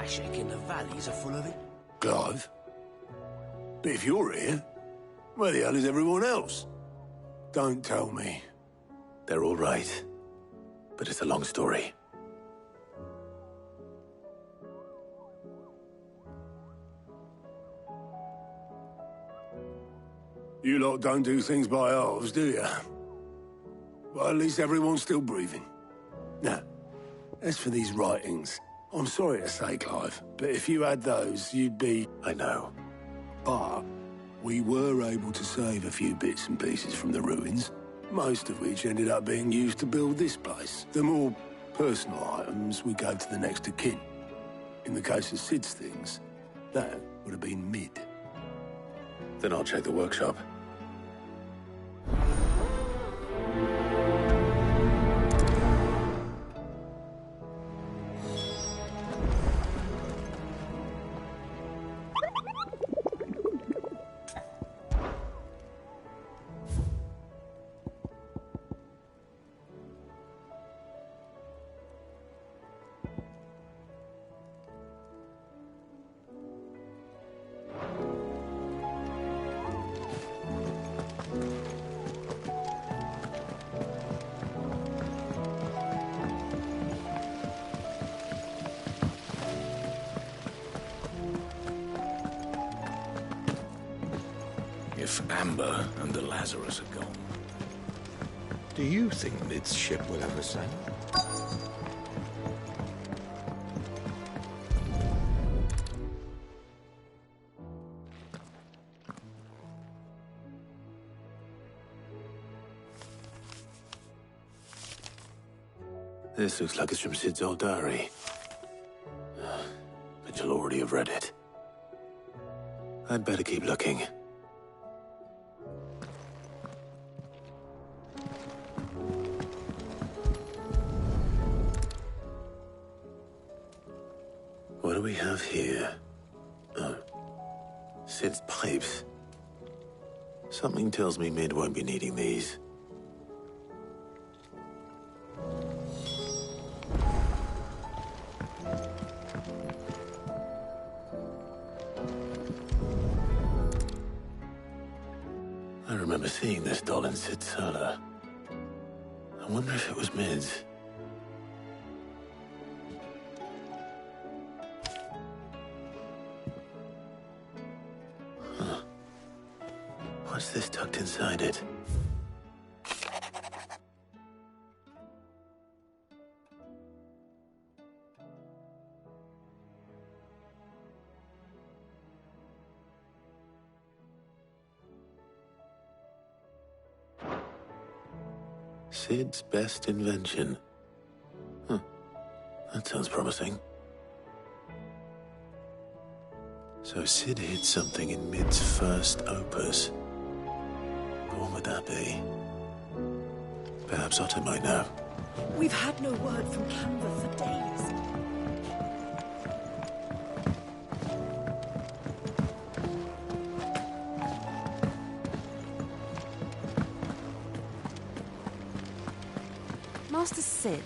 Kashik in the valleys are full of it. Clive? But if you're here, where the hell is everyone else? Don't tell me. They're all right. But it's a long story. You lot don't do things by halves, do you? Well, at least everyone's still breathing. Now, as for these writings, I'm sorry to say, Clive, but if you had those, you'd be... I know. But we were able to save a few bits and pieces from the ruins, most of which ended up being used to build this place. The more personal items we gave to the next of kin. In the case of Sid's things, that would have been mid. Then I'll check the workshop. If Amber and the Lazarus are gone, do you think Mid's ship will ever sail? This looks like it's from Sid's old diary. But you'll already have read it. I'd better keep looking. What do we have here? Oh. Sid's pipes. Something tells me Mid won't be needing these. I remember seeing this doll in Sid's cellar. I wonder if it was Mid's. What's this tucked inside it? Sid's best invention. That sounds promising. So Sid hid something in Mid's first opus. What would that be? Perhaps Otto might know. We've had no word from Canva for days. Master Sid,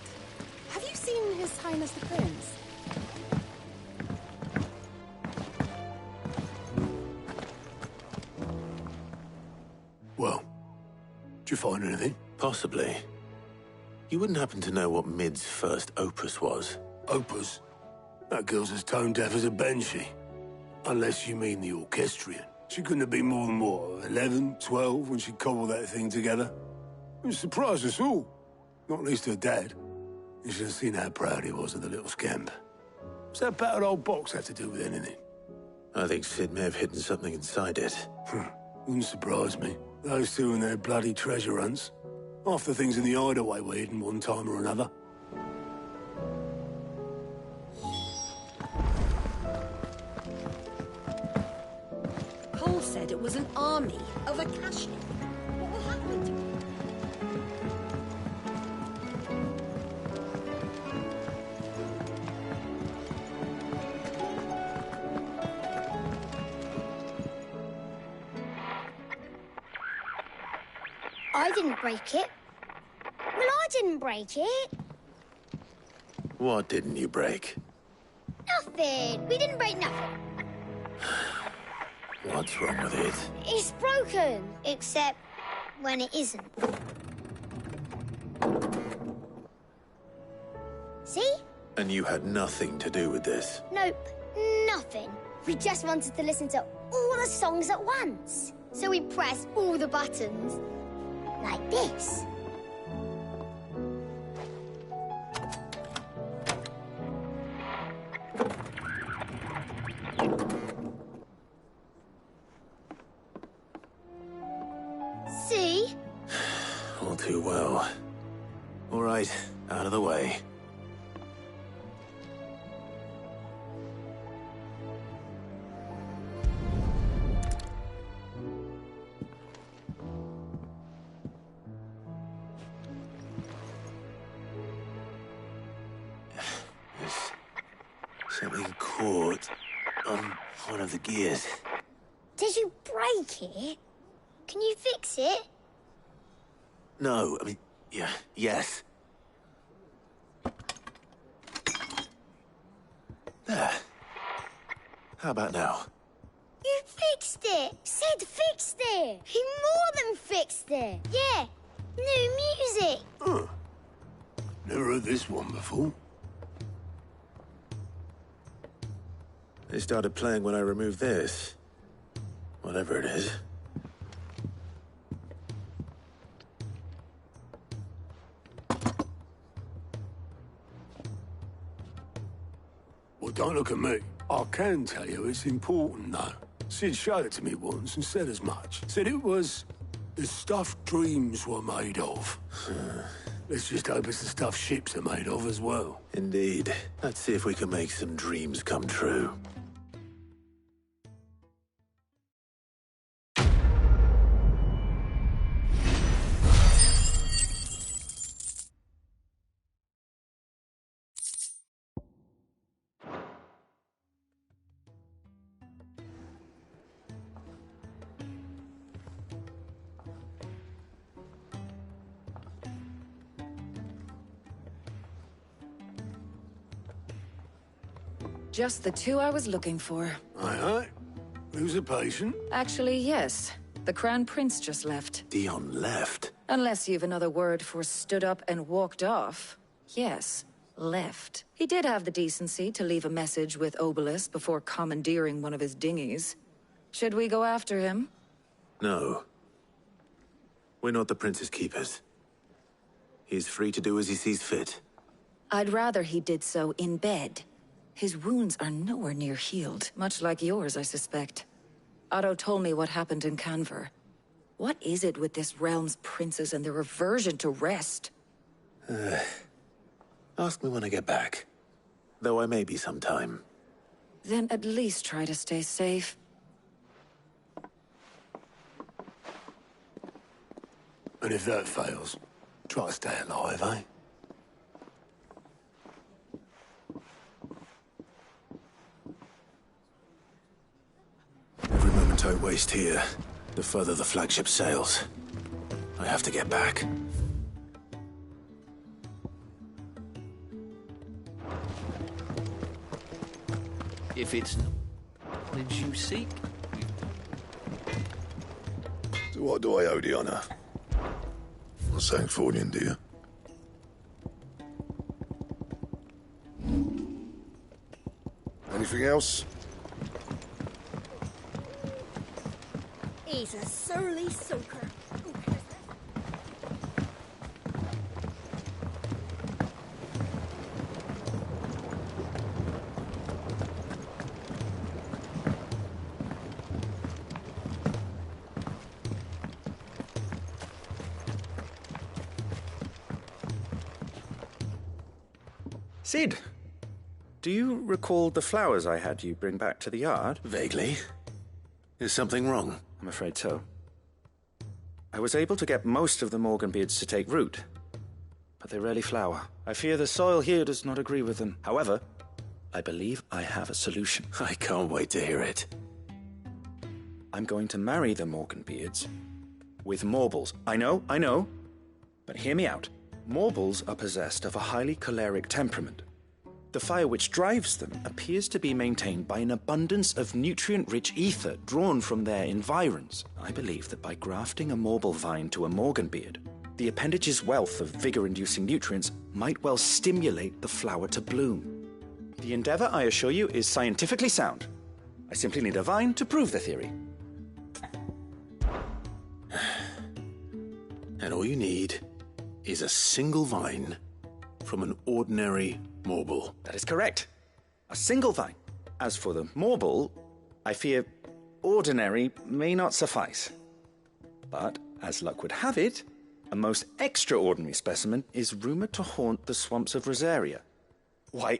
have you seen His Highness the Prince? Well, did you find anything? Possibly. You wouldn't happen to know what Mid's first opus was? Opus? That girl's as tone deaf as a banshee. Unless you mean the orchestrion. She couldn't have been more than, what, 11, 12 when she cobbled that thing together? It surprised us all. Not least her dad. You should have seen how proud he was of the little scamp. What's that battered old box have to do with anything? I think Sid may have hidden something inside it. Wouldn't surprise me. Those two and their bloody treasure hunts. Half the things in the hideaway were hidden one time or another. Cole said it was an army of Akashi. What will happen to it? I didn't break it. Well, I didn't break it. What didn't you break? Nothing. nothing. We didn't break nothing. What's wrong with it? It's broken. Except when it isn't. See? And you had nothing to do with this? Nope, nothing. We just wanted to listen to all the songs at once. So we pressed all the buttons. Like this. See? All too well. All right, out of the way. Something caught on one of the gears. Did you break it? Can you fix it? No, I mean, yeah, yes. There. How about now? You fixed it! Sid fixed it! He more than fixed it! Yeah! New music! Huh. Never heard this one before. They started playing when I removed this. Whatever it is. Well, don't look at me. I can tell you it's important, though. Sid showed it to me once and said as much. Said it was the stuff dreams were made of. Let's just hope it's the stuff ships are made of as well. Indeed. Let's see if we can make some dreams come true. Just the two I was looking for. Aye, aye. Who's a patient? Actually, yes. The Crown Prince just left. Dion left. Unless you've another word for stood up and walked off. Yes, left. He did have the decency to leave a message with Obelisk before commandeering one of his dinghies. Should we go after him? No. We're not the Prince's keepers. He's free to do as he sees fit. I'd rather he did so in bed. His wounds are nowhere near healed, much like yours, I suspect. Otto told me what happened in Canver. What is it with this realm's princes and their aversion to rest? Ask me when I get back. Though I may be sometime. Then at least try to stay safe. And if that fails, try to stay alive, eh? Every moment I waste here, the further the flagship sails. I have to get back. If it's knowledge you seek. So what do I owe the honor? Not saying Fordian, do you? Anything else? He's a surly soaker. Sid, do you recall the flowers I had you bring back to the yard? Vaguely. Is something wrong? I'm afraid so. I was able to get most of the Morganbeards to take root, but they rarely flower. I fear the soil here does not agree with them. However, I believe I have a solution. I can't wait to hear it. I'm going to marry the Morganbeards with Morbles. I know, but hear me out. Morbles are possessed of a highly choleric temperament. The fire which drives them appears to be maintained by an abundance of nutrient-rich ether drawn from their environs. I believe that by grafting a Morble vine to a Morganbeard, the appendage's wealth of vigor-inducing nutrients might well stimulate the flower to bloom. The endeavor, I assure you, is scientifically sound. I simply need a vine to prove the theory. And all you need is a single vine from an ordinary Morble. That is correct. A single vine. As for the Morble, I fear ordinary may not suffice. But, as luck would have it, a most extraordinary specimen is rumored to haunt the swamps of Rosaria. Why,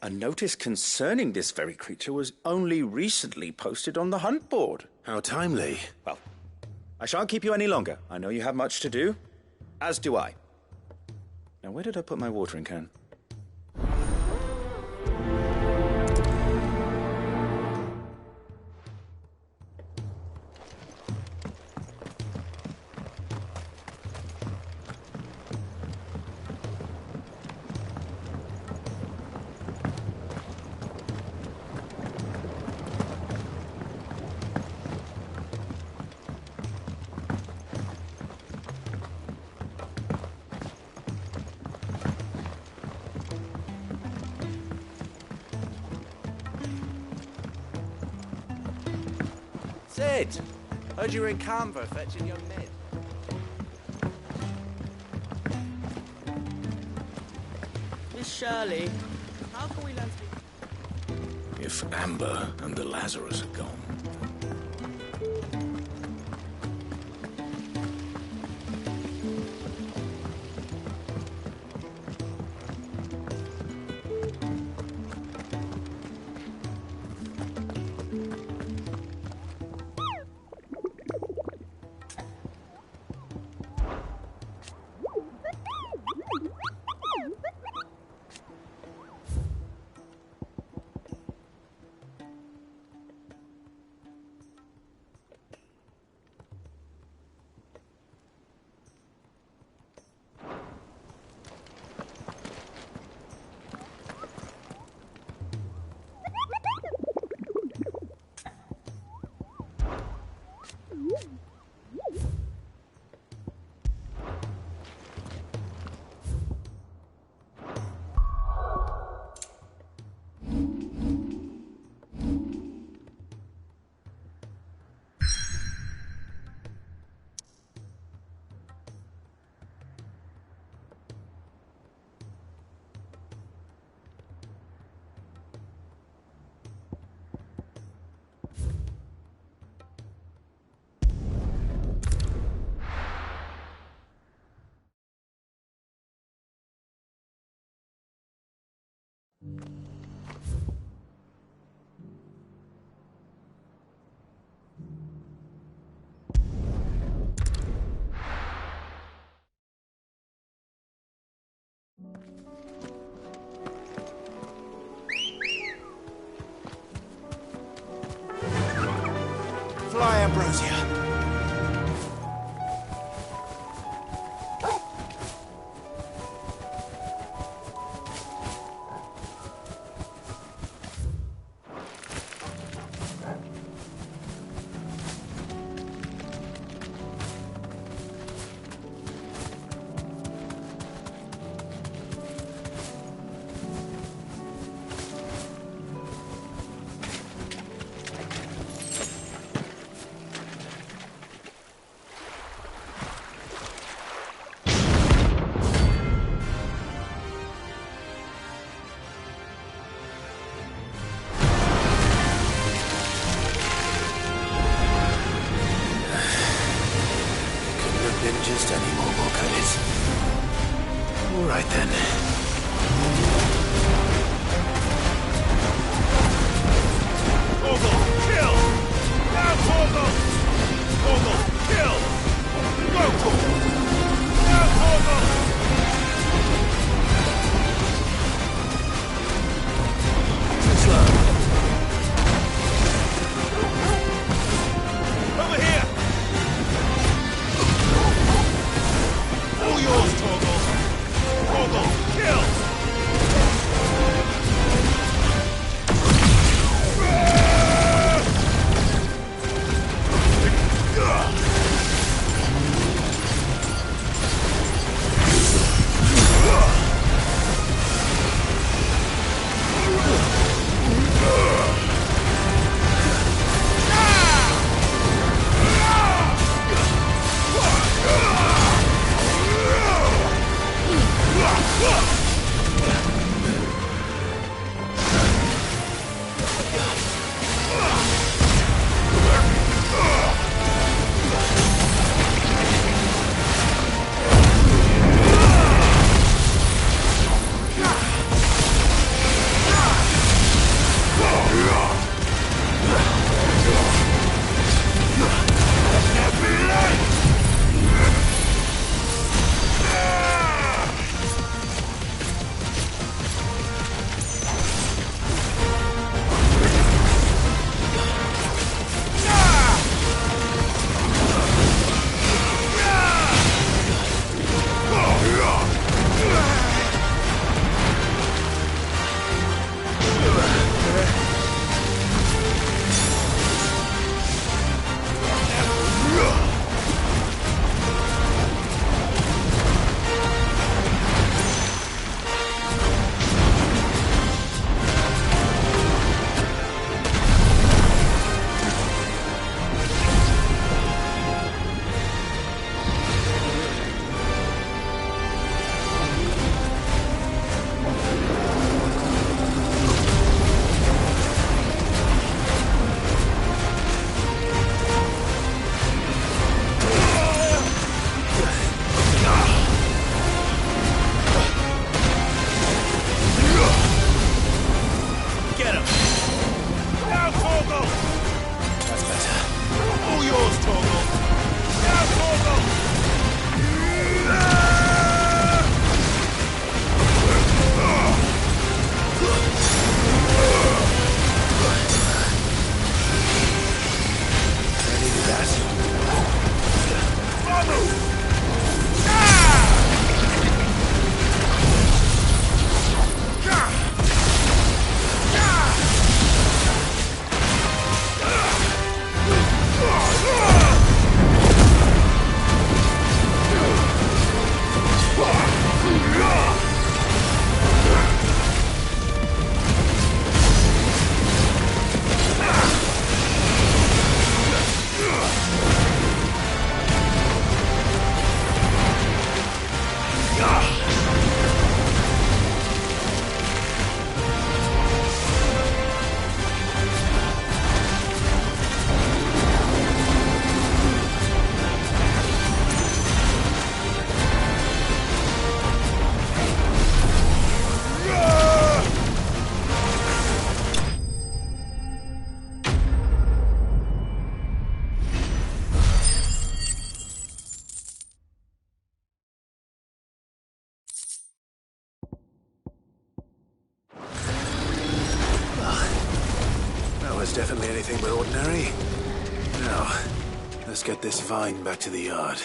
a notice concerning this very creature was only recently posted on the hunt board. How timely. Well, I shan't keep you any longer. I know you have much to do, as do I. Now, where did I put my watering can? Sid! Heard you were in Canberra fetching young Ned. Miss Shirley, how can we learn to be... If Amber and the Lazarus are gone. Fly, Ambrosia. Just any more cut. All right then. Torgal, kill! Now, Torgal! Torgal, kill! Go, Torgal! Now, Torgal! Too slow. Over here! All yours, Torgal! Torgal! is definitely anything but ordinary. Now, let's get this vine back to the yard.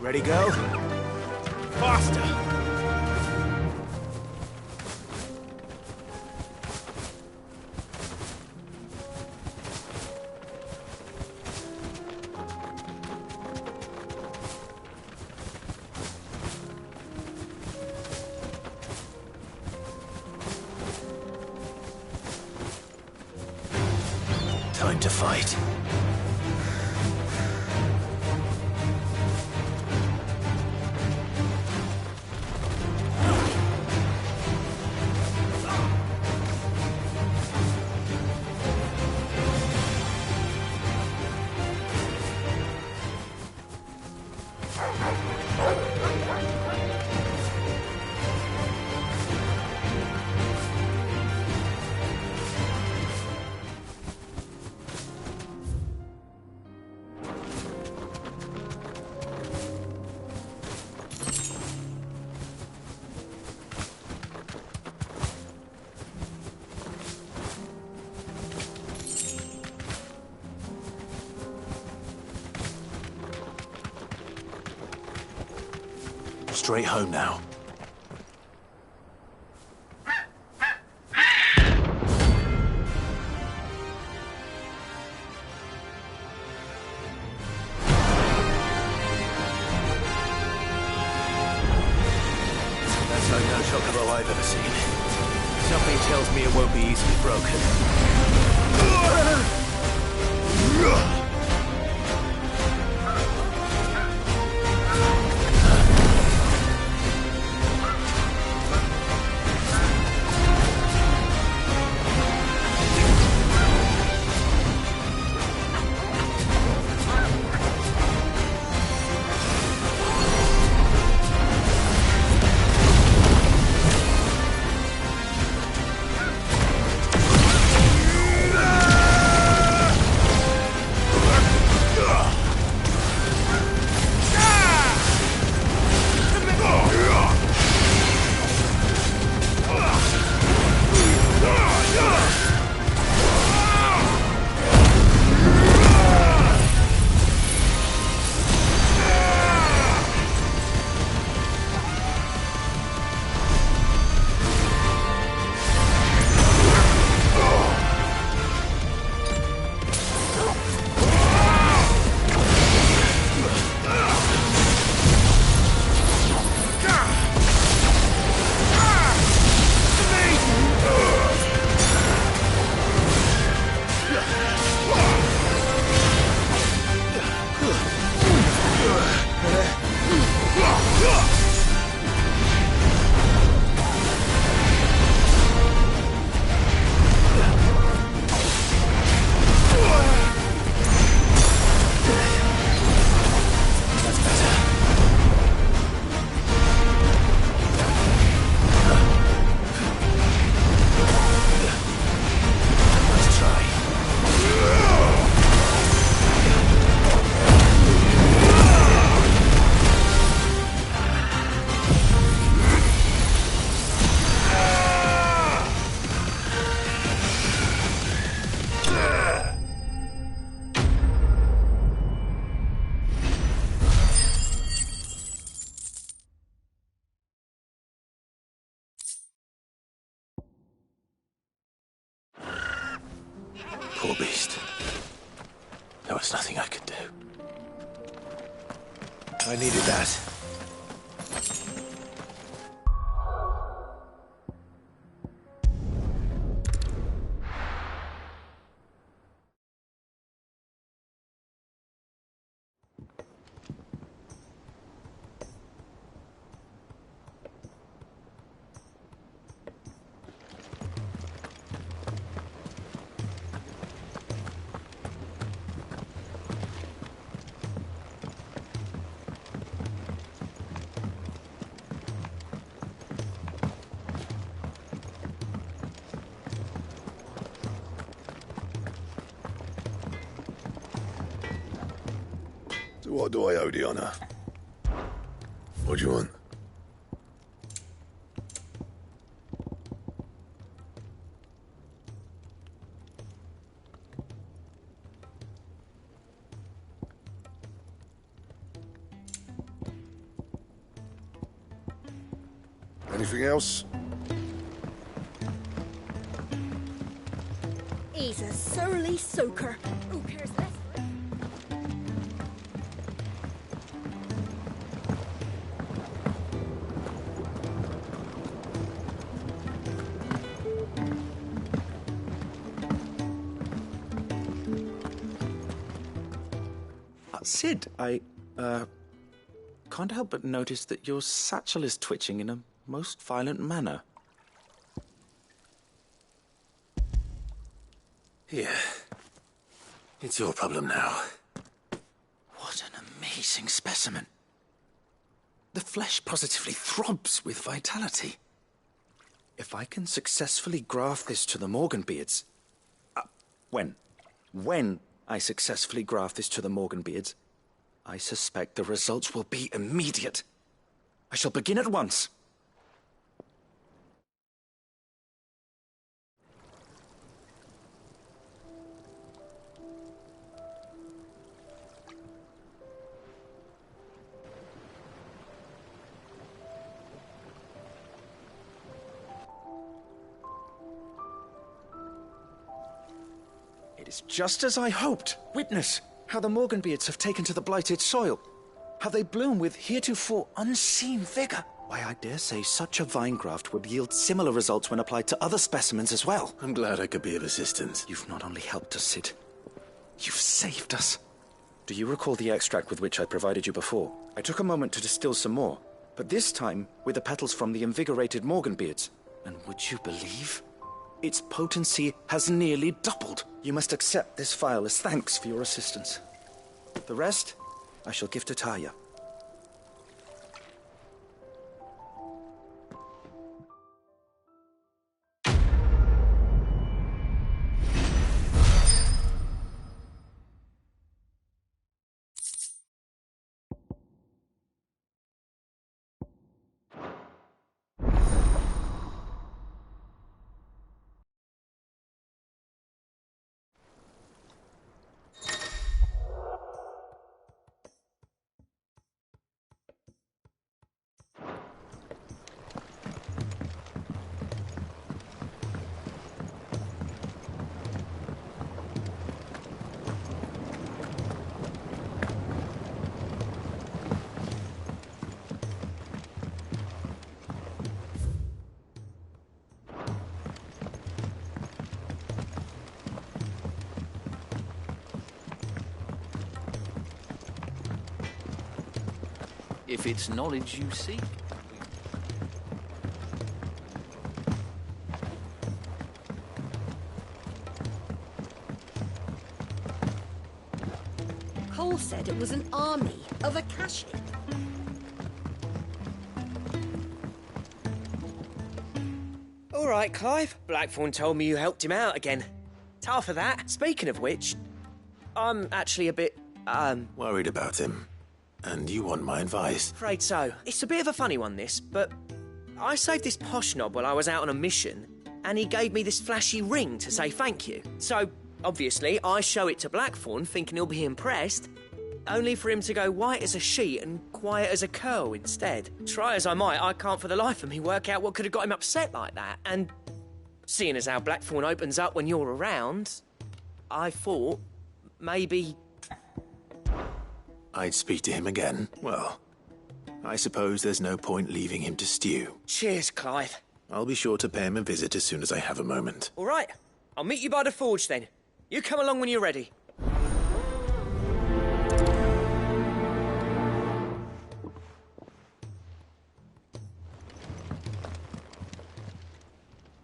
Ready, go? Faster! Time to fight. Straight home now. That's like no chocobo I've ever seen. Something tells me it won't be easily broken. Poor beast. There was nothing I could do. I needed that. What do I owe the honor? What do you want? Anything else? He's a surly soaker. Who cares less for him? Sid, I can't help but notice that your satchel is twitching in a most violent manner. Here. It's your problem now. What an amazing specimen. The flesh positively throbs with vitality. If I can successfully graft this to the Morganbeards... When I successfully graft this to the Morganbeards, I suspect the results will be immediate. I shall begin at once. It is just as I hoped. Witness how the Morganbeards have taken to the blighted soil. How they bloom with heretofore unseen vigor. Why, I dare say such a vine graft would yield similar results when applied to other specimens as well. I'm glad I could be of assistance. You've not only helped us, Sid. You've saved us. Do you recall the extract with which I provided you before? I took a moment to distill some more, but this time with the petals from the invigorated Morganbeards. And would you believe? Its potency has nearly doubled. You must accept this vial as thanks for your assistance. The rest, I shall give to Taya. If it's knowledge you seek. Cole said it was an army of Akashi. All right, Clive. Blackthorn told me you helped him out again. Tough for that. Speaking of which, I'm actually a bit, Worried about him. And you want my advice? afraid so. It's a bit of a funny one, this, but I saved this posh knob while I was out on a mission, and he gave me this flashy ring to say thank you. So, obviously, I show it to Blackthorn, thinking he'll be impressed, only for him to go white as a sheet and quiet as a curl instead. Try as I might, I can't for the life of me work out what could have got him upset like that, and seeing as how Blackthorn opens up when you're around, I thought maybe... I'd speak to him again. Well, I suppose there's no point leaving him to stew. Cheers, Clive. I'll be sure to pay him a visit as soon as I have a moment. All right, I'll meet you by the forge then. You come along when you're ready.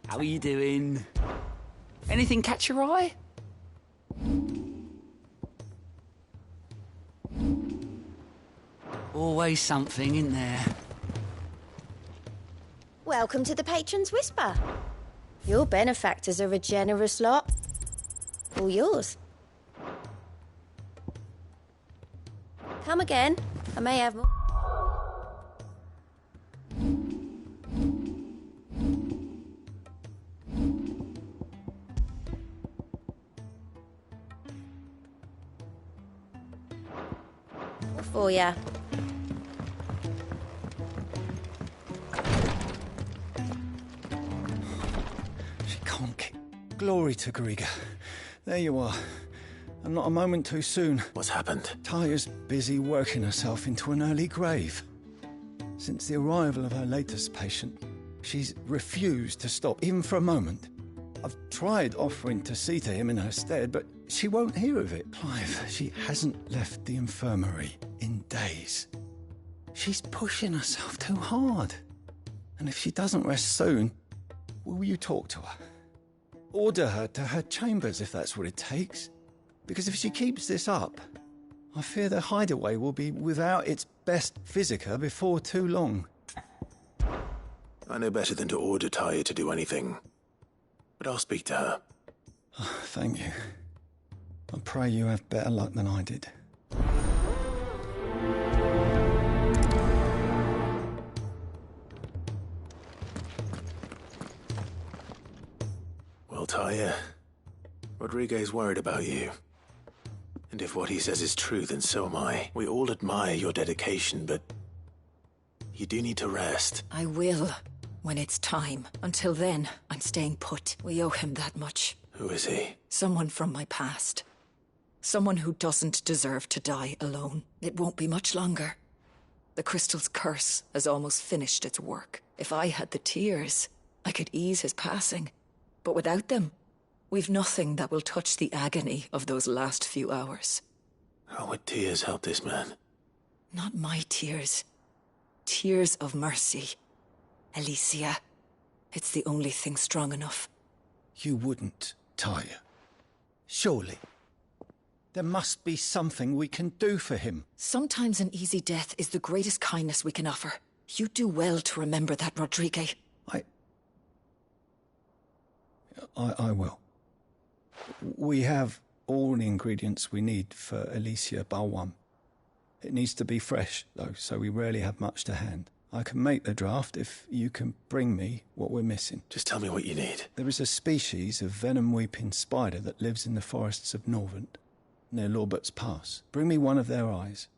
How are you doing? Anything catch your eye? Always something, isn't there? Welcome to the Patron's Whisper. Your benefactors are a generous lot. All yours. Come again. I may have more. What for ya? She can't kick. Glory to Griga. There you are. And not a moment too soon. What's happened? Taya's busy working herself into an early grave. Since the arrival of her latest patient, she's refused to stop, even for a moment. I've tried offering to see to him in her stead, but she won't hear of it. Clive, she hasn't left the infirmary in days. She's pushing herself too hard. And if she doesn't rest soon, will you talk to her? Order her to her chambers if that's what it takes. Because if she keeps this up, I fear the hideaway will be without its best physica before too long. I know better than to order Taya to do anything. But I'll speak to her. Oh, thank you. I pray you have better luck than I did. Well, Taya, Rodriguez worried about you. And if what he says is true, then so am I. We all admire your dedication, but you do need to rest. I will, when it's time. Until then, I'm staying put. We owe him that much. Who is he? Someone from my past. Someone who doesn't deserve to die alone. It won't be much longer. The crystal's curse has almost finished its work. If I had the tears, I could ease his passing. But without them, we've nothing that will touch the agony of those last few hours. How would tears help this man? Not my tears. Tears of mercy. Alicia. It's the only thing strong enough. You wouldn't, Taya. Surely. There must be something we can do for him. Sometimes an easy death is the greatest kindness we can offer. You do well to remember that, Rodriguez. I will. We have all the ingredients we need for Alicia Balwam. It needs to be fresh, though, so we rarely have much to hand. I can make the draft if you can bring me what we're missing. Just tell me what you need. There is a species of venom-weeping spider that lives in the forests of Norvent, near Lorbert's Pass. Bring me one of their eyes.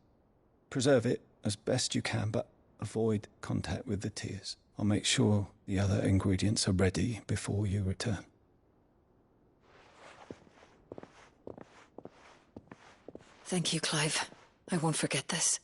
Preserve it as best you can, but avoid contact with the tears. I'll make sure the other ingredients are ready before you return. Thank you, Clive. I won't forget this.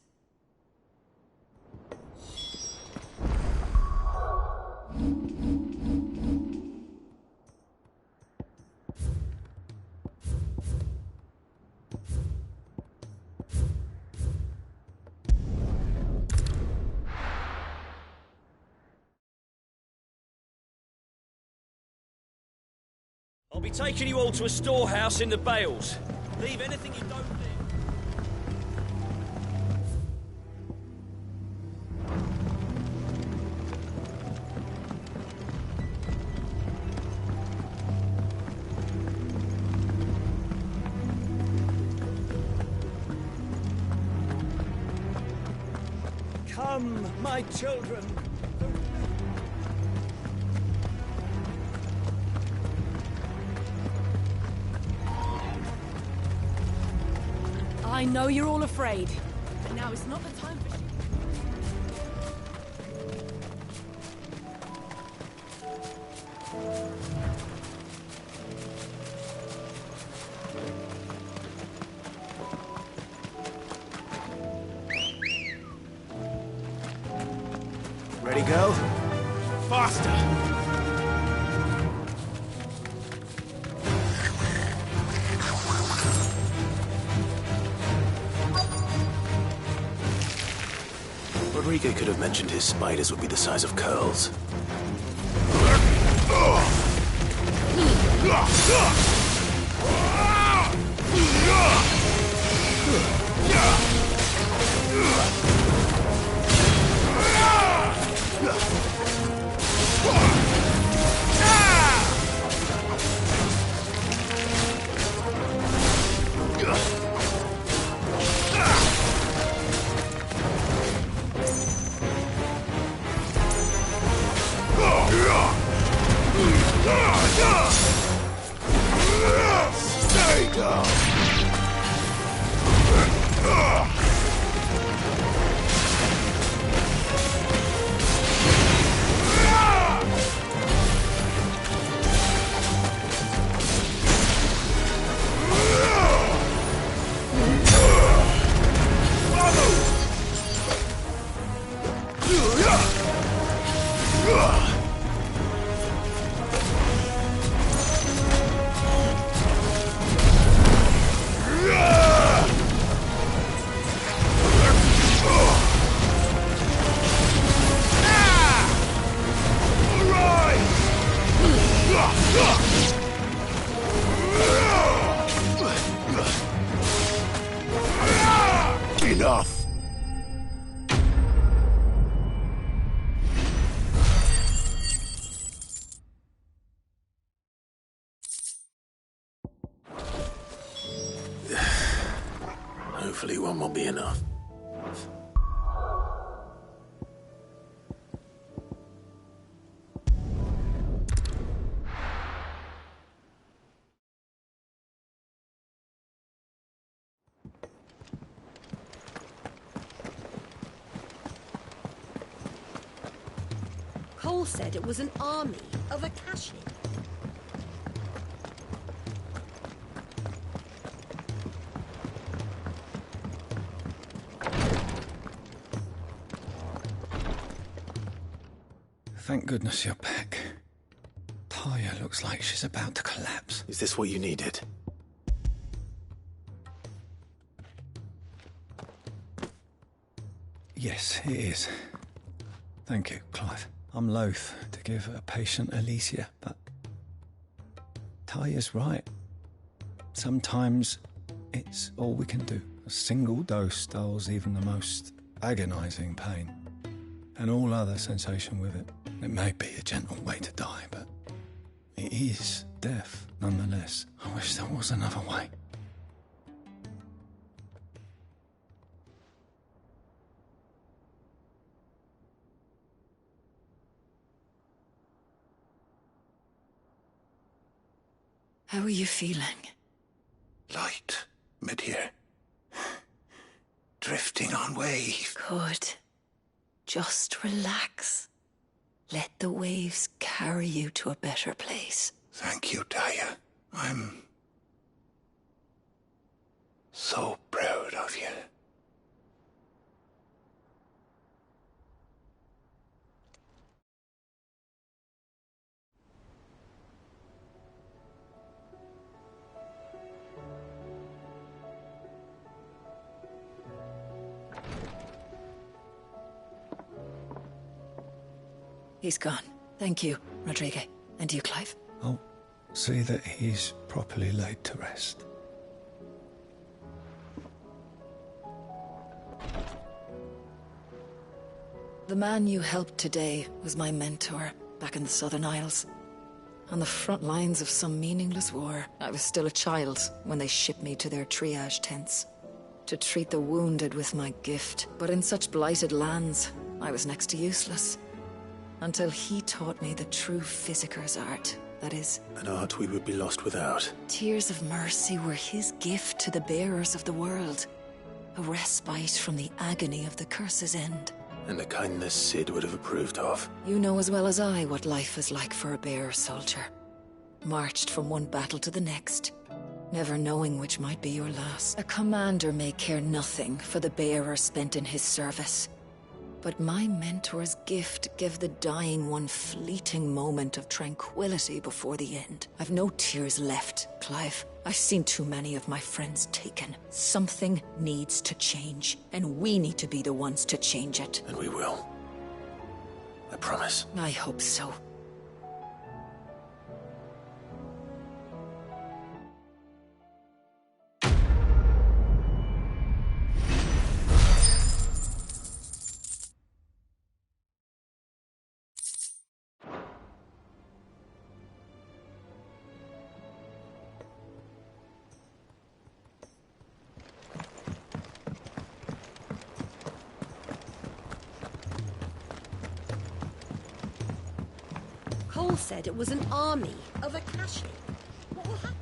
I'll be taking you all to a storehouse in the Bales. Leave anything you don't need. Come, my children. I know you're all afraid, but now is not the time for... Ready, girl? Faster! Rodrigo could have mentioned his spiders would be the size of curls. Stay down! Enough! Hopefully one will be enough. Cole said it was an army of Akashi. Thank goodness you're back. Taya looks like she's about to collapse. Is this what you needed? Yes, it is. Thank you, Clive. I'm loath to give a patient Alicia, but Taya's right. Sometimes it's all we can do. A single dose dulls even the most agonizing pain, and all other sensation with it. It may be a gentle way to die, but it is death nonetheless. I wish there was another way. How are you feeling? Light, mid-here. Drifting on wave. Good. Just relax. Let the waves carry you to a better place. Thank you, Taya. I'm so proud of you. He's gone. Thank you, Rodrigue. And you, Clive. I'll see that he's properly laid to rest. The man you helped today was my mentor back in the Southern Isles. On the front lines of some meaningless war. I was still a child when they shipped me to their triage tents to treat the wounded with my gift. But in such blighted lands, I was next to useless. Until he taught me the true physicker's art. That is, An art we would be lost without. tears of mercy were his gift to the bearers of the world. A respite from the agony of the curse's end. And a kindness Sid would have approved of. You know as well as I what life is like for a bearer soldier. Marched from one battle to the next, never knowing which might be your last. A commander may care nothing for the bearer spent in his service. But my mentor's gift gave the dying one fleeting moment of tranquility before the end. I've no tears left, Clive. I've seen too many of my friends taken. Something needs to change, and we need to be the ones to change it. And we will. I promise. I hope so. Cole said it was an army of Akashi. What will happen?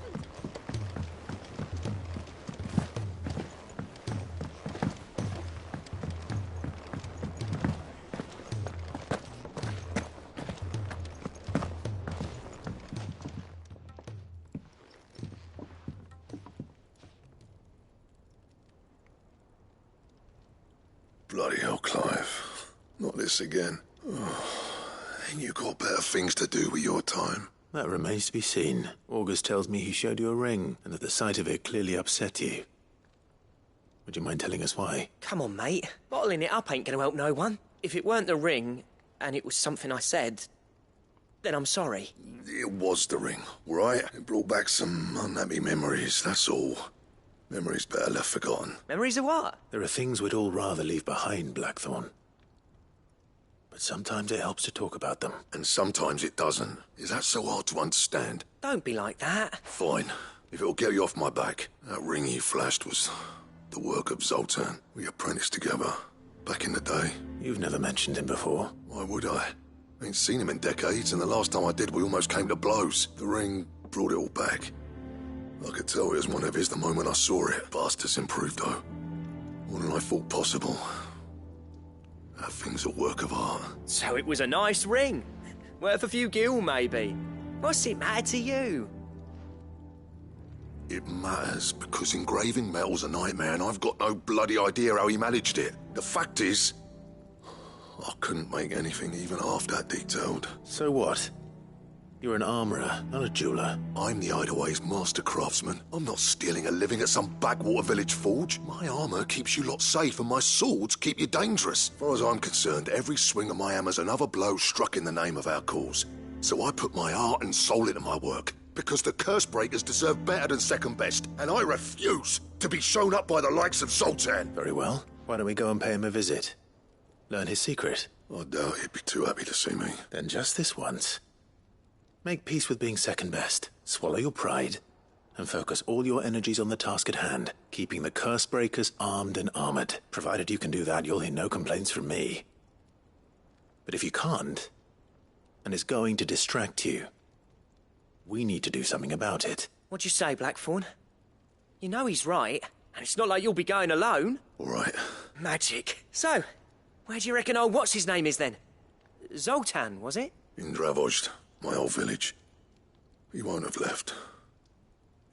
Bloody hell, Clive. Not this again. Ain't you got better things to do with your time? That remains to be seen. August tells me he showed you a ring, and that the sight of it clearly upset you. Would you mind telling us why? Come on, mate. Bottling it up ain't gonna help no one. If it weren't the ring, and it was something I said, then I'm sorry. It was the ring, right? It brought back some unhappy memories, that's all. Memories better left forgotten. Memories of what? There are things we'd all rather leave behind, Blackthorn. But sometimes it helps to talk about them. And sometimes it doesn't. Is that so hard to understand? Don't be like that. Fine. If it'll get you off my back. That ring you flashed was the work of Zoltan. We apprenticed together. Back in the day. You've never mentioned him before. Why would I? Ain't seen him in decades, and the last time I did, we almost came to blows. The ring brought it all back. I could tell it was one of his the moment I saw it. Bastard's improved, though. More than I thought possible. That thing's a work of art. So it was a nice ring. Worth a few gil, maybe. What's it matter to you? It matters because engraving metal's a nightmare, and I've got no bloody idea how he managed it. The fact is, I couldn't make anything even half that detailed. So what? You're an armorer, not a jeweler. I'm the Hideaway's master craftsman. I'm not stealing a living at some backwater village forge. My armor keeps you lot safe, and my swords keep you dangerous. As far as I'm concerned, every swing of my hammer's another blow struck in the name of our cause. So I put my heart and soul into my work, because the curse breakers deserve better than second best, and I refuse to be shown up by the likes of Zoltan. Very well. Why don't we go and pay him a visit? Learn his secret. I doubt he'd be too happy to see me. Then just this once. Make peace with being second best, swallow your pride, and focus all your energies on the task at hand, keeping the curse breakers armed and armored. Provided you can do that, you'll hear no complaints from me. But if you can't, and it's going to distract you, we need to do something about it. What'd you say, Blackthorn? You know he's right, and it's not like you'll be going alone. All right. Magic. So, where do you reckon old what's-his-name is then? Zoltan, was it? In Dravozd, my old village. He won't have left.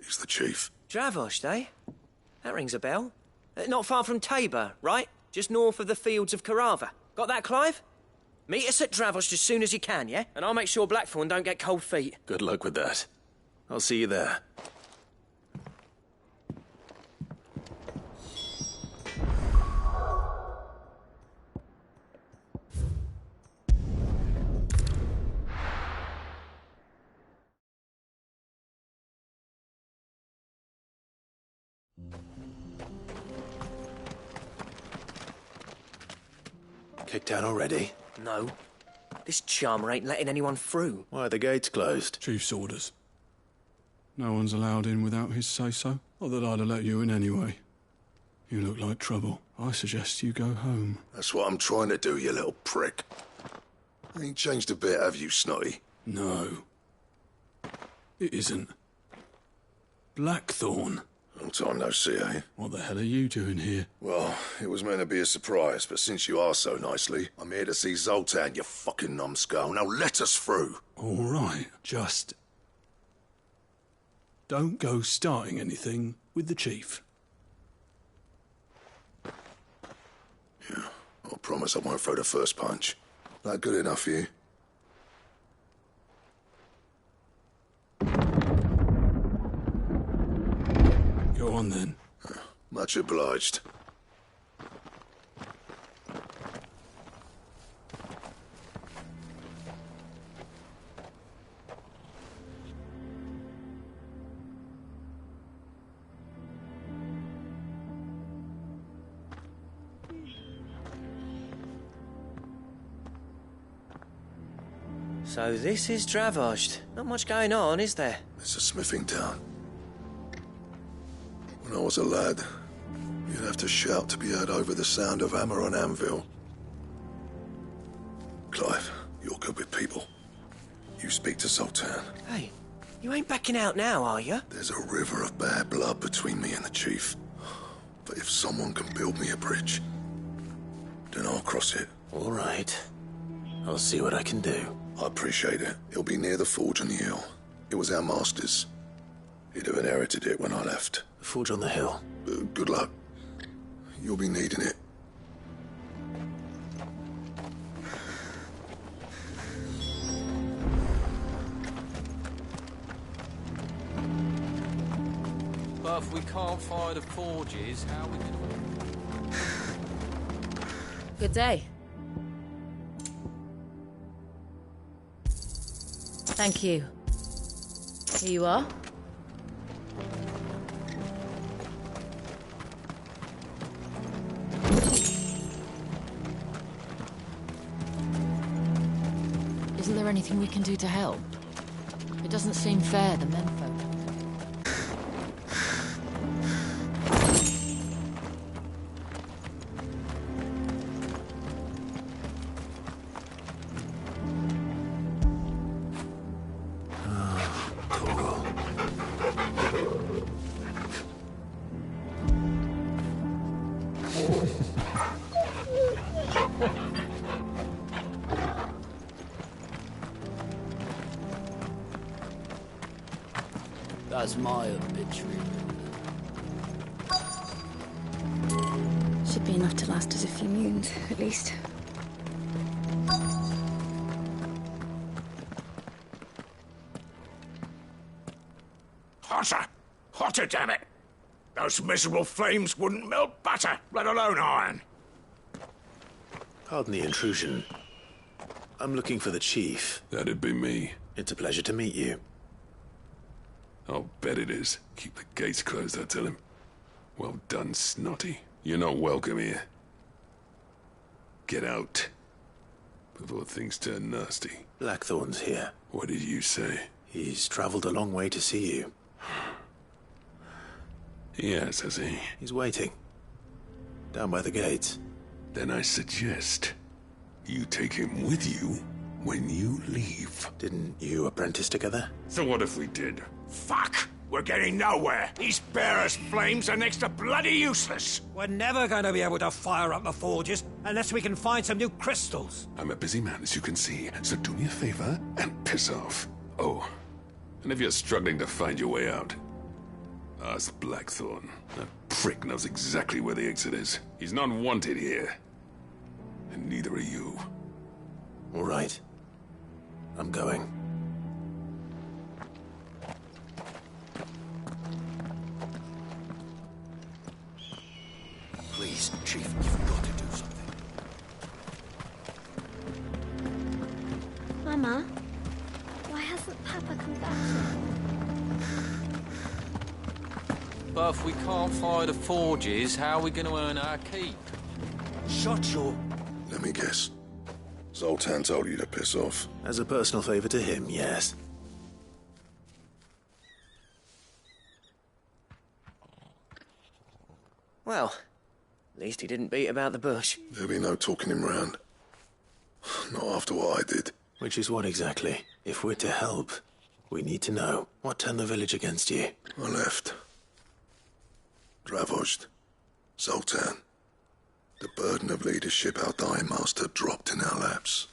He's the chief. Dravozd, eh? That rings a bell. Not far from Tabor, right? Just north of the fields of Carava. Got that, Clive? Meet us at Dravozd as soon as you can, yeah? And I'll make sure Blackthorn don't get cold feet. Good luck with that. I'll see you there. Kicked out already? No. This charmer ain't letting anyone through. Why are the gates closed? Chief's orders. No one's allowed in without his say-so. Not that I'd have let you in anyway. You look like trouble. I suggest you go home. That's what I'm trying to do, you little prick. Ain't changed a bit, have you, Snotty? No. It isn't. Blackthorn. Long time no see, eh? What the hell are you doing here? Well, it was meant to be a surprise, but since you are so nicely, I'm here to see Zoltan, you fucking numbskull. Now let us through. All right, just don't go starting anything with the chief. Yeah, I promise I won't throw the first punch. That good enough for you? Go on then. Much obliged. So this is Dravozd. Not much going on, is there? It's a smithing town. When I was a lad, you'd have to shout to be heard over the sound of hammer on anvil. Clive, you're good with people. You speak to Zoltan. Hey, you ain't backing out now, are you? There's a river of bad blood between me and the chief. But if someone can build me a bridge, then I'll cross it. All right. I'll see what I can do. I appreciate it. It'll be near the forge on the hill. It was our master's. He'd have inherited it when I left. The forge on the hill. Good luck. You'll be needing it. But if we can't fire the forges, how are we going to... Good day. Thank you. Here you are. Isn't there anything we can do to help? It doesn't seem fair, the menfolk. That's my obituary. Should be enough to last us a few moons, at least. Hotter! Hotter, damn it! Those miserable flames wouldn't melt butter, let alone iron. Pardon the intrusion. I'm looking for the chief. That'd be me. It's a pleasure to meet you. I'll bet it is. Keep the gates closed, I tell him. Well done, Snotty. You're not welcome here. Get out. Before things turn nasty. Blackthorn's here. What did you say? He's traveled a long way to see you. Yes, has he? He's waiting. Down by the gates. Then I suggest you take him with you when you leave. Didn't you apprentice together? So what if we did? Fuck! We're getting nowhere. These bear as flames are next to bloody useless. We're never going to be able to fire up the forges unless we can find some new crystals. I'm a busy man, as you can see, so do me a favor and piss off. Oh, and if you're struggling to find your way out, ask Blackthorn. That prick knows exactly where the exit is. He's not wanted here. And neither are you. All right. I'm going. Please, Chief, you've got to do something. Mama, why hasn't Papa come back yet? But if we can't fire the forges, how are we going to earn our keep? Shut your... Let me guess. Zoltan told you to piss off. As a personal favor to him, yes. Well, at least he didn't beat about the bush. There'll be no talking him round. Not after what I did. Which is what exactly? If we're to help, we need to know. What turned the village against you? I left. Dravozd. Zoltan. The burden of leadership our dying master dropped in our laps.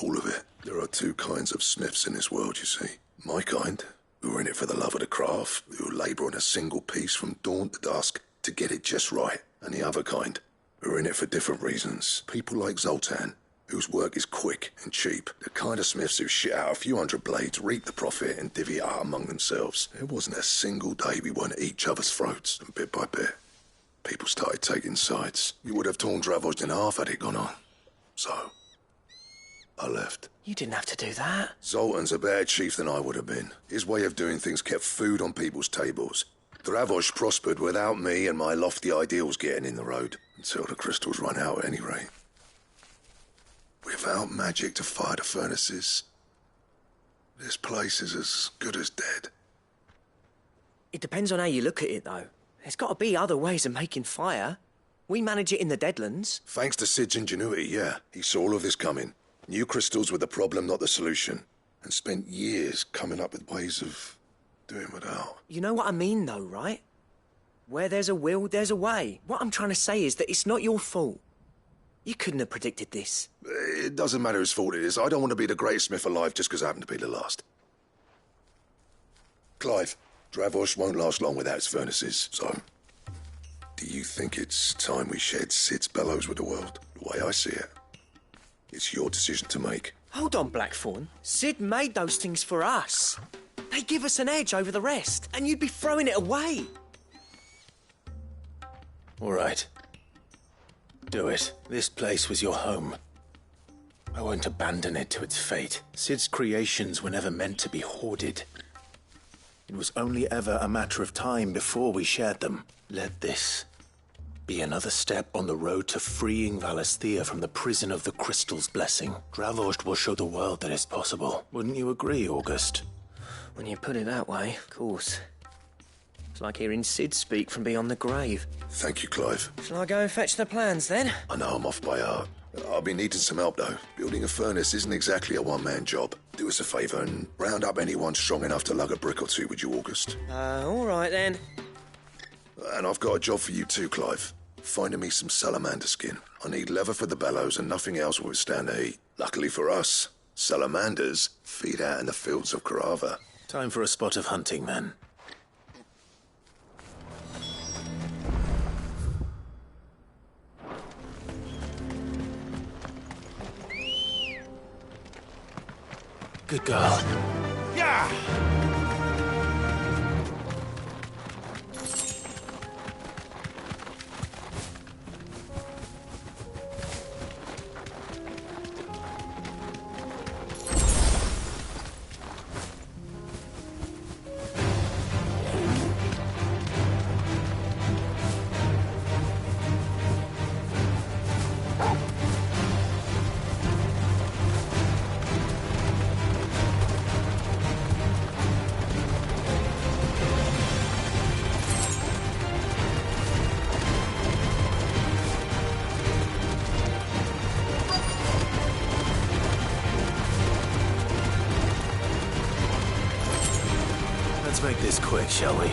All of it. There are two kinds of smiths in this world, you see. My kind, who are in it for the love of the craft, who labour on a single piece from dawn to dusk to get it just right. And the other kind, who are in it for different reasons. People like Zoltan, whose work is quick and cheap. The kind of smiths who shit out a few hundred blades, reap the profit, and divvy it out among themselves. There wasn't a single day we weren't at each other's throats, and bit by bit, people started taking sides. You would have torn Dravozd in half had it gone on. So, I left. You didn't have to do that. Zoltan's a better chief than I would have been. His way of doing things kept food on people's tables. Dravozd prospered without me and my lofty ideals getting in the road. Until the crystals run out at any rate. Without magic to fire the furnaces, this place is as good as dead. It depends on how you look at it, though. There's got to be other ways of making fire. We manage it in the Deadlands. Thanks to Sid's ingenuity, yeah. He saw all of this coming. New crystals were the problem, not the solution. And spent years coming up with ways of doing without. You know what I mean, though, right? Where there's a will, there's a way. What I'm trying to say is that it's not your fault. You couldn't have predicted this. It doesn't matter whose fault it is. I don't want to be the greatest smith alive just because I happen to be the last. Clive, Dravosh won't last long without its furnaces, so... Do you think it's time we shared Sid's bellows with the world? The way I see it. It's your decision to make. Hold on, Blackthorn. Sid made those things for us. They give us an edge over the rest, and you'd be throwing it away. All right. Do it. This place was your home. I won't abandon it to its fate. Sid's creations were never meant to be hoarded. It was only ever a matter of time before we shared them. Let this be another step on the road to freeing Valisthea from the prison of the Crystal's blessing. Dravost will show the world that it's possible. Wouldn't you agree, August? When you put it that way, of course. It's like hearing Sid speak from beyond the grave. Thank you, Clive. Shall I go and fetch the plans, then? I know I'm off by heart. I'll be needing some help, though. Building a furnace isn't exactly a one-man job. Do us a favour and round up anyone strong enough to lug a brick or two, would you, August? All right, then. And I've got a job for you too, Clive. Finding me some salamander skin. I need leather for the bellows and nothing else will withstand the heat. Luckily for us, salamanders feed out in the fields of Carava. Time for a spot of hunting, then. Good girl. Yeah! Let's make this quick, shall we?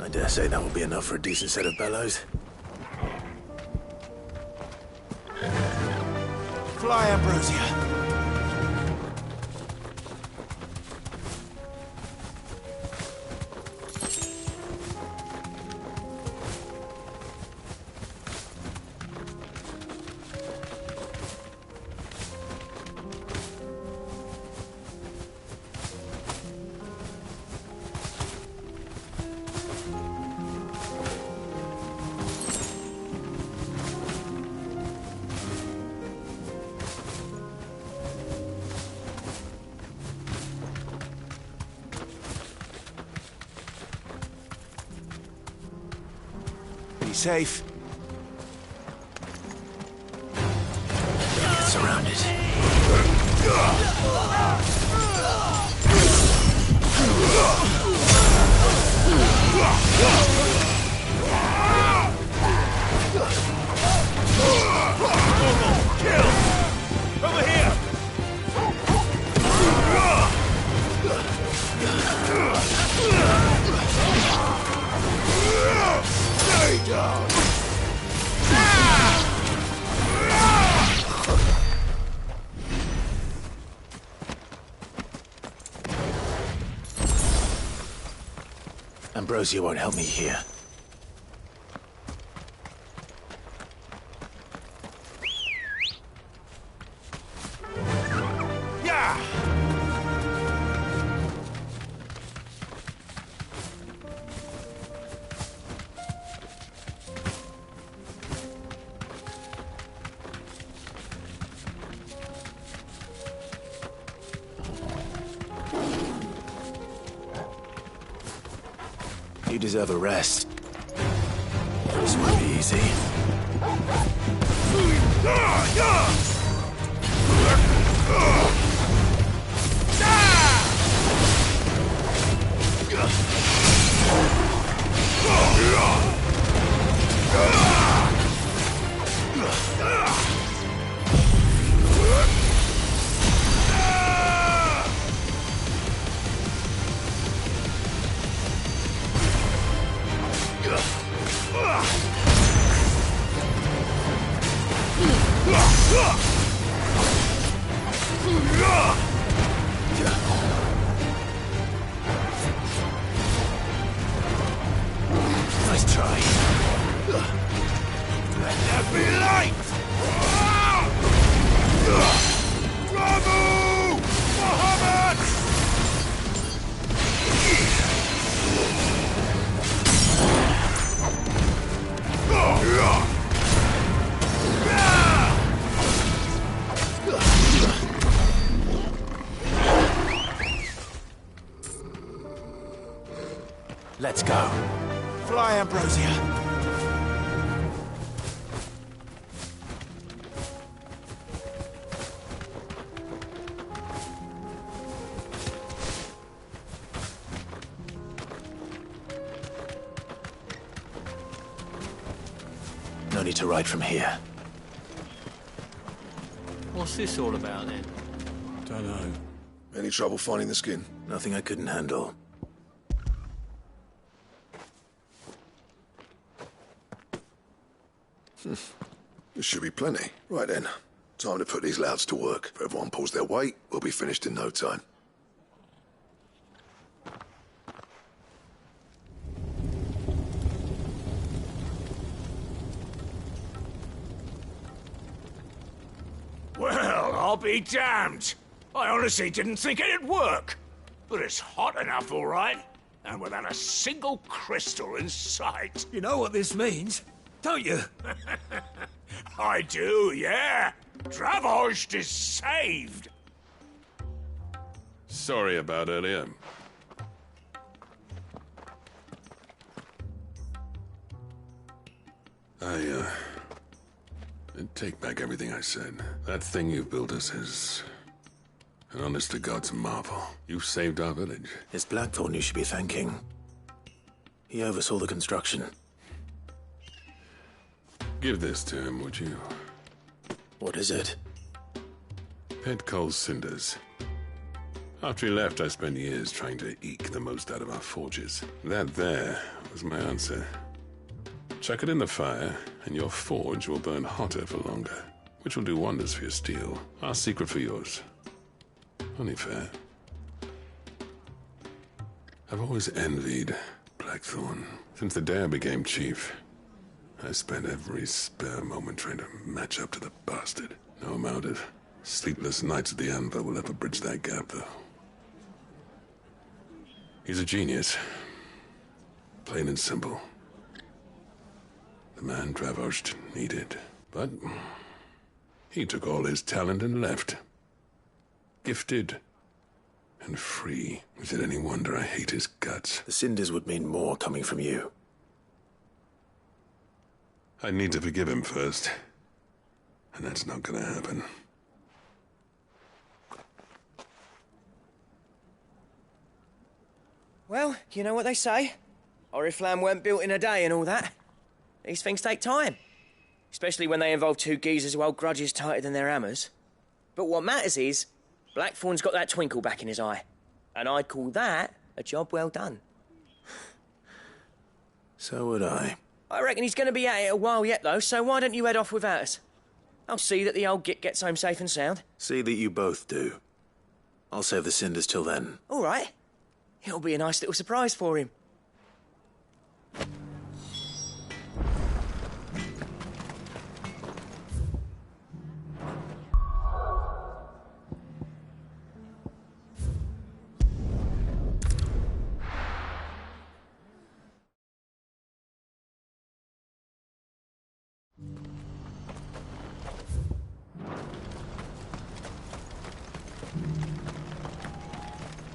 I dare say that will be enough for a decent set of bellows. Fly, Ambrosia. Be safe. Over here! Stay down! Ambrosia won't help me here. Yeah! You deserve a rest. This won't be easy. Nice try. Let there be light! Bravo! Muhammad! Let's go. Fly, Ambrosia. No need to ride from here. What's this all about then? Don't know. Any trouble finding the skin? Nothing I couldn't handle. There should be plenty. Right then. Time to put these louds to work. If everyone pulls their weight, we'll be finished in no time. Well, I'll be damned. I honestly didn't think it'd work. But it's hot enough, all right. And without a single crystal in sight. You know what this means, don't you? I do, yeah. Dravost is saved. Sorry about earlier. I take back everything I said. That thing you've built us is an honest-to-God's marvel. You saved our village. It's Blackthorn you should be thanking. He oversaw the construction. Give this to him, would you? What is it? Pet Cole's cinders. After he left, I spent years trying to eke the most out of our forges. That there was my answer. Chuck it in the fire, and your forge will burn hotter for longer, which will do wonders for your steel. Our secret for yours. Only fair. I've always envied Blackthorn. Since the day I became chief, I spent every spare moment trying to match up to the bastard. No amount of sleepless nights at the anvil will ever bridge that gap, though. He's a genius. Plain and simple. The man Dravost needed. But he took all his talent and left. Gifted and free. Is it any wonder I hate his guts? The cinders would mean more coming from you. I need to forgive him first. And that's not gonna happen. Well, you know what they say. Oriflamme weren't built in a day and all that. These things take time. Especially when they involve two geezers who hold grudges tighter than their hammers. But what matters is, Blackthorn's got that twinkle back in his eye. And I'd call that a job well done. So would I. I reckon he's going to be at it a while yet, though, so why don't you head off without us? I'll see that the old git gets home safe and sound. See that you both do. I'll save the cinders till then. All right. It'll be a nice little surprise for him.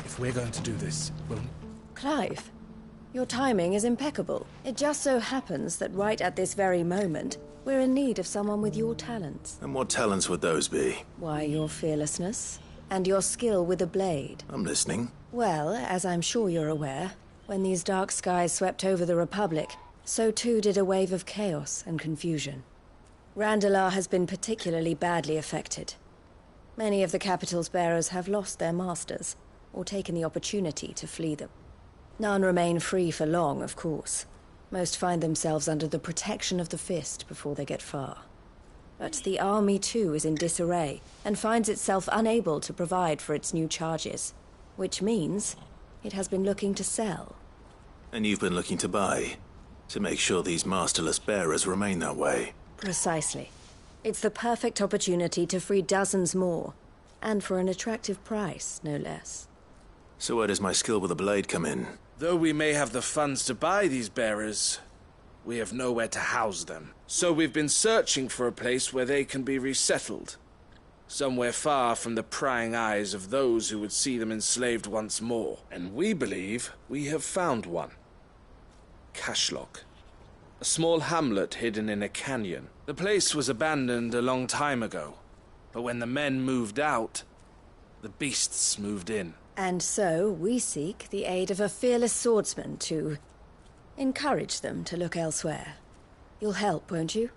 If we're going to do this, we'll... Clive, your timing is impeccable. It just so happens that right at this very moment, we're in need of someone with your talents. And what talents would those be? Why, your fearlessness and your skill with a blade. I'm listening. Well, as I'm sure you're aware, when these dark skies swept over the Republic, so too did a wave of chaos and confusion. Randalar has been particularly badly affected. Many of the capital's bearers have lost their masters, or taken the opportunity to flee them. None remain free for long, of course. Most find themselves under the protection of the Fist before they get far. But the army too is in disarray, and finds itself unable to provide for its new charges. Which means it has been looking to sell. And you've been looking to buy, to make sure these masterless bearers remain that way. Precisely. It's the perfect opportunity to free dozens more, and for an attractive price, no less. So where does my skill with a blade come in? Though we may have the funds to buy these bearers, we have nowhere to house them. So we've been searching for a place where they can be resettled. Somewhere far from the prying eyes of those who would see them enslaved once more. And we believe we have found one. Cashlock. A small hamlet hidden in a canyon. The place was abandoned a long time ago. But when the men moved out, the beasts moved in. And so we seek the aid of a fearless swordsman to encourage them to look elsewhere. You'll help, won't you?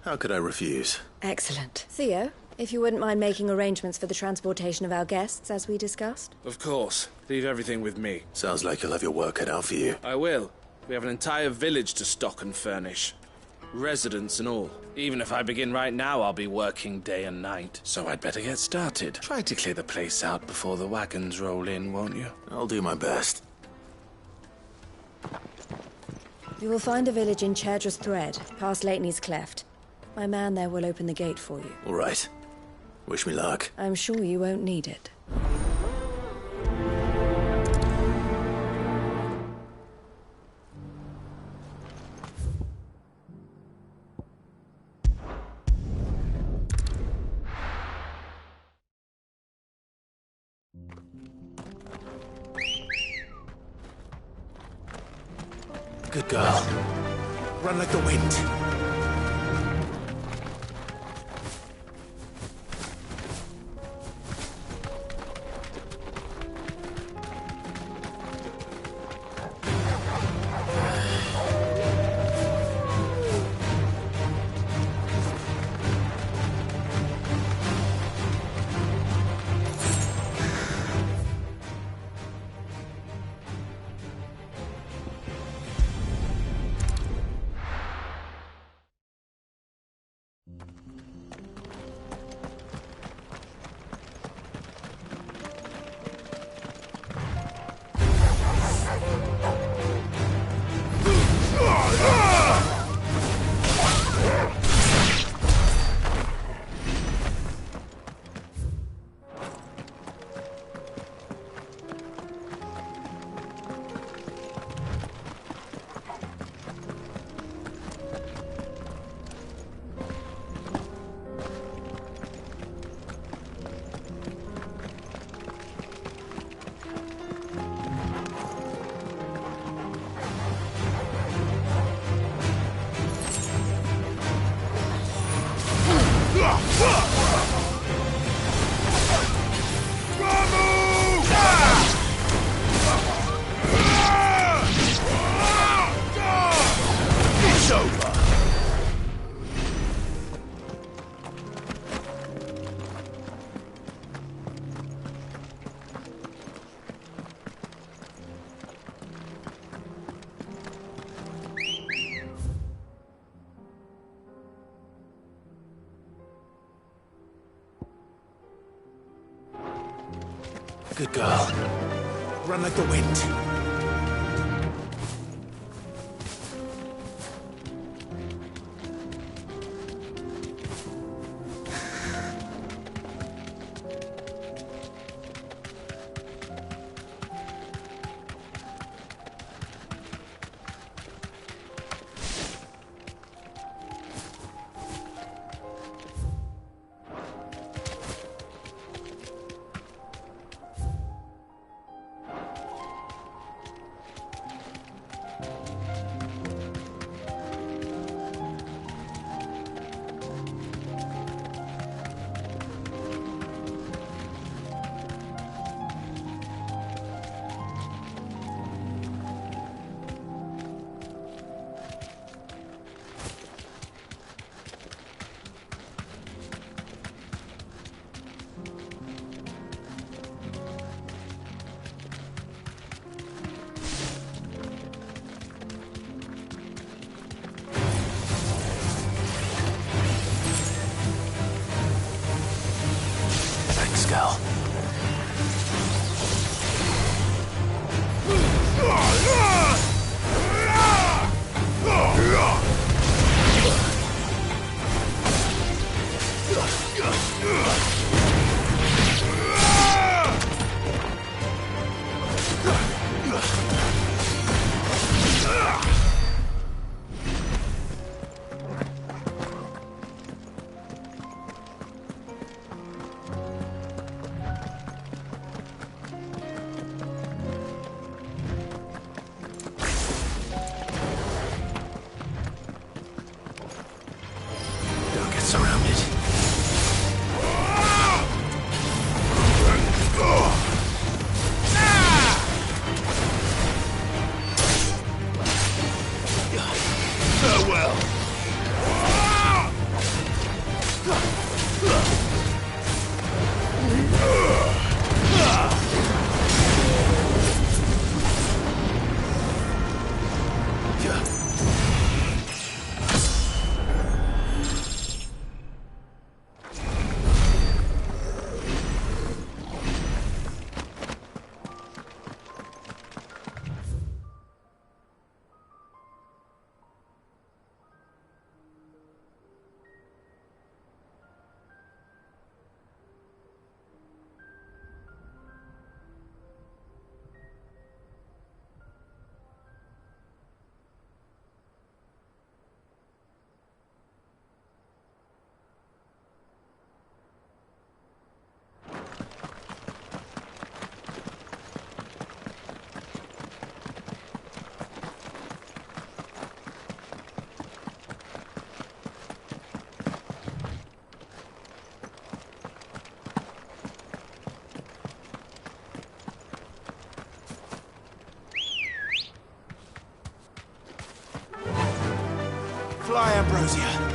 How could I refuse? Excellent. Theo, if you wouldn't mind making arrangements for the transportation of our guests, as we discussed. Of course. Leave everything with me. Sounds like you'll have your work cut out for you. I will. We have an entire village to stock and furnish. Residents and all. Even if I begin right now, I'll be working day and night. So I'd better get started. Try to clear the place out before the wagons roll in, won't you? I'll do my best. You will find a village in Chairdras Thread, past Lateney's Cleft. My man there will open the gate for you. All right. Wish me luck. I'm sure you won't need it. Good girl. Run like the wind. Good girl. Run like the wind. Girl. Surrounded. Farewell. Fly, Ambrosia.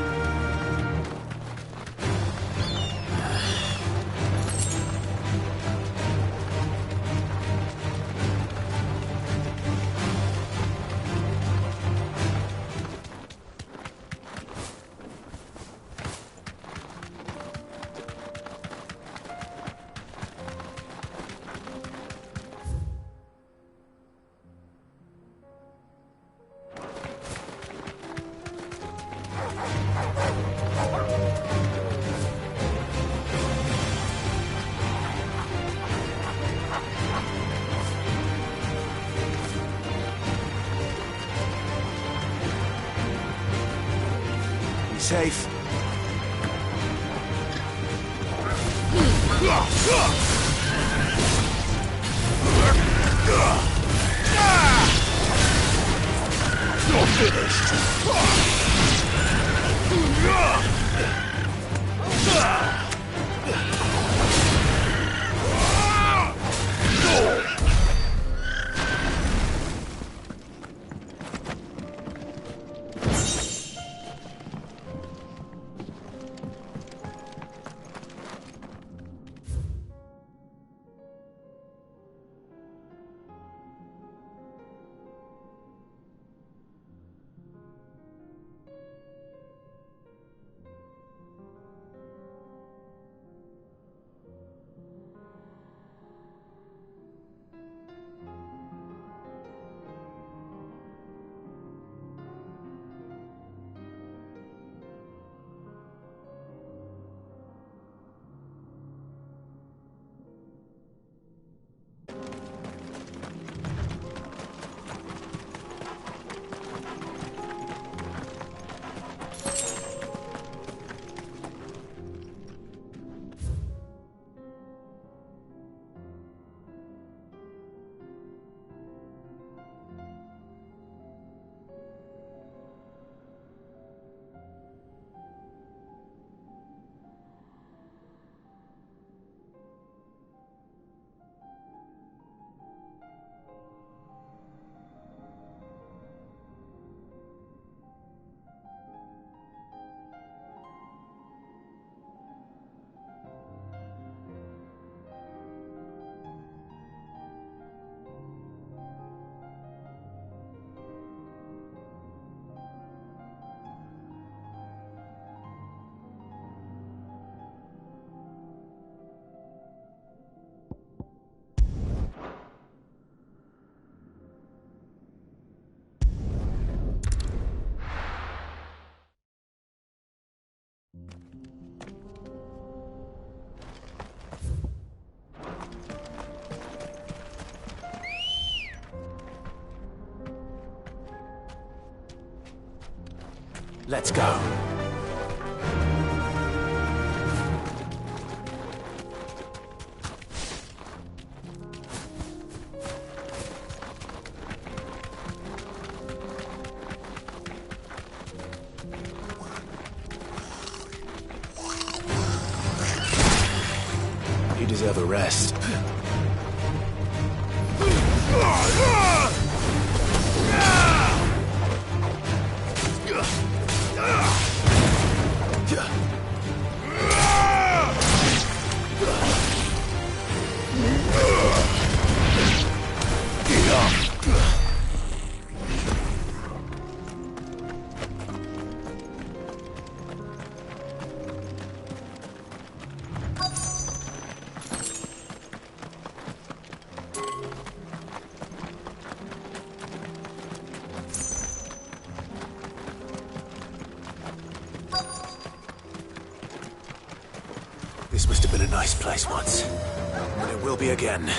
Safe. You're finished. Let's go. You deserve a rest. This must have been a nice place once, but it will be again.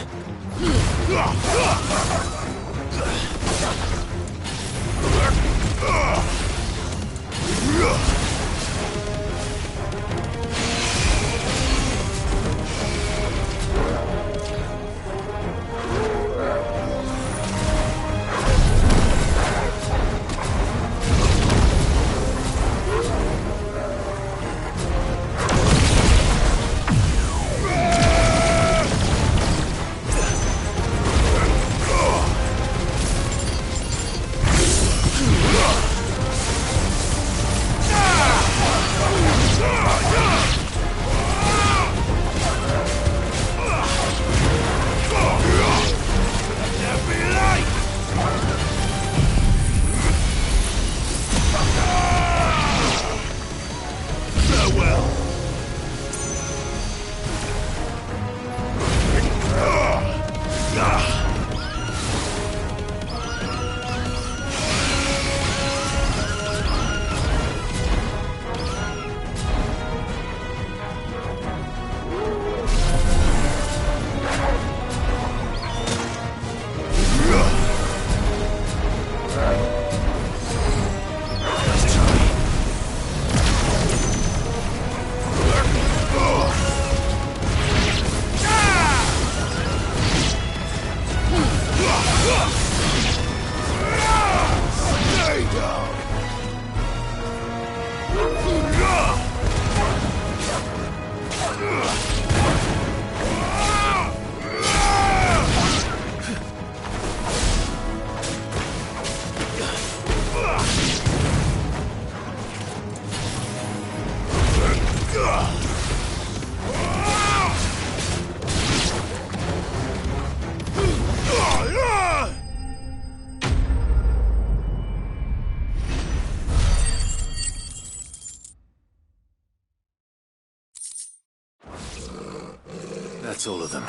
That's all of them.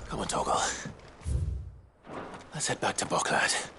Come on, Toggle. Let's head back to Boklad.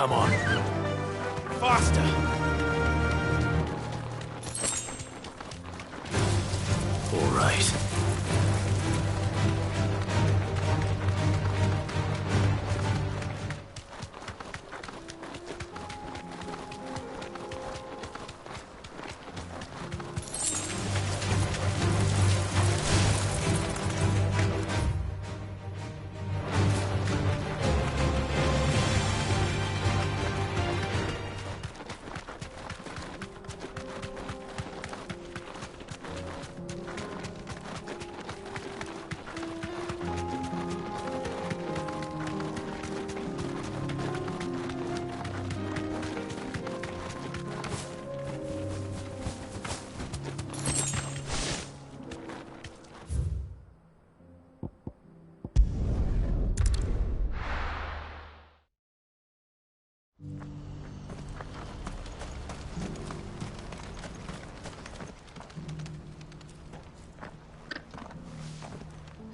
Come on. Faster! All right.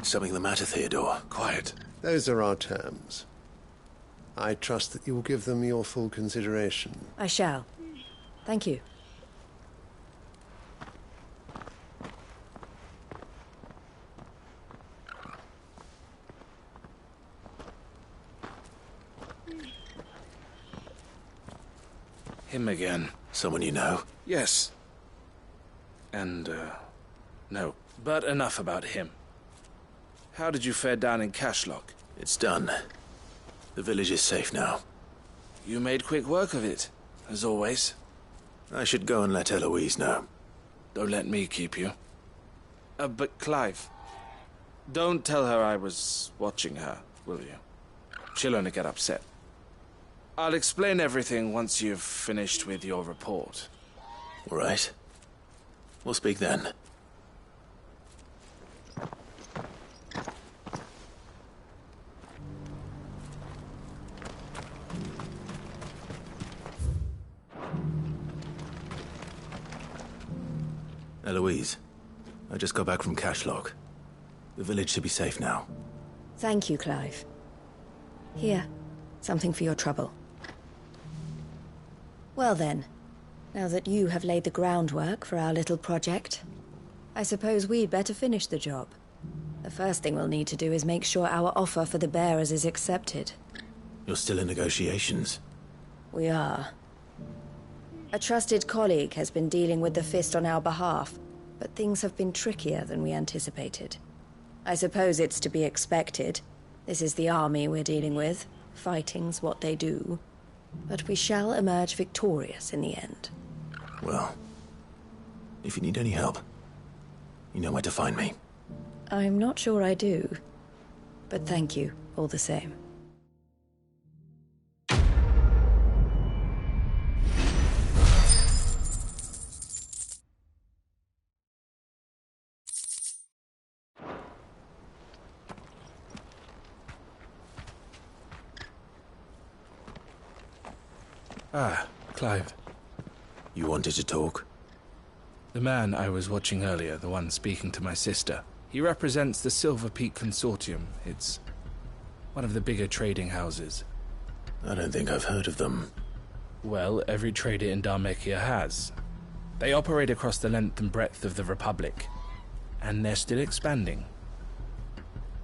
Something the matter, Theodore? Quiet. Those are our terms. I trust that you will give them your full consideration. I shall. Thank you. Him again. Someone you know? Yes. And, no. But enough about him. How did you fare down in Cashlock? It's done. The village is safe now. You made quick work of it, as always. I should go and let Eloise know. Don't let me keep you. But Clive, don't tell her I was watching her, will you? She'll only get upset. I'll explain everything once you've finished with your report. All right. We'll speak then. Eloise, I just got back from Cashlock. The village should be safe now. Thank you, Clive. Here, something for your trouble. Well then, now that you have laid the groundwork for our little project, I suppose we'd better finish the job. The first thing we'll need to do is make sure our offer for the bearers is accepted. You're still in negotiations? We are. A trusted colleague has been dealing with the Fist on our behalf, but things have been trickier than we anticipated. I suppose it's to be expected. This is the army we're dealing with. Fighting's what they do. But we shall emerge victorious in the end. Well, if you need any help, you know where to find me. I'm not sure I do, but thank you all the same. Ah, Clive. You wanted to talk? The man I was watching earlier, the one speaking to my sister, he represents the Silver Peak Consortium. It's one of the bigger trading houses. I don't think I've heard of them. Well, every trader in Dharmekia has. They operate across the length and breadth of the Republic, and they're still expanding.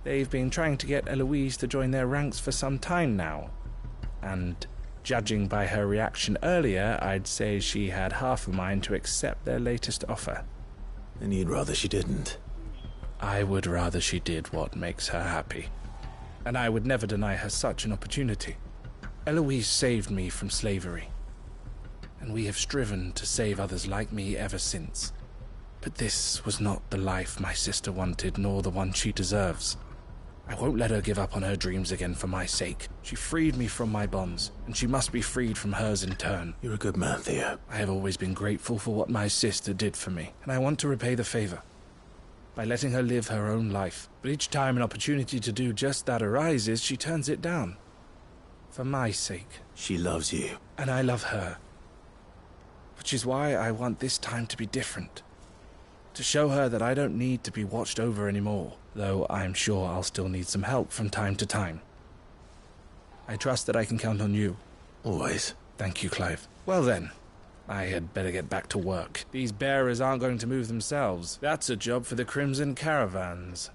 They've been trying to get Eloise to join their ranks for some time now, and judging by her reaction earlier, I'd say she had half a mind to accept their latest offer. And you'd rather she didn't? I would rather she did what makes her happy. And I would never deny her such an opportunity. Eloise saved me from slavery, and we have striven to save others like me ever since. But this was not the life my sister wanted, nor the one she deserves. I won't let her give up on her dreams again for my sake. She freed me from my bonds, and she must be freed from hers in turn. You're a good man, Theo. I have always been grateful for what my sister did for me, and I want to repay the favor by letting her live her own life. But each time an opportunity to do just that arises, she turns it down. For my sake. She loves you. And I love her. Which is why I want this time to be different. To show her that I don't need to be watched over anymore, though I'm sure I'll still need some help from time to time. I trust that I can count on you, Always. Thank you, Clive. Well then, I had better get back to work. These bearers aren't going to move themselves. That's a job for the Crimson Caravans.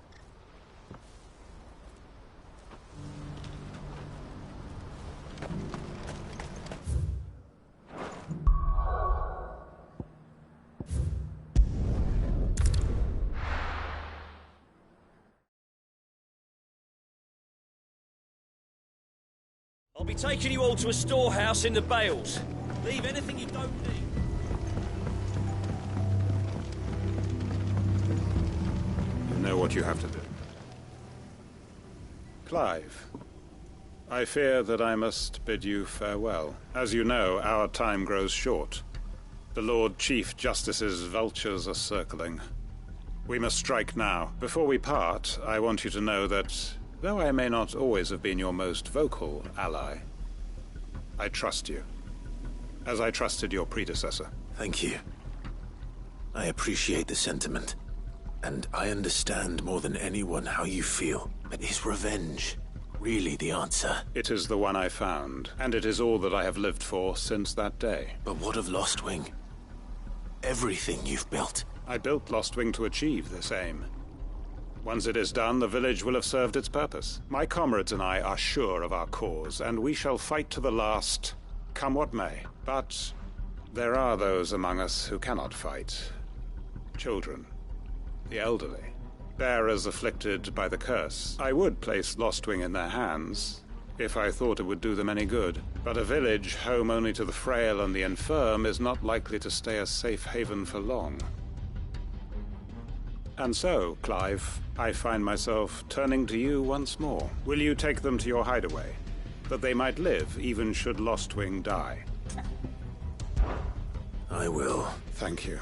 I'll be taking you all to a storehouse in the Bales. Leave anything you don't need. You know what you have to do. Clive, I fear that I must bid you farewell. As you know, our time grows short. The Lord Chief Justice's vultures are circling. We must strike now. Before we part, I want you to know that, though I may not always have been your most vocal ally, I trust you, as I trusted your predecessor. Thank you. I appreciate the sentiment, and I understand more than anyone how you feel. But is revenge really the answer? It is the one I found, and it is all that I have lived for since that day. But what of Lostwing? Everything you've built. I built Lostwing to achieve this aim. Once it is done, the village will have served its purpose. My comrades and I are sure of our cause, and we shall fight to the last, come what may. But there are those among us who cannot fight. Children, the elderly, bearers afflicted by the curse. I would place Lostwing in their hands, if I thought it would do them any good. But a village home only to the frail and the infirm is not likely to stay a safe haven for long. And so, Clive, I find myself turning to you once more. Will you take them to your hideaway, that they might live even should Lostwing die? I will. Thank you.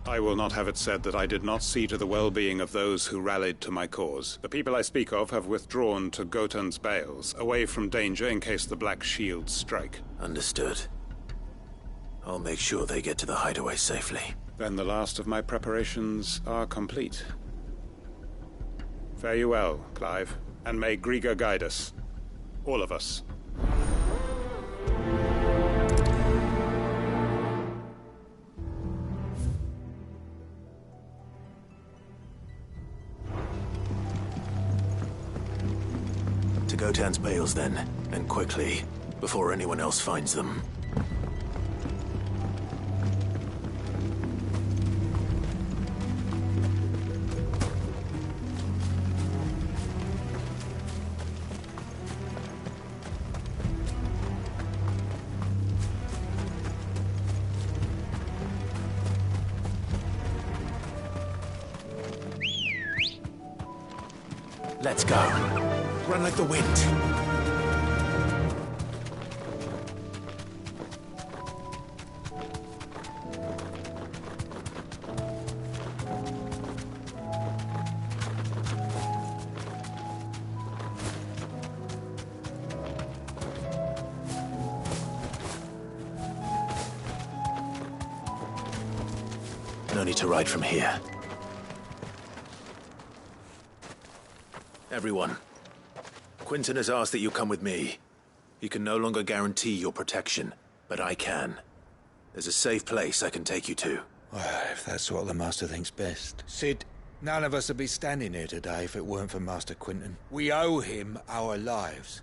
I will not have it said that I did not see to the well-being of those who rallied to my cause. The people I speak of have withdrawn to Gotan's Bales, away from danger in case the Black Shields strike. Understood. I'll make sure they get to the hideaway safely. Then the last of my preparations are complete. Fare you well, Clive, and may Griga guide us. All of us. To Gotan's Bales, then, and quickly, before anyone else finds them. Let's go. Run like the wind. No need to ride from here. Everyone, Quinton has asked that you come with me. He can no longer guarantee your protection, but I can. There's a safe place I can take you to. Well, if that's what the Master thinks best. Sid, none of us would be standing here today if it weren't for Master Quinton. We owe him our lives.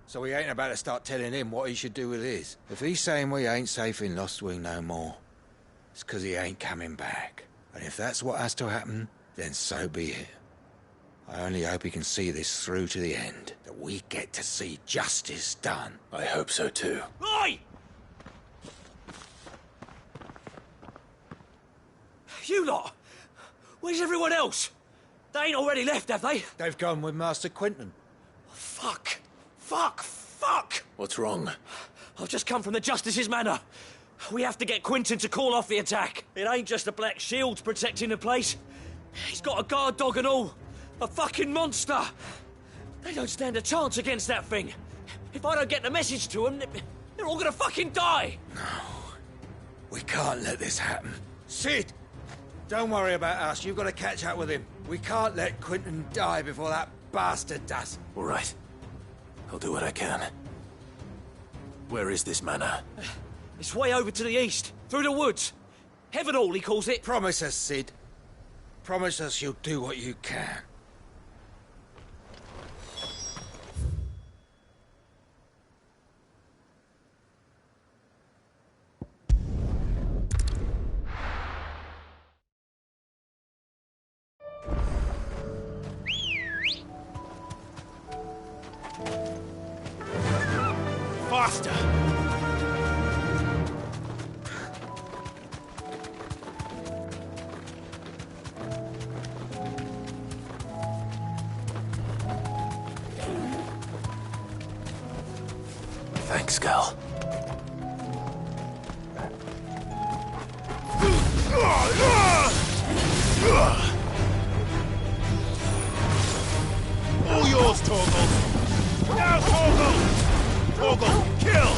So we ain't about to start telling him what he should do with his. If he's saying we ain't safe in Lostwing no more, it's 'cause he ain't coming back. And if that's what has to happen, then so be it. I only hope he can see this through to the end, that we get to see justice done. I hope so too. Oi! You lot! Where's everyone else? They ain't already left, have they? They've gone with Master Quinton. Fuck! Fuck! Fuck! What's wrong? I've just come from the Justice's manor. We have to get Quinton to call off the attack. It ain't just the Black Shields protecting the place. He's got a guard dog and all. A fucking monster! They don't stand a chance against that thing. If I don't get the message to them, they're all gonna fucking die! No. We can't let this happen. Sid! Don't worry about us. You've got to catch up with him. We can't let Quinton die before that bastard does. All right. I'll do what I can. Where is this manor? It's way over to the east, through the woods. Heaven Hall, he calls it. Promise us, Sid. Promise us you'll do what you can. Faster! Thanks, girl. All yours, Torgal! Now, Torgal! Torgal, kill!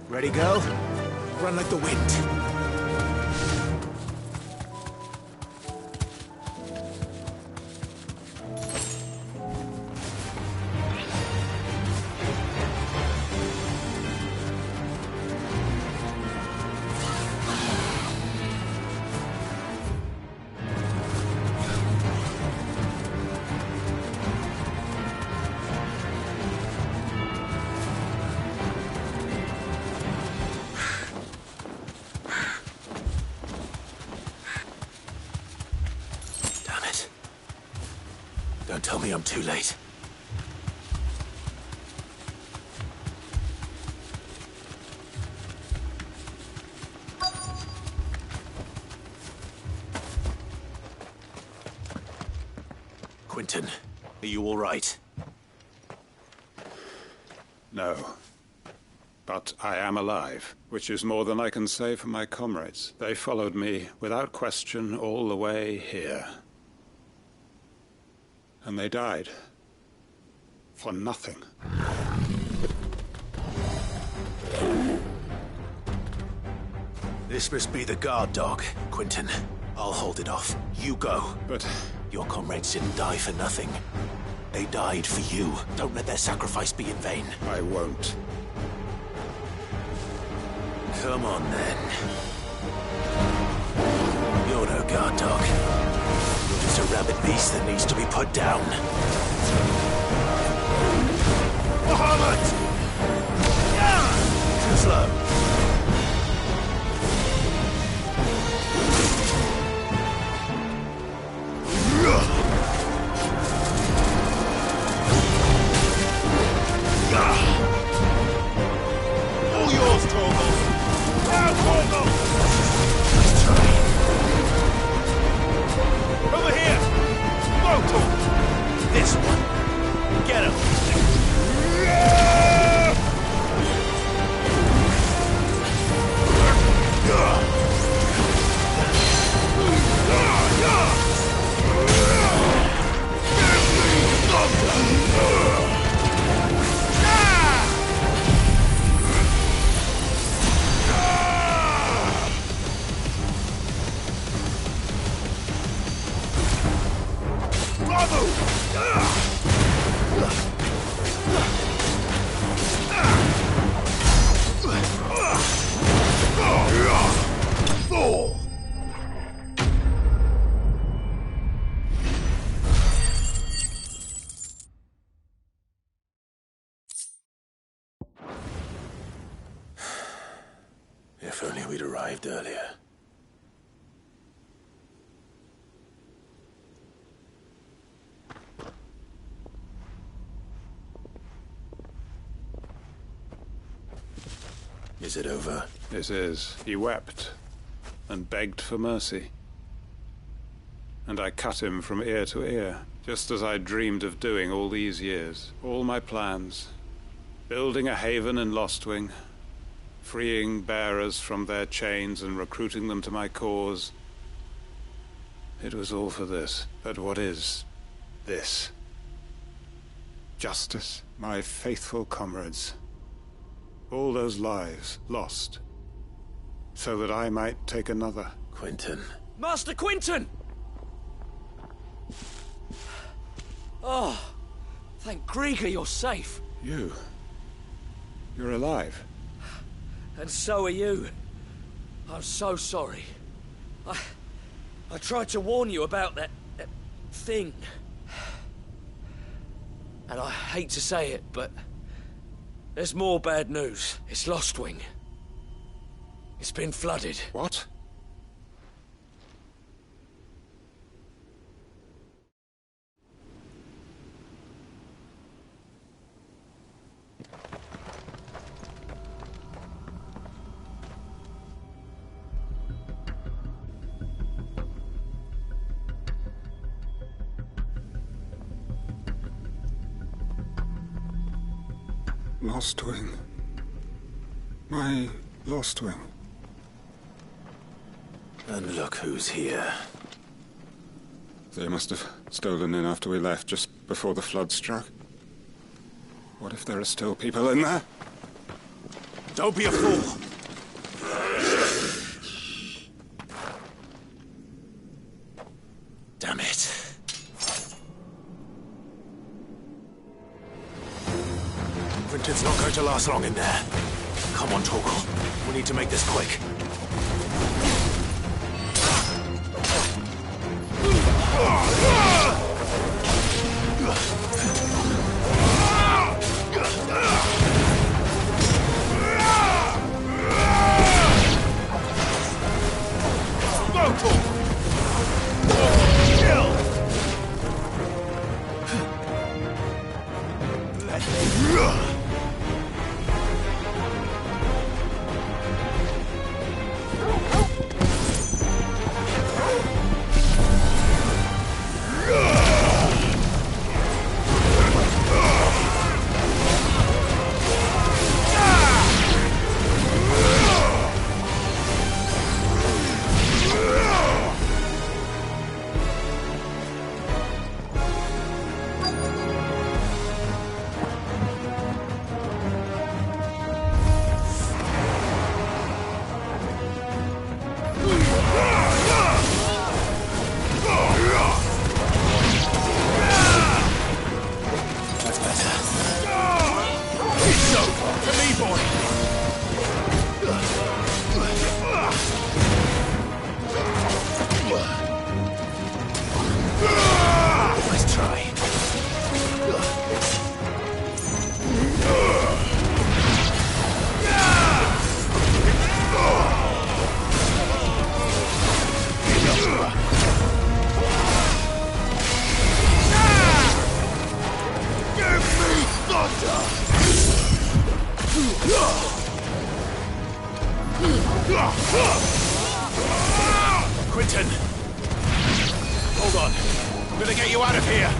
Ready, girl? Run like the wind. Don't tell me I'm too late. Quentin, are you all right? No. But I am alive, which is more than I can say for my comrades. They followed me, without question, all the way here. And they died. For nothing. This must be the guard dog, Quentin. I'll hold it off. You go. But... your comrades didn't die for nothing. They died for you. Don't let their sacrifice be in vain. I won't. Come on, then. You're no guard dog. You're just a rabid beast that needs to be put down. Muhammad! Too slow. All yours, Torgal! Now, Torgal! Let's try. Over here! Go, Torgal! This one. Get him! If only we'd arrived earlier. Is it over? This is. He wept. and begged for mercy. And I cut him from ear to ear, just as I dreamed of doing all these years. All my plans, building a haven in Lostwing, freeing bearers from their chains and recruiting them to my cause. It was all for this. But what is this? Justice, my faithful comrades. All those lives lost, so that I might take another. Quentin. Master Quentin! Oh, thank Grieger you're safe. You're alive. And so are you. I'm so sorry. I tried to warn you about that thing. And I hate to say it, but there's more bad news. It's Lostwing. It's been flooded. What? Lostwing. My Lostwing. And look who's here. They must have stolen in after we left, just before the flood struck. What if there are still people in there? Don't be a fool! Damn it. Quentin's not going to last long in there. Come on, Torgal. We need to make this quick. Go, Torgal! Kill! Let me... Quentin! Hold on. I'm gonna get you out of here!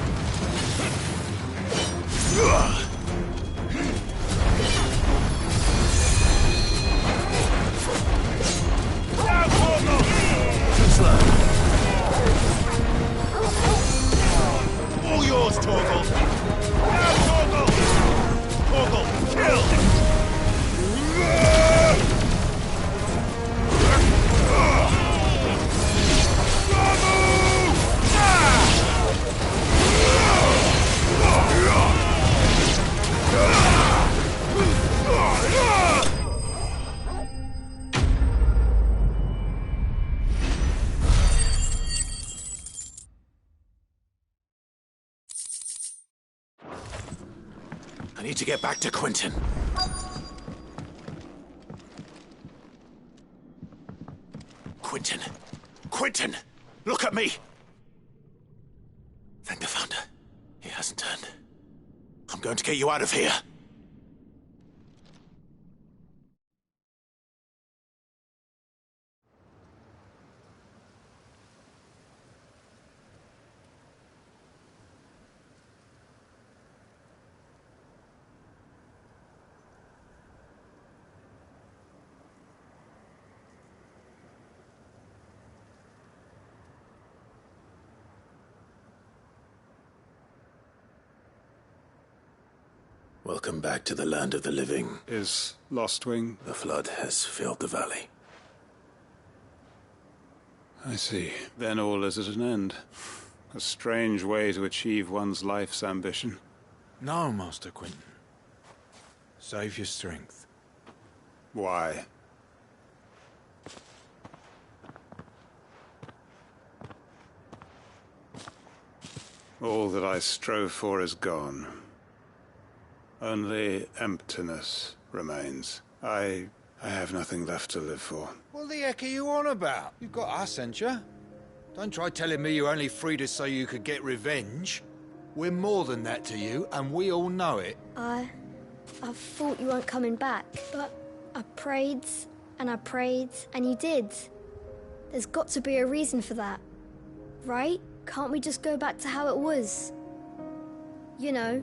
Now, Torgal! Too slow. All yours, Torgal! Now, Torgal! Torgal, kill! I need to get back to Quentin. Quentin! Quentin! Look at me! Thank the Founder. He hasn't turned. I'm going to get you out of here. Welcome back to the land of the living. Is Lostwing? The flood has filled the valley. I see. Then all is at an end. A strange way to achieve one's life's ambition. No, Master Quentin. Save your strength. Why? All that I strove for is gone. Only emptiness remains. I have nothing left to live for. What the heck are you on about? You've got us, ain't you? Don't try telling me you're only free to so you could get revenge. We're more than that to you, and we all know it. I thought you weren't coming back, but I prayed, and you did. There's got to be a reason for that, right? Can't we just go back to how it was? You know,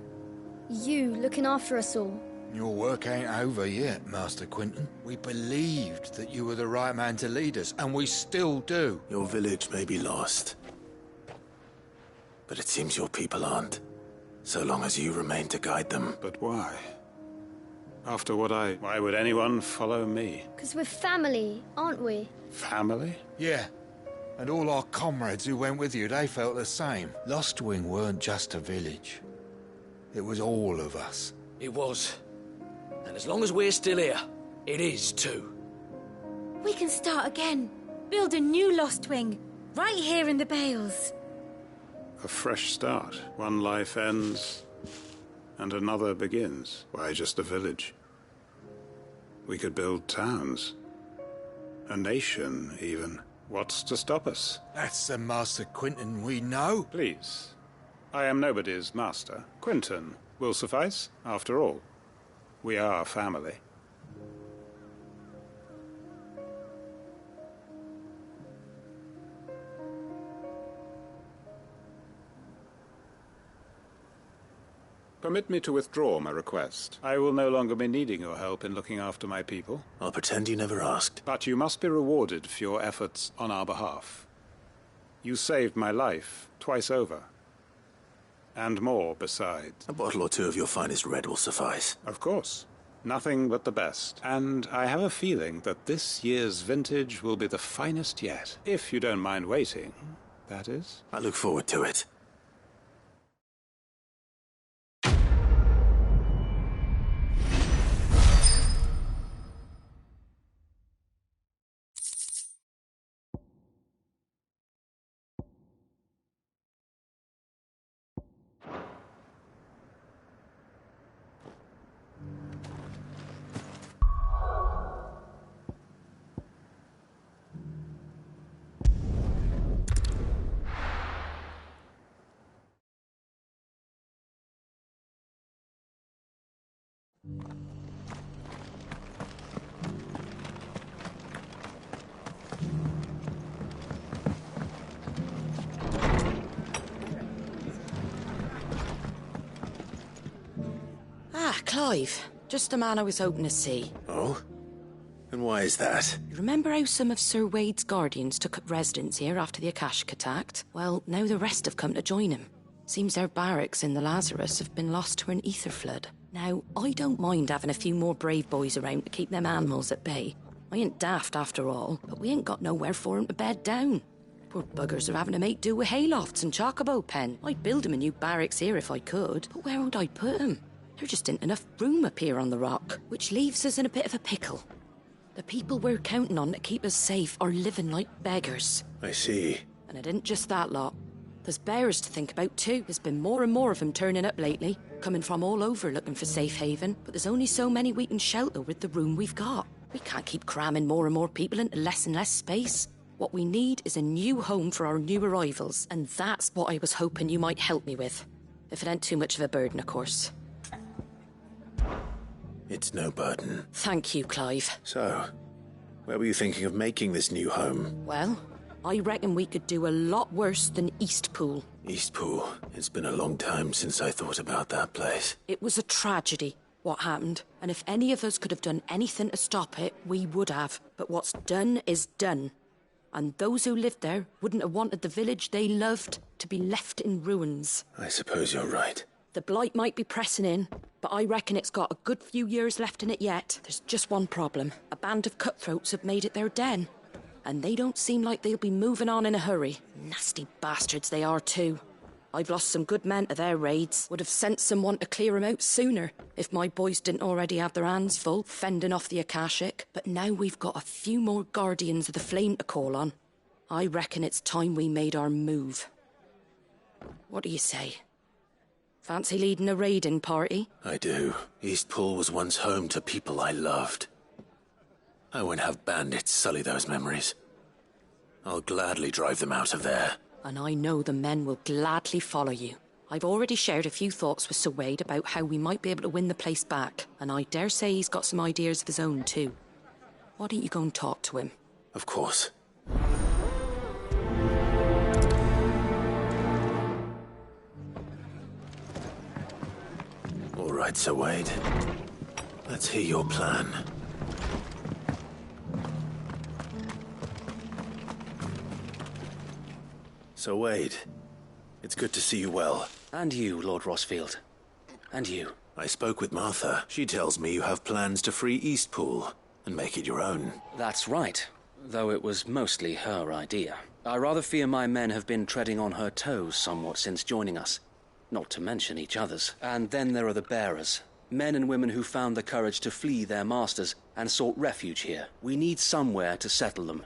you looking after us all. Your work ain't over yet, Master Quentin. We believed that you were the right man to lead us, and we still do. Your village may be lost, but it seems your people aren't, so long as you remain to guide them. But why? After what why would anyone follow me? 'Cause we're family, aren't we? Family? Yeah. And all our comrades who went with you, they felt the same. Lostwing weren't just a village. It was all of us. It was. And as long as we're still here, it is too. We can start again. Build a new Lostwing. Right here in the Bales. A fresh start. One life ends, and another begins. Why just a village? We could build towns. A nation, even. What's to stop us? That's the Master Quentin we know. Please. I am nobody's master. Quentin will suffice, after all. We are family. Permit me to withdraw my request. I will no longer be needing your help in looking after my people. I'll pretend you never asked. But you must be rewarded for your efforts on our behalf. You saved my life twice over. And more besides. A bottle or two of your finest red will suffice. Of course. Nothing but the best. And I have a feeling that this year's vintage will be the finest yet. If you don't mind waiting, that is. I look forward to it. Clive, just the man I was hoping to see. Oh? And why is that? You remember how some of Sir Wade's guardians took up residence here after the Akashic attacked? Well, now the rest have come to join him. Seems their barracks in the Lazarus have been lost to an ether flood. Now, I don't mind having a few more brave boys around to keep them animals at bay. I ain't daft after all, but we ain't got nowhere for 'em to bed down. Poor buggers are having to make do with haylofts and chocobo pen. I'd build 'em a new barracks here if I could, but where would I put 'em? There just ain't enough room up here on the rock, which leaves us in a bit of a pickle. The people we're counting on to keep us safe are living like beggars. I see. And it ain't just that lot. There's bears to think about too. There's been more and more of them turning up lately, coming from all over looking for safe haven, but there's only so many we can shelter with the room we've got. We can't keep cramming more and more people into less and less space. What we need is a new home for our new arrivals, and that's what I was hoping you might help me with. If it ain't too much of a burden, of course. It's no burden. Thank you, Clive. So, where were you thinking of making this new home? Well, I reckon we could do a lot worse than Eastpool. Eastpool. It's been a long time since I thought about that place. It was a tragedy, what happened. And if any of us could have done anything to stop it, we would have. But what's done is done. And those who lived there wouldn't have wanted the village they loved to be left in ruins. I suppose you're right. The blight might be pressing in, but I reckon it's got a good few years left in it yet. There's just one problem. A band of cutthroats have made it their den, and they don't seem like they'll be moving on in a hurry. Nasty bastards they are too. I've lost some good men to their raids. Would have sent someone to clear them out sooner, if my boys didn't already have their hands full, fending off the Akashic. But now we've got a few more Guardians of the Flame to call on. I reckon it's time we made our move. What do you say? Fancy leading a raiding party? I do. Eastpool was once home to people I loved. I won't have bandits sully those memories. I'll gladly drive them out of there. And I know the men will gladly follow you. I've already shared a few thoughts with Sir Wade about how we might be able to win the place back, and I dare say he's got some ideas of his own too. Why don't you go and talk to him? Of course. All right, Sir Wade. Let's hear your plan. Sir Wade, it's good to see you well. And you, Lord Rossfield. And you. I spoke with Martha. She tells me you have plans to free Eastpool and make it your own. That's right, though it was mostly her idea. I rather fear my men have been treading on her toes somewhat since joining us, not to mention each other's. And then there are the bearers, men and women who found the courage to flee their masters and sought refuge here. We need somewhere to settle them,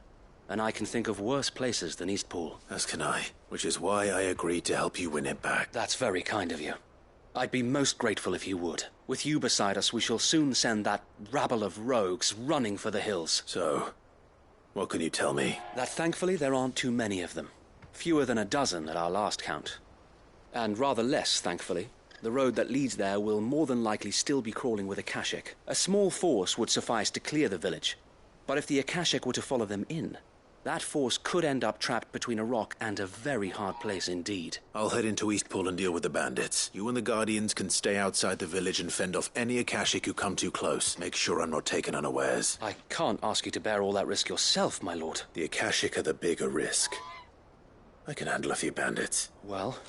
and I can think of worse places than Eastpool. As can I, which is why I agreed to help you win it back. That's very kind of you. I'd be most grateful if you would. With you beside us, we shall soon send that rabble of rogues running for the hills. So, what can you tell me? That thankfully there aren't too many of them. Fewer than a dozen at our last count. And rather less, thankfully. The road that leads there will more than likely still be crawling with Akashic. A small force would suffice to clear the village. But if the Akashic were to follow them in, that force could end up trapped between a rock and a very hard place indeed. I'll head into Eastpool and deal with the bandits. You and the Guardians can stay outside the village and fend off any Akashic who come too close. Make sure I'm not taken unawares. I can't ask you to bear all that risk yourself, my lord. The Akashic are the bigger risk. I can handle a few bandits. Well,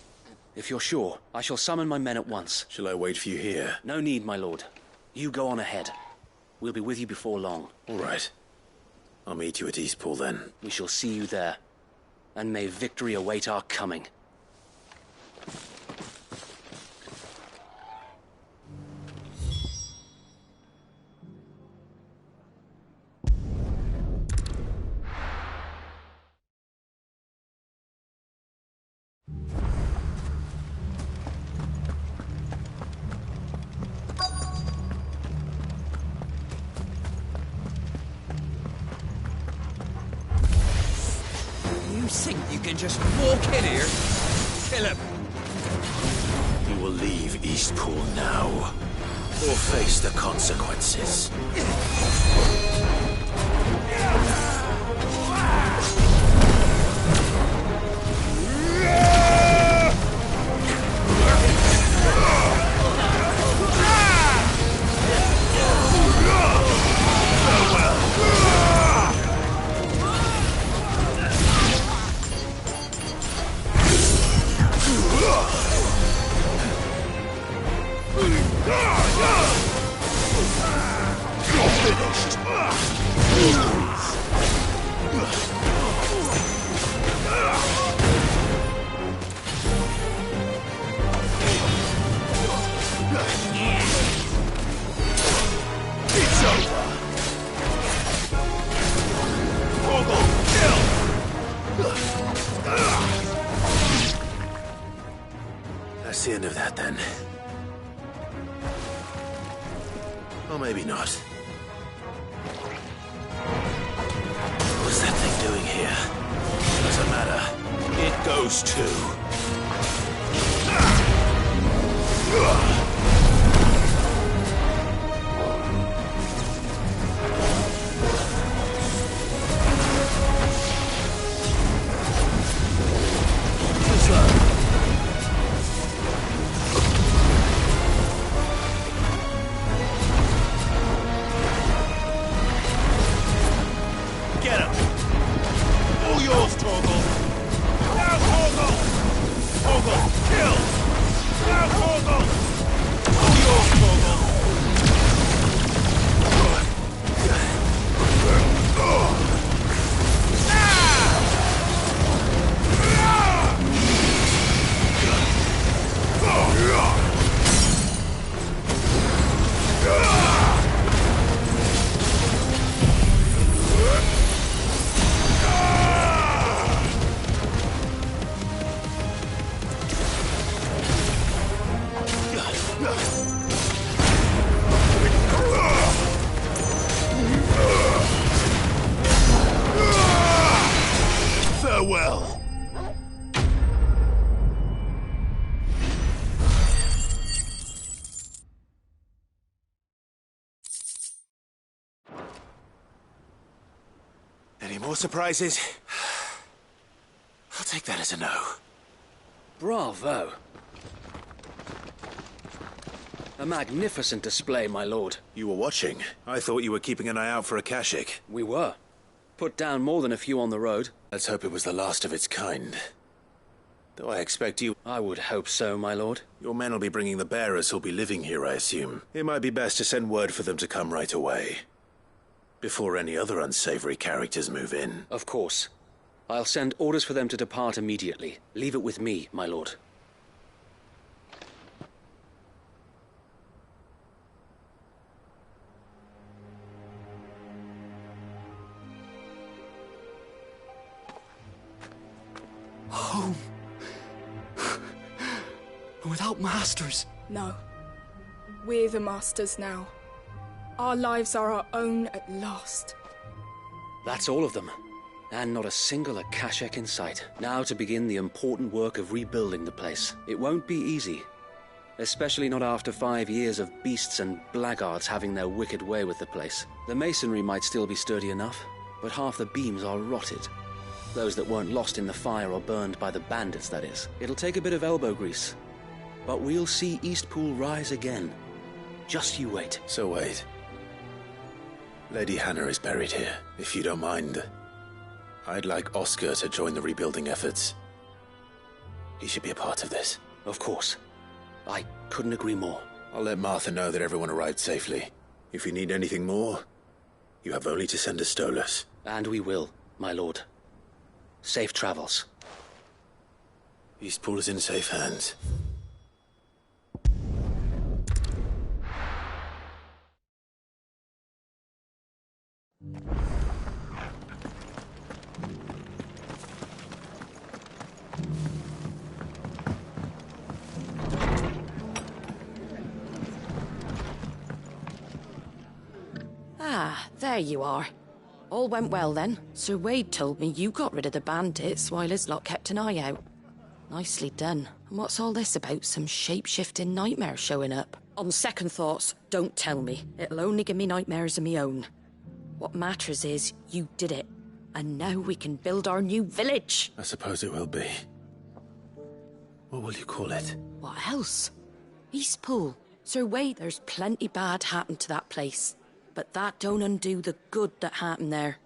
if you're sure, I shall summon my men at once. Shall I wait for you here? No need, my lord. You go on ahead. We'll be with you before long. All right. I'll meet you at Eastpool then. We shall see you there. And may victory await our coming. You think you can just walk in here, kill him? You will leave Eastpool now, or face the consequences. That's the end of that, then. Or maybe not. What's that thing doing here? Doesn't matter. It goes too. Kill! Now, Torgal! more surprises? I'll take that as a no. Bravo. A magnificent display, my lord. You were watching. I thought you were keeping an eye out for a Kashik. We were. Put down more than a few on the road. Let's hope it was the last of its kind. Though I expect you... I would hope so, my lord. Your men will be bringing the bearers who'll be living here, I assume. It might be best to send word for them to come right away. Before any other unsavory characters move in. Of course. I'll send orders for them to depart immediately. Leave it with me, my lord. Home. Without masters. No. We're the masters now. Our lives are our own at last. That's all of them. And not a single Akashek in sight. Now to begin the important work of rebuilding the place. It won't be easy. Especially not after 5 years of beasts and blackguards having their wicked way with the place. The masonry might still be sturdy enough, but half the beams are rotted. Those that weren't lost in the fire or burned by the bandits, that is. It'll take a bit of elbow grease. But we'll see Eastpool rise again. Just you wait. So wait. Lady Hannah is buried here. If you don't mind, I'd like Oscar to join the rebuilding efforts. He should be a part of this. Of course. I couldn't agree more. I'll let Martha know that everyone arrived safely. If you need anything more, you have only to send a Stolas. And we will, my lord. Safe travels. Eastpool is in safe hands. Ah, there you are. All went well then. Sir Wade told me you got rid of the bandits while his lot kept an eye out. Nicely done. And what's all this about some shape-shifting nightmare showing up? On second thoughts, don't tell me. It'll only give me nightmares of me own. What matters is you did it. And now we can build our new village. I suppose it will be. What will you call it? What else? Eastpool. Sir Wade, there's plenty bad happened to that place. But that don't undo the good that happened there.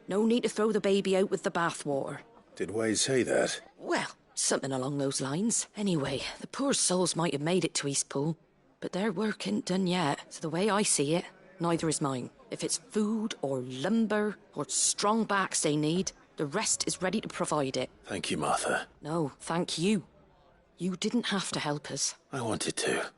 No need to throw the baby out with the bathwater. Did Wade say that? Well, something along those lines. Anyway, the poor souls might have made it to Eastpool, but their work ain't done yet. So the way I see it, neither is mine. If it's food or lumber or strong backs they need, the rest is ready to provide it. Thank you, Martha. No, thank you. You didn't have to help us. I wanted to.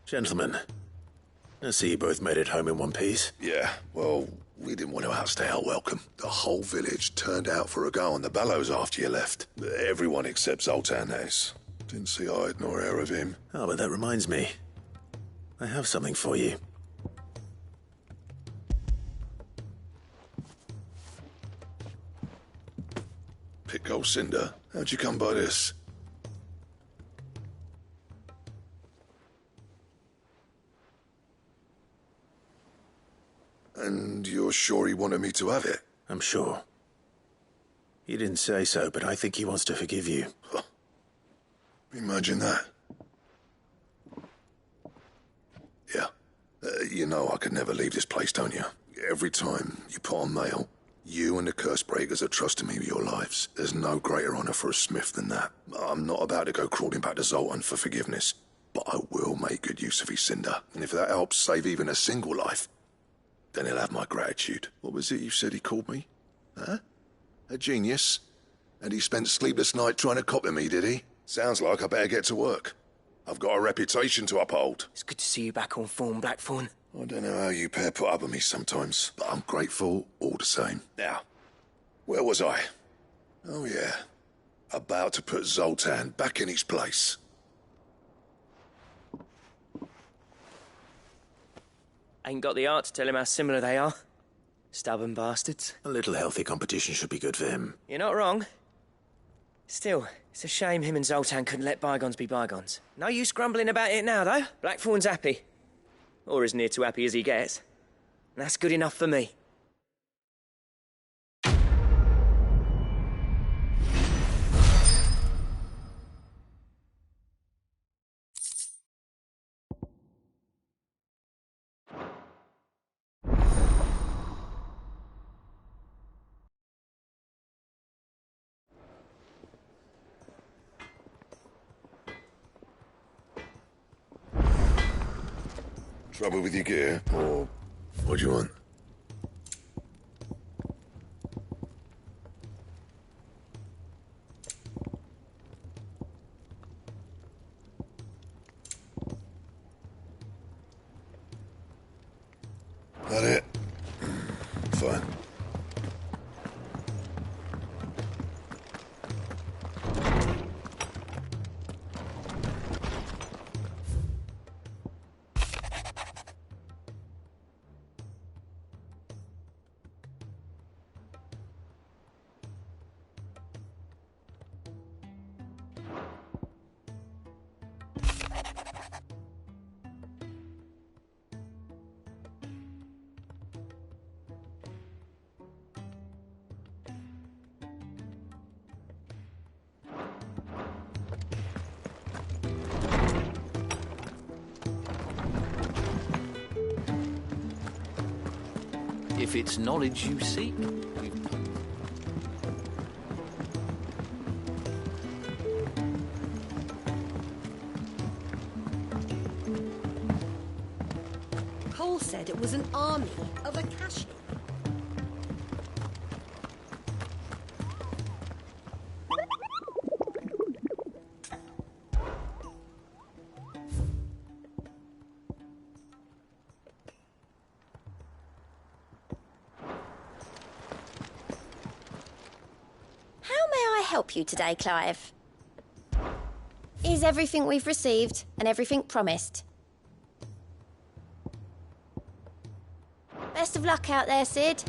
Gentlemen, I see you both made it home in one piece. Yeah, well, we didn't want to outstay our welcome. The whole village turned out for a go on the bellows after you left. Everyone except Zoltan, that is. Didn't see hide nor hair of him. Oh, but that reminds me. I have something for you. Pick old Cinder. How'd you come by this? And you're sure he wanted me to have it? I'm sure. He didn't say so, but I think he wants to forgive you. Huh. Imagine that. Yeah. You know I could never leave this place, don't you? Every time you put on mail, you and the Cursebreakers are trusting me with your lives. There's no greater honor for a smith than that. I'm not about to go crawling back to Zoltan for forgiveness, but I will make good use of his Cinder. And if that helps save even a single life, then he'll have my gratitude. What was it you said he called me? Huh? A genius? And he spent sleepless night trying to copy me, did he? Sounds like I better get to work. I've got a reputation to uphold. It's good to see you back on form, Blackthorn. I don't know how you pair put up with me sometimes, but I'm grateful all the same. Now, where was I? Oh yeah, about to put Zoltan back in his place. Ain't got the art to tell him how similar they are. Stubborn bastards. A little healthy competition should be good for him. You're not wrong. Still, it's a shame him and Zoltan couldn't let bygones be bygones. No use grumbling about it now, though. Blackthorn's happy. Or as near to happy as he gets. And that's good enough for me. Trouble with your gear, or what do you want? That it? Fine. If it's knowledge you seek, Cole said it was an army of Akashi. Help you today, Clive? Is everything we've received and everything promised? Best of luck out there, Sid.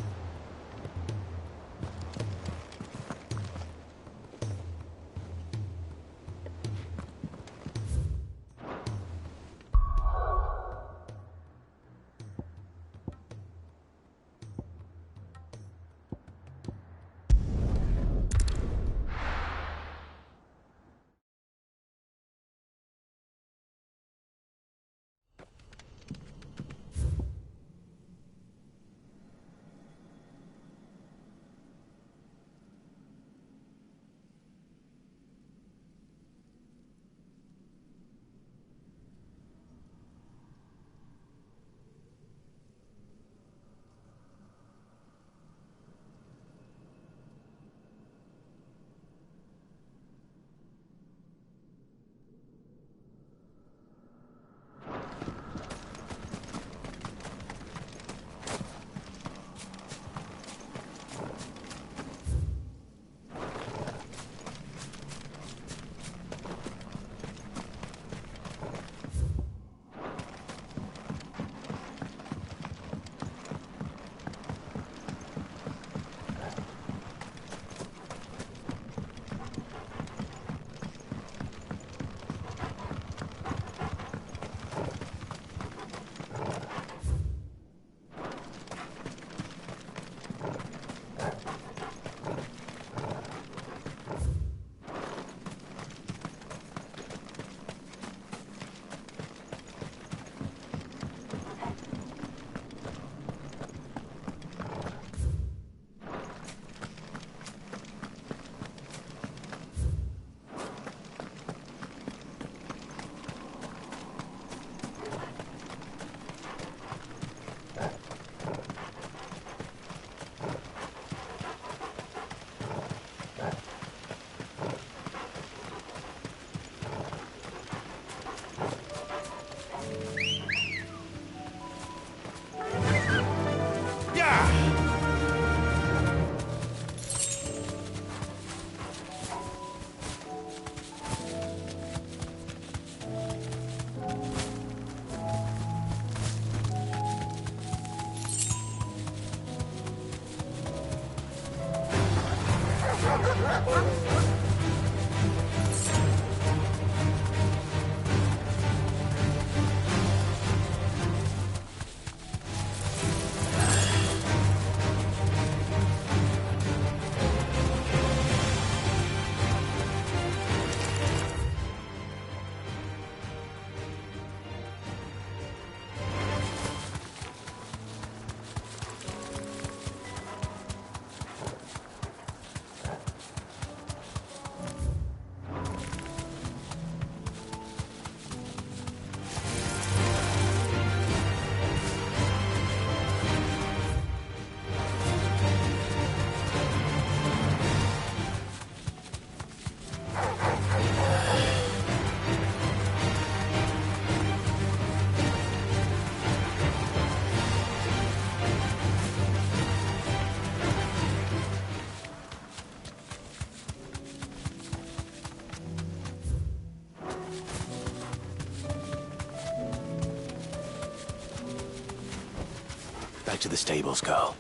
Back to the stables, girl.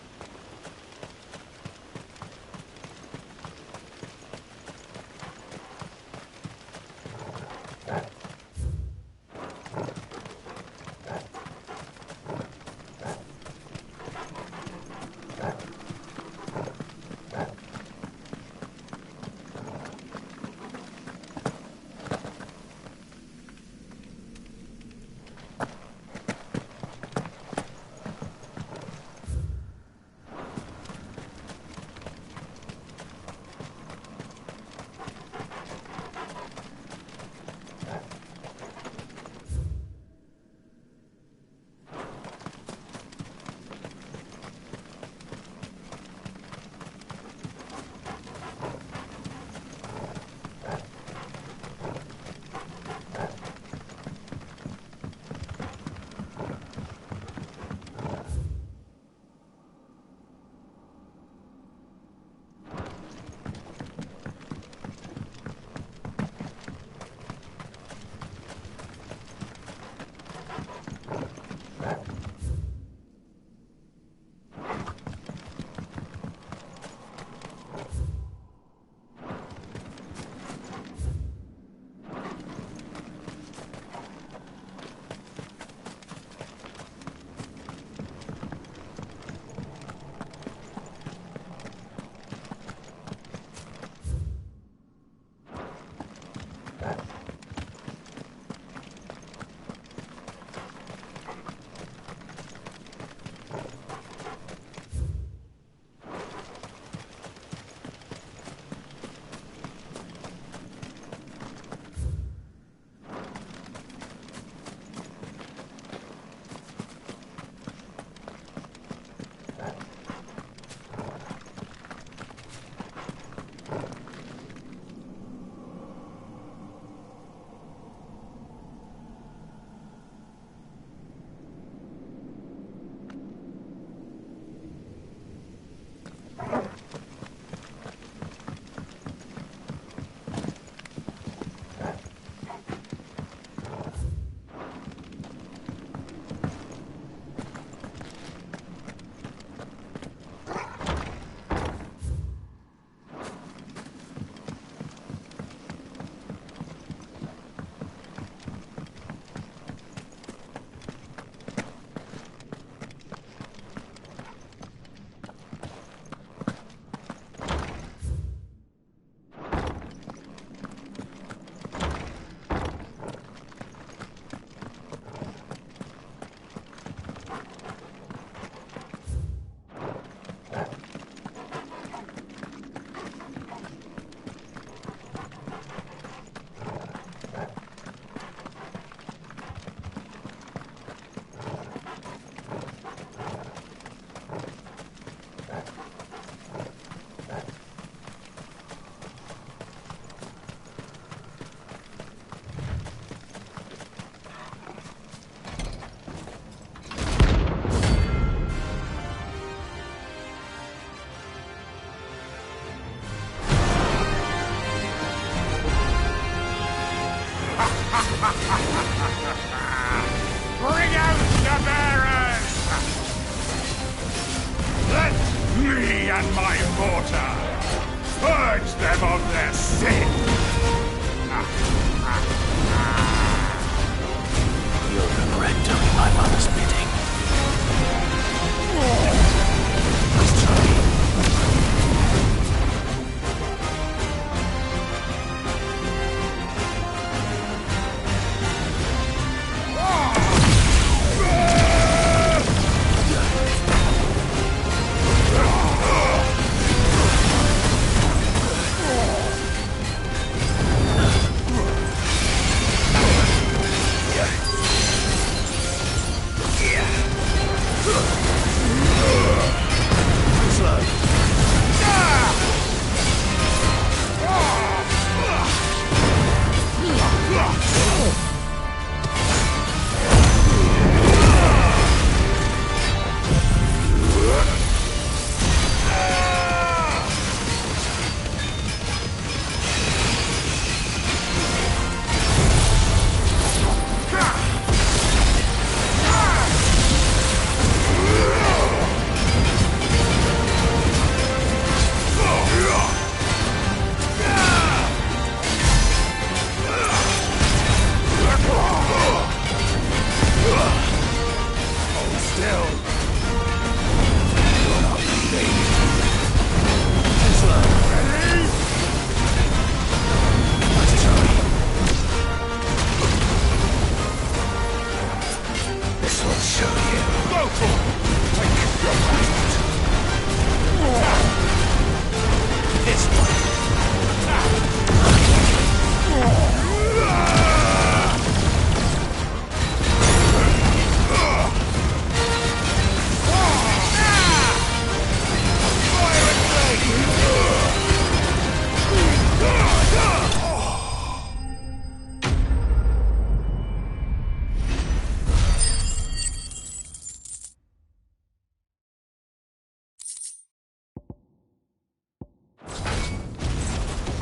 Bring out the bearers! Let me and my mortar Purge them of their sin! You'll regret doing my mother's bidding.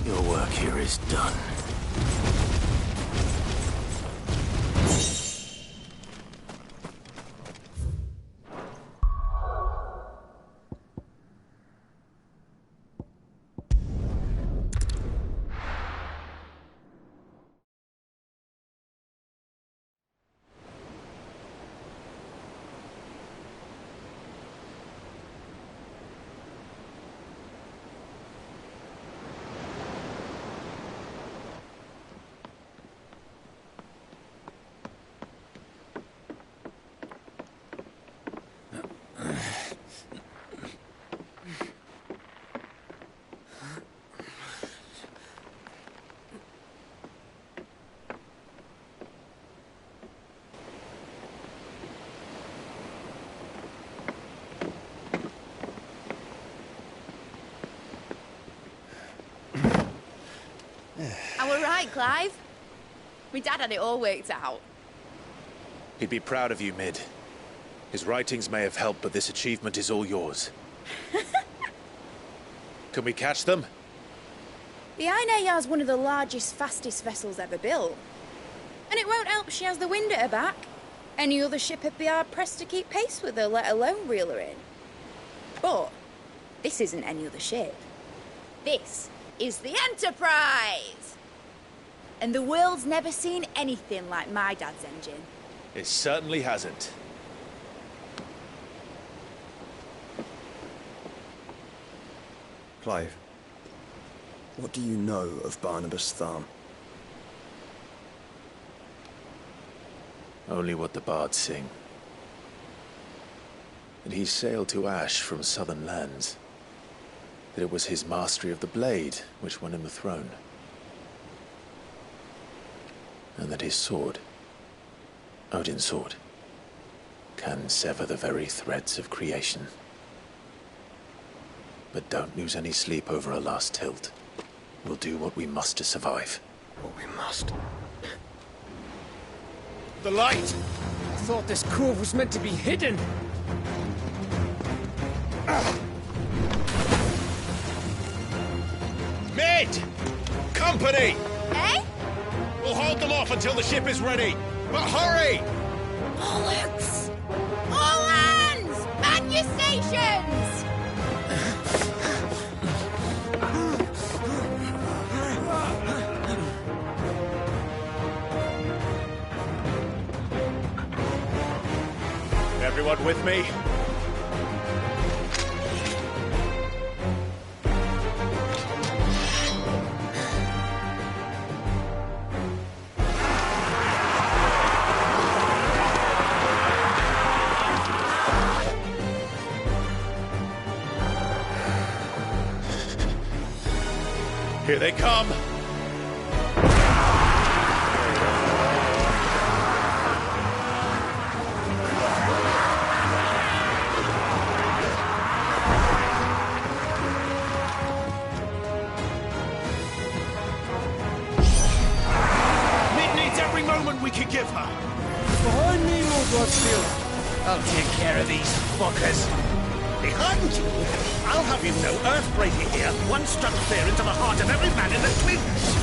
Your work here is done. I were right, Clive. My dad had it all worked out. He'd be proud of you, Mid. His writings may have helped, but this achievement is all yours. Can we catch them? The Ainayar's one of the largest, fastest vessels ever built. And it won't help she has the wind at her back. Any other ship would be hard-pressed to keep pace with her, let alone reel her in. But this isn't any other ship. This is the Enterprise! And the world's never seen anything like my dad's engine. It certainly hasn't. Clive, what do you know of Barnabas Tharm? Only what the bards sing. That he sailed to Ash from southern lands. That it was his mastery of the blade which won him the throne. And that his sword, Odin's sword, can sever the very threads of creation. But don't lose any sleep over a last tilt. We'll do what we must to survive. What we must. The light! I thought this cove was meant to be hidden. Mid! Company! Eh? We'll hold them off until the ship is ready. But hurry! Bollocks! All hands! Man your stations! Anyone with me? Here they come! Mid needs every moment we can give her! Behind me, Lord Rothfield. I'll take care of these fuckers. Behind you? I'll have you know Earthbreaker here one struck clear into the heart of every man in the Twins.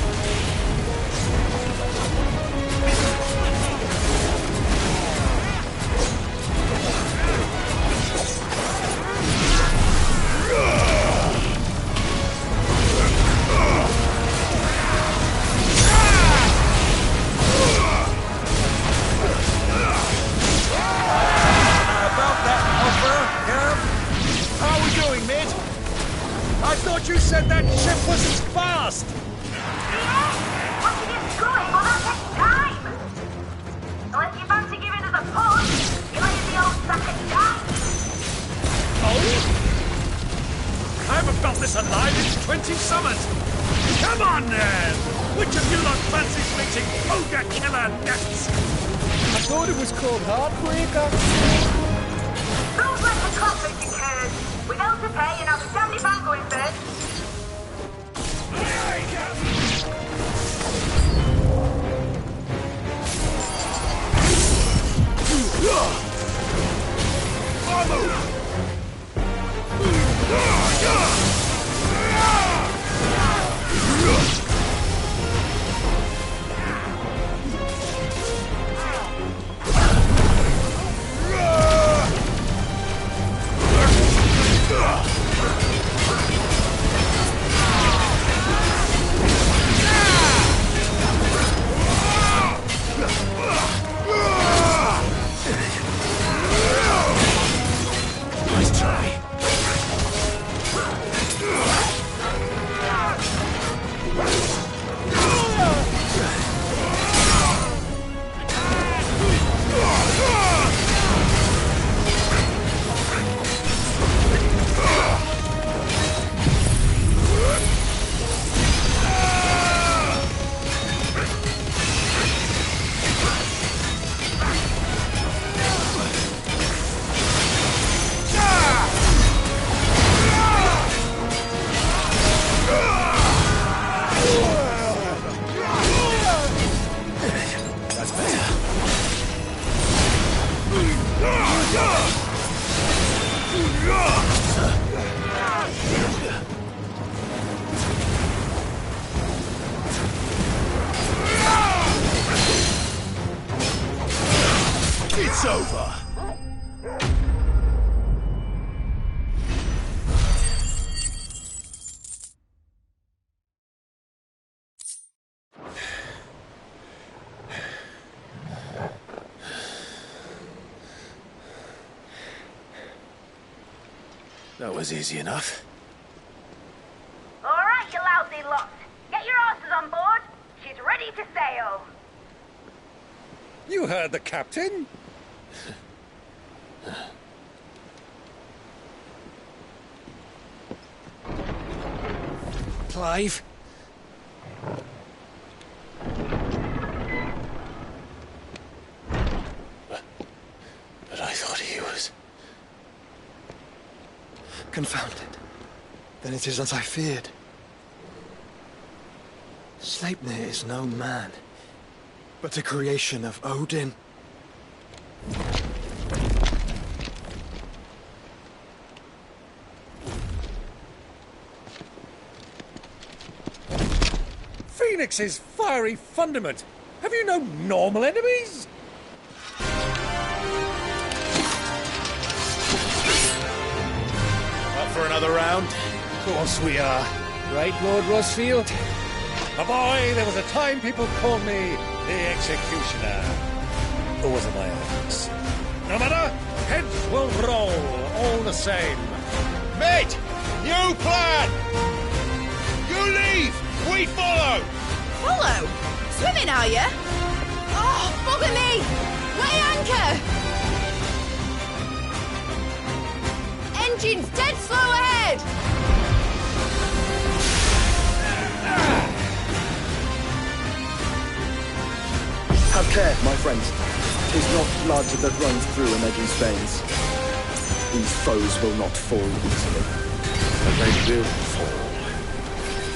I thought you said that ship wasn't fast! But it is going, but that takes time! Unless you fancy giving us a push, you're letting the old sucker die! Oh? I haven't felt this alive in 20 summers! Come on, then! Which of you lot fancies meeting ogre killer nests? I thought it was called Heartbreaker. Those like the conflict incurred. Without to pay and have a damned if I'm going first. Nice try. That's better. It's over. That was easy enough. All right, you lousy lot. Get your asses on board. She's ready to sail. You heard the captain. Clive? But I thought he was... Confounded. Then it is as I feared. Sleipnir is no man, but a creation of Odin. Phoenix's fiery fundament. Have you no normal enemies? Up for another round? Of course we are. Right, Lord Rossfield? My boy, there was a time people called me the Executioner. Or was it my axe? No matter, Heads will roll, all the same. Mate! New plan! You leave! We follow! Follow? Swimming, are you? Oh, bugger me! Weigh anchor! Engine's dead slow ahead! Have care, my friends. 'Tis not blood that runs through a Megan's veins. These foes will not fall easily. But they will fall.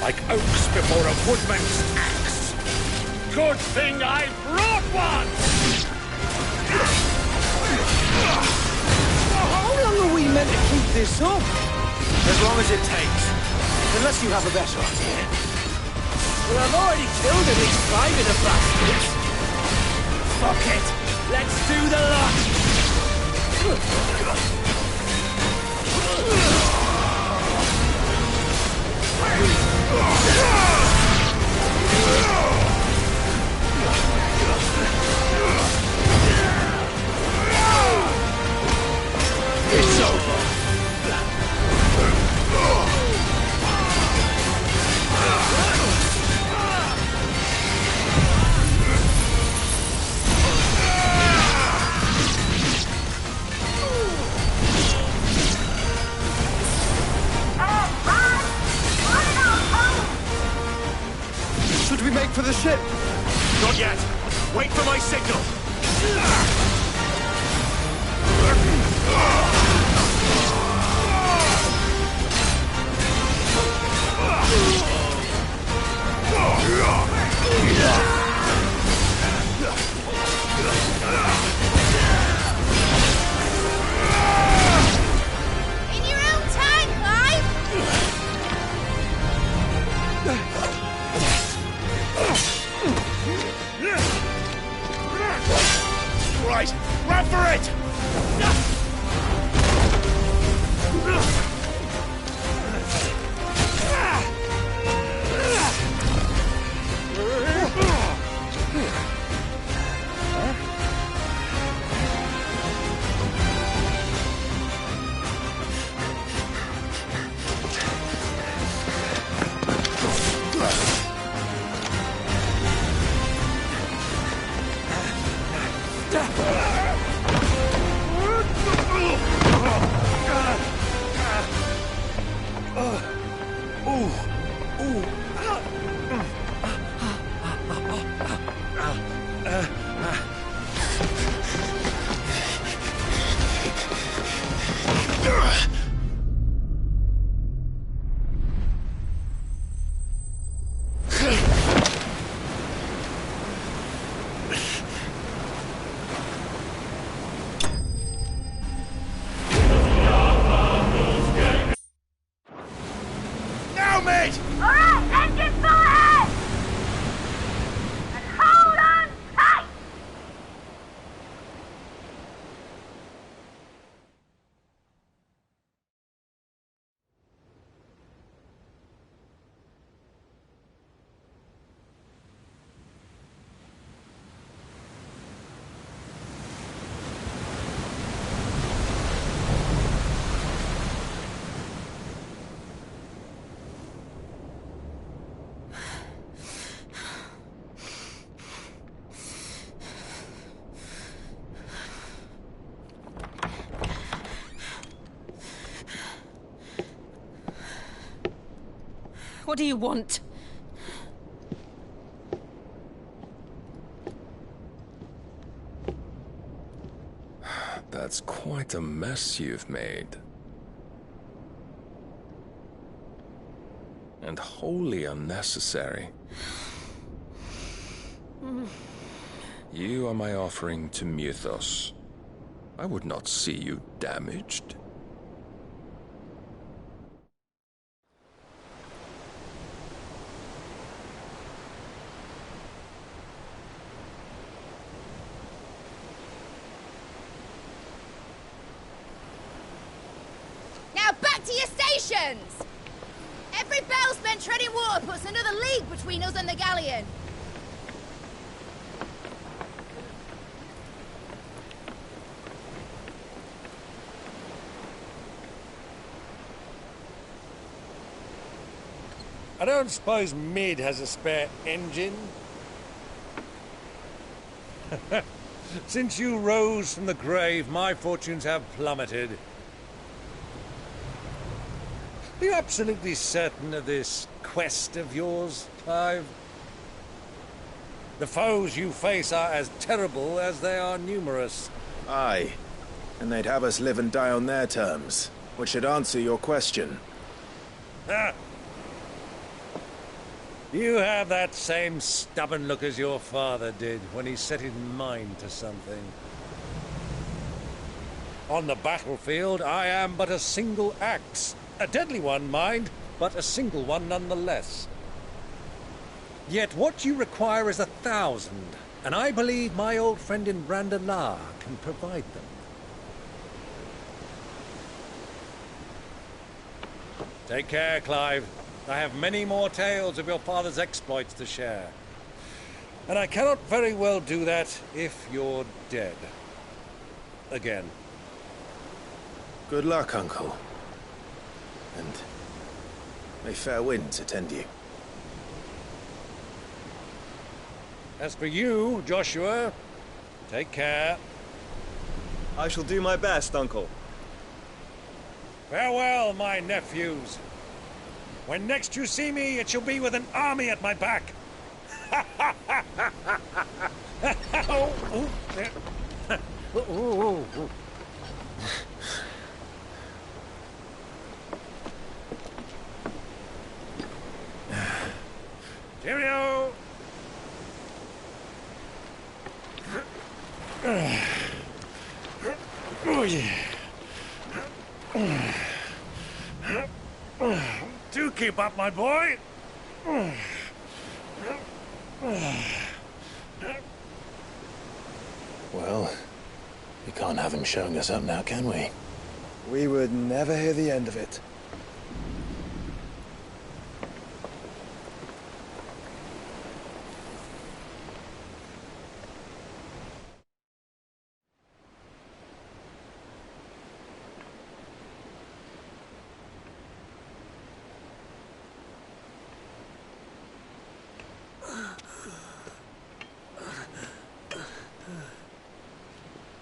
Like oaks before a woodman's axe. Good thing I brought one! How long are we meant to keep this up? As long as it takes. Unless you have a better idea. Well, I've already killed at least 5 of the bastards. Fuck it! Let's do the lot! It's over. Should we make for the ship? Not yet. Wait for my signal. In your own time, Clive! Right, run for it! What do you want? That's quite a mess you've made. And wholly unnecessary. You are my offering to Mythos. I would not see you damaged. Now back to your stations! Every bell spent treading water puts another league between us and the galleon. I don't suppose Mid has a spare engine? Since you rose from the grave, my fortunes have plummeted. Are you absolutely certain of this quest of yours, Clive? The foes you face are as terrible as they are numerous. Aye, and they'd have us live and die on their terms, which should answer your question. Ah. You have that same stubborn look as your father did when he set his mind to something. On the battlefield, I am but a single axe. A deadly one, mind, but a single one nonetheless. Yet what you require is 1,000, and I believe my old friend in Randalar can provide them. Take care, Clive. I have many more tales of your father's exploits to share. And I cannot very well do that if you're dead. Again. Good luck, Uncle. And may fair winds attend you. As for you, Joshua, take care. I shall do my best, Uncle. Farewell, my nephews. When next you see me, it shall be with an army at my back. Cheerio! Oh, yeah. Do keep up, my boy. Well, we can't have him showing us up now, can we? We would never hear the end of it.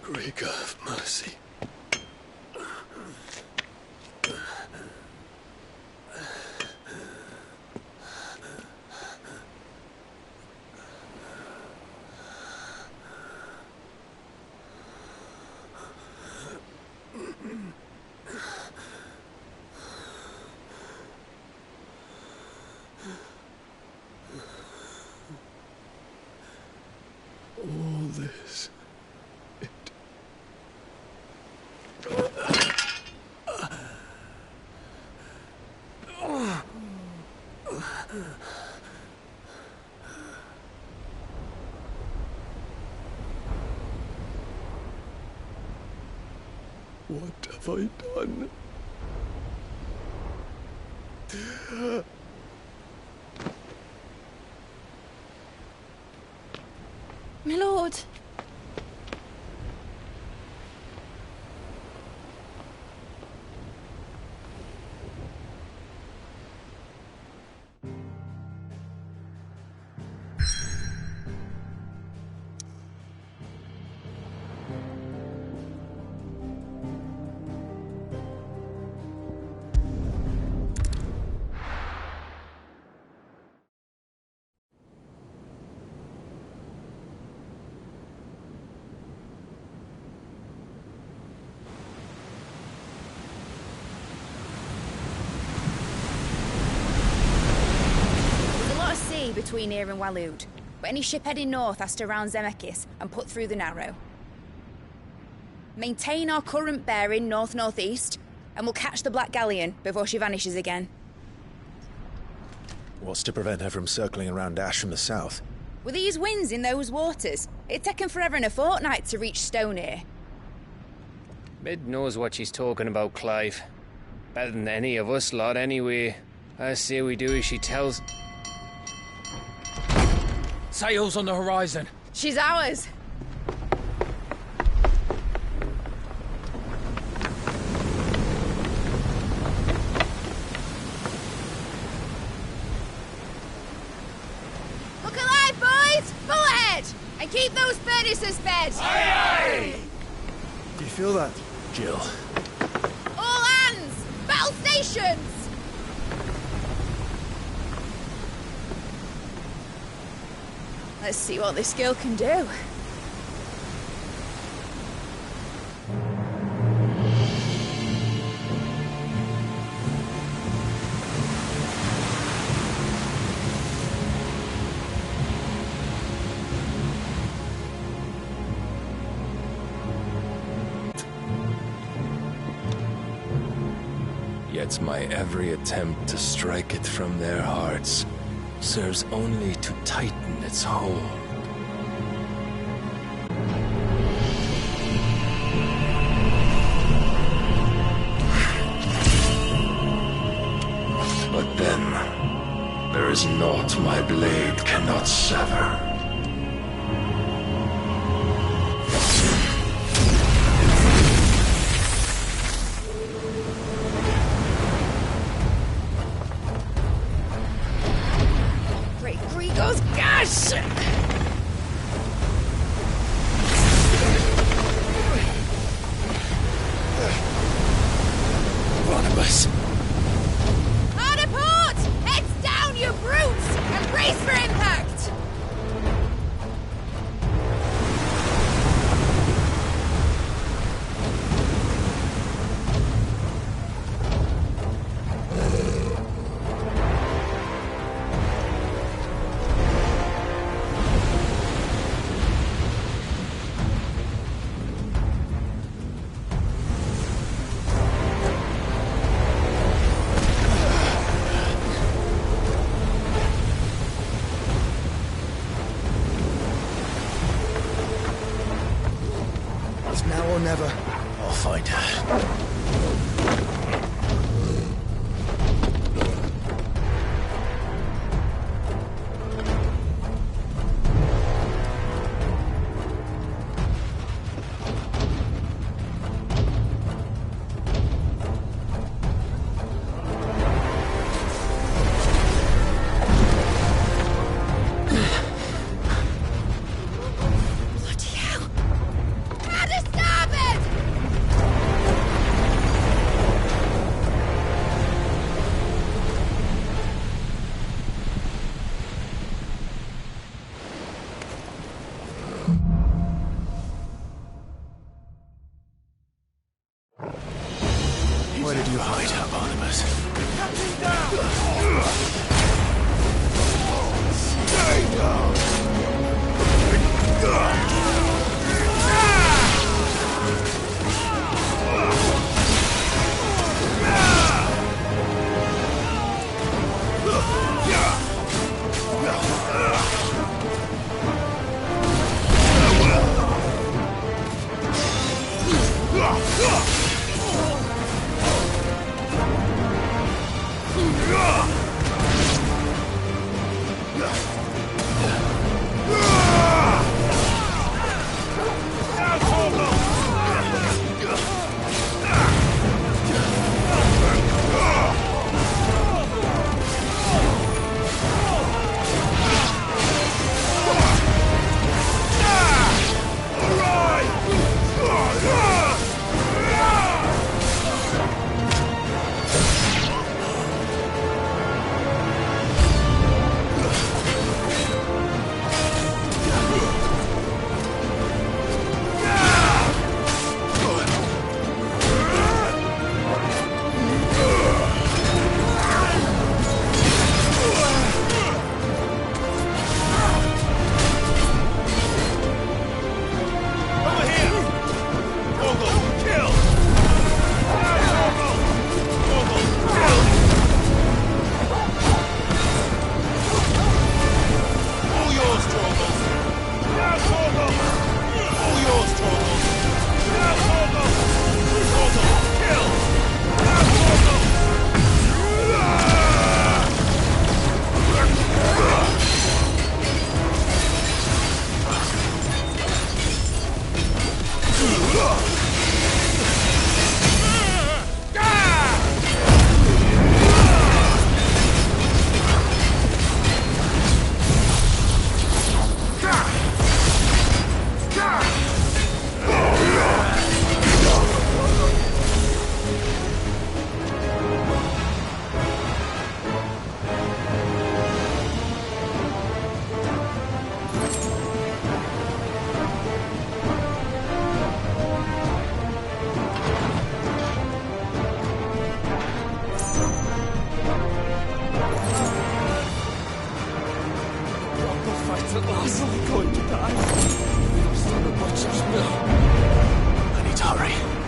Greek of mercy. All this. What have I done? My lord. Between here and Waloed, but any ship heading north has to round Zemeckis and put through the Narrow. Maintain our current bearing north-northeast, and we'll catch the Black Galleon before she vanishes again. What's to prevent her from circling around Ash from the south? With these winds in those waters, it'd taken forever and a fortnight to reach Stonehere. Mid knows what she's talking about, Clive. Better than any of us lot, anyway. I say we do as she tells. Sails on the horizon. She's ours. Keep those furnaces fed! Aye, Do you feel that? Jill. All hands! Battle stations! Let's see what this girl can do. Yet my every attempt to strike it from their hearts serves only to tighten its hold. But then, there is naught my blade cannot sever. Great Grego's gas! Barnabas. Hard a port! Heads down, you brutes! And brace for impact! It's now or never. I'll find her. Bloody hell! How to starboard! Please, at last, am I going to die? Son of butcher's mill. I need to hurry.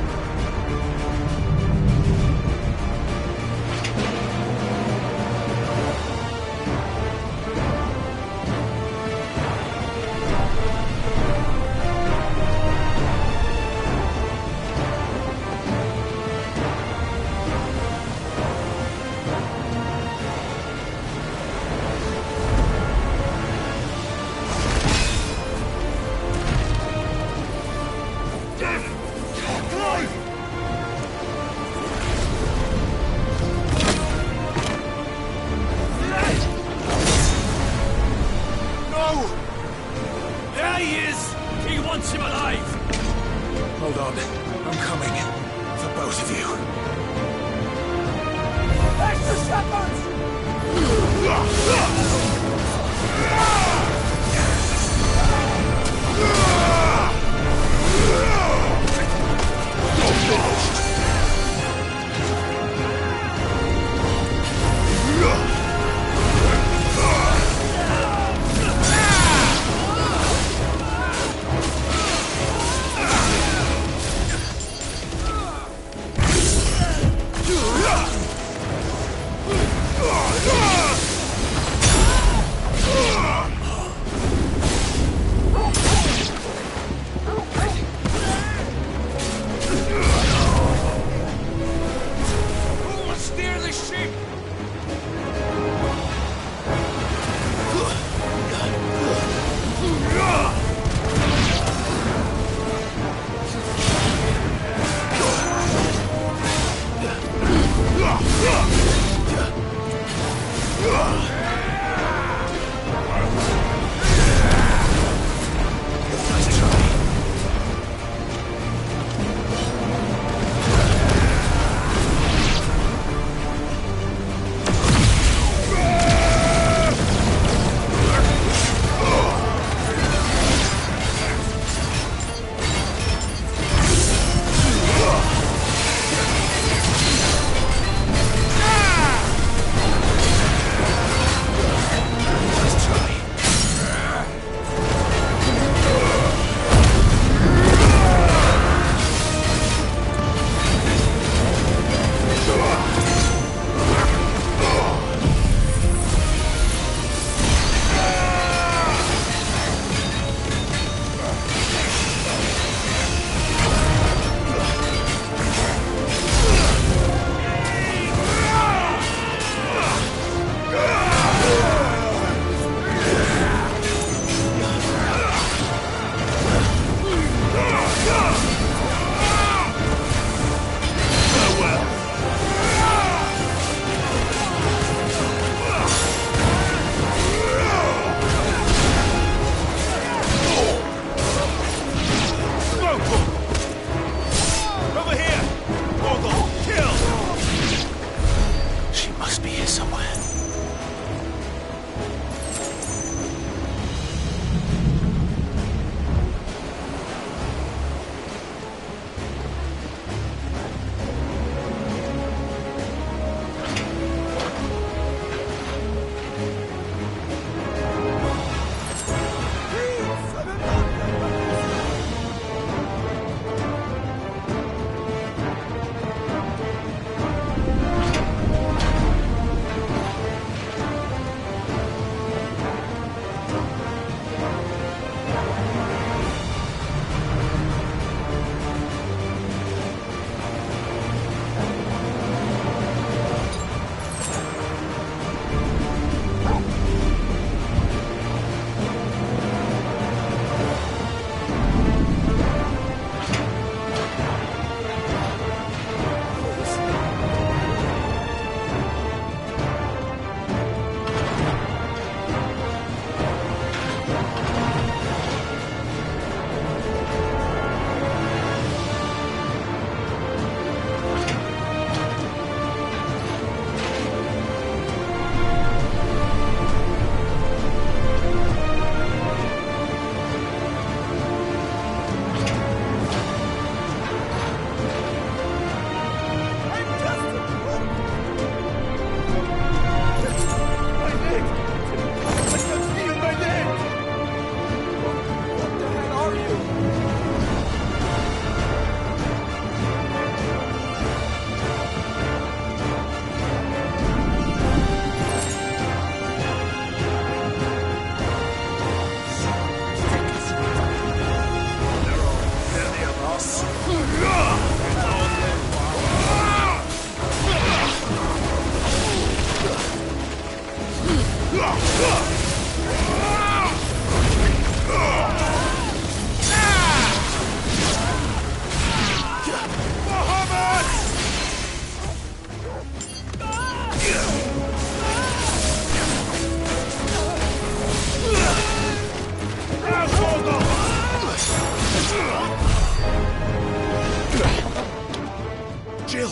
Jill!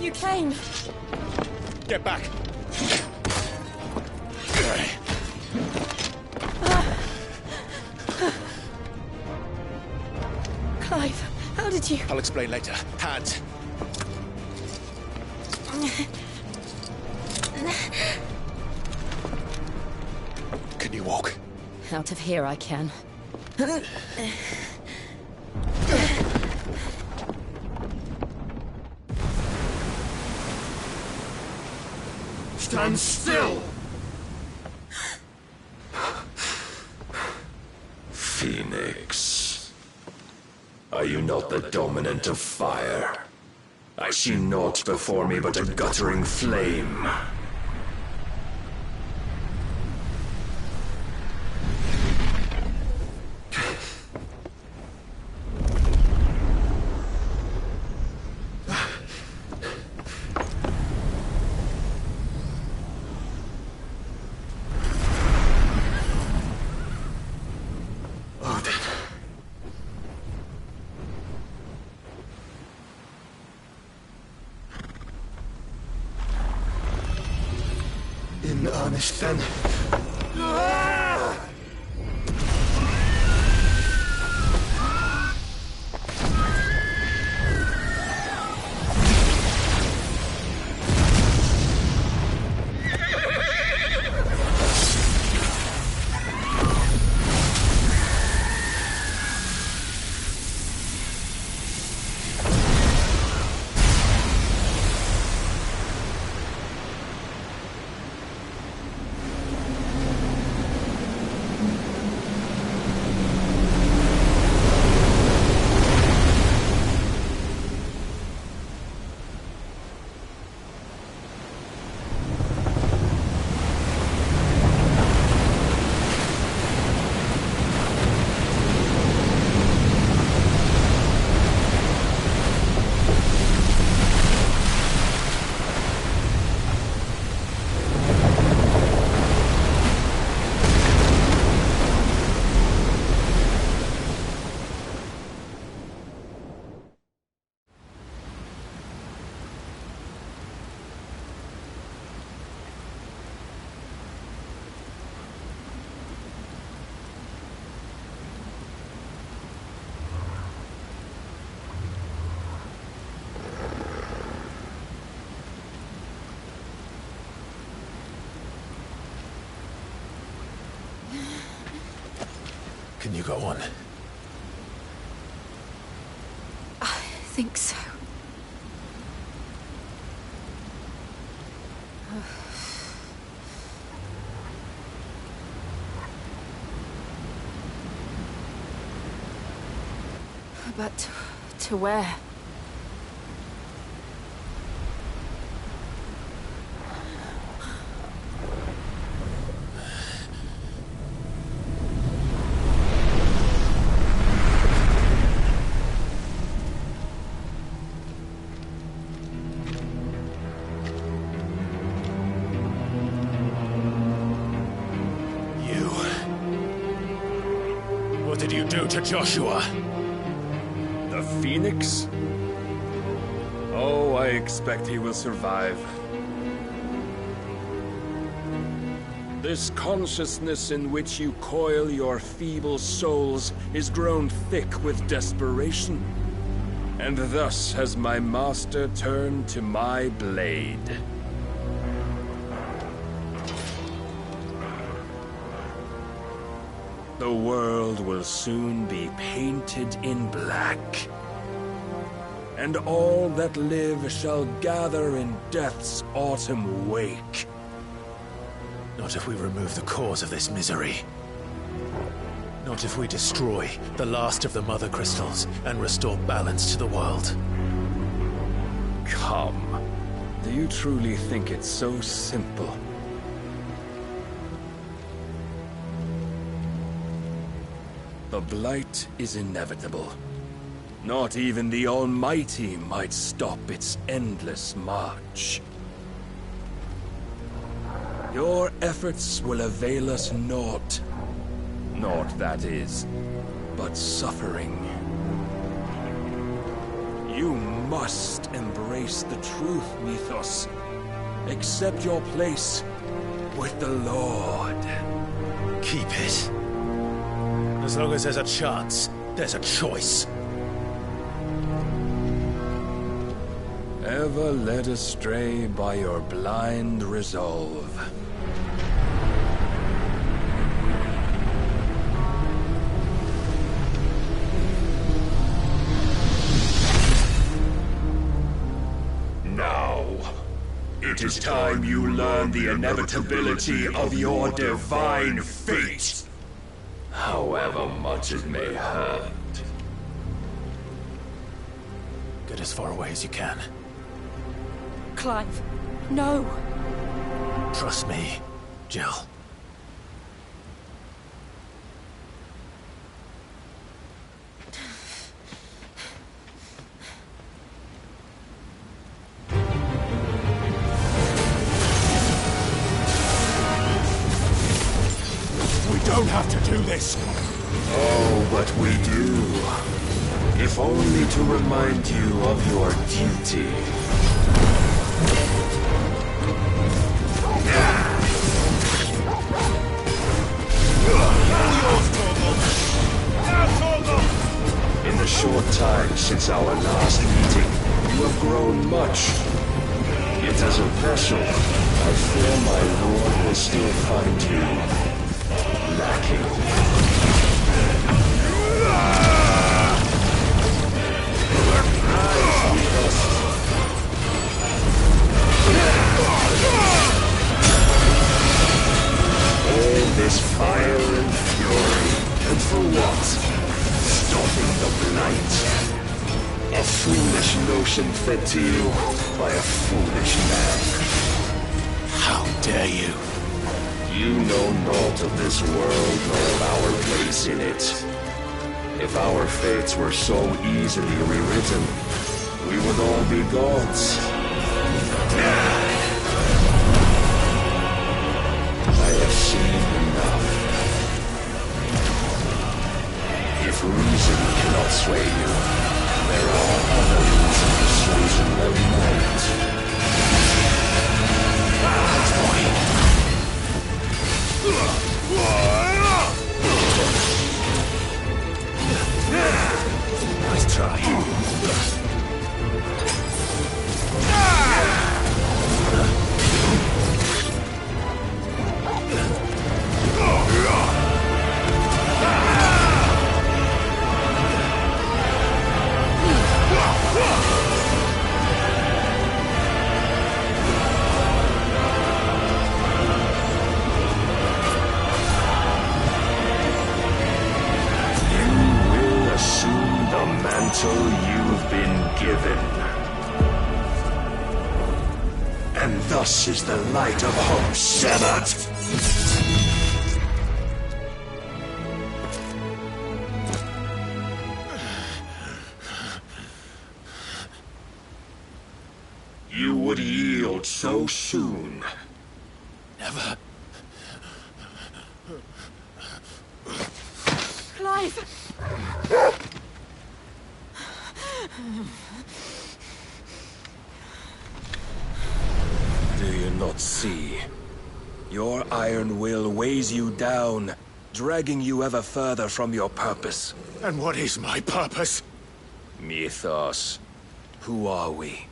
You came. Get back! Clive, how did you... I'll explain later. Hands! Can you walk? Out of here I can. Stand still! Phoenix. Are you not the dominant of fire? I see naught before me but a guttering flame. In earnest, then. Can you go on? I think so. But to where? What did you do to Joshua? The Phoenix? Oh, I expect he will survive. This consciousness in which you coil your feeble souls is grown thick with desperation. And thus has my master turned to my blade. The world will soon be painted in black. And all that live shall gather in death's autumn wake. Not if we remove the cause of this misery. Not if we destroy the last of the Mother Crystals and restore balance to the world. Come. Do you truly think it's so simple? The Blight is inevitable. Not even the Almighty might stop its endless march. Your efforts will avail us naught. Naught, that is, but suffering. You must embrace the truth, Mythos. Accept your place with the Lord. Keep it. As long as there's a chance, there's a choice. Ever led astray by your blind resolve. Now, it is time you learn the inevitability of your divine fate, however much it may hurt. Get as far away as you can. Clive, no. Trust me, Jill. We don't have to do this. Oh, but we do. If only to remind you of your duty. In the short time since our last meeting, you have grown much. Yet as a vessel, I fear my lord will still find you lacking. All this fire and fury, and for what? Stopping the blight. A foolish notion fed to you by a foolish man. How dare you? You know naught of this world nor of our place in it. If our fates were so easily rewritten, we would all be gods. I have seen enough. If reason cannot sway you, there are other reasons persuasion that might. Nice try. You've been given. And thus is the light of hope severed. You would yield so soon. Never. Clive! Do you not see? Your iron will weighs you down, dragging you ever further from your purpose. And what is my purpose? Mythos. Who are we?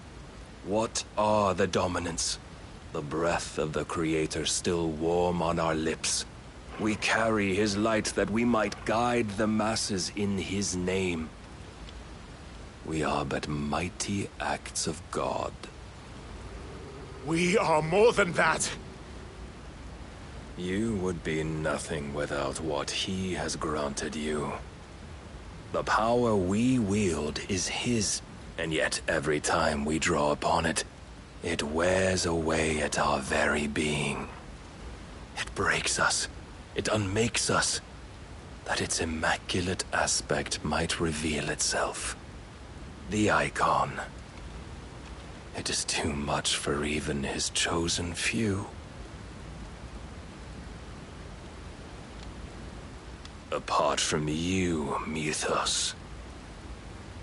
What are the dominants? The breath of the Creator still warm on our lips. We carry his light that we might guide the masses in his name. We are but mighty acts of God. We are more than that. You would be nothing without what he has granted you. The power we wield is his, and yet every time we draw upon it, it wears away at our very being. It breaks us. It unmakes us. that its immaculate aspect might reveal itself. The icon. It is too much for even his chosen few. Apart from you, Mythos.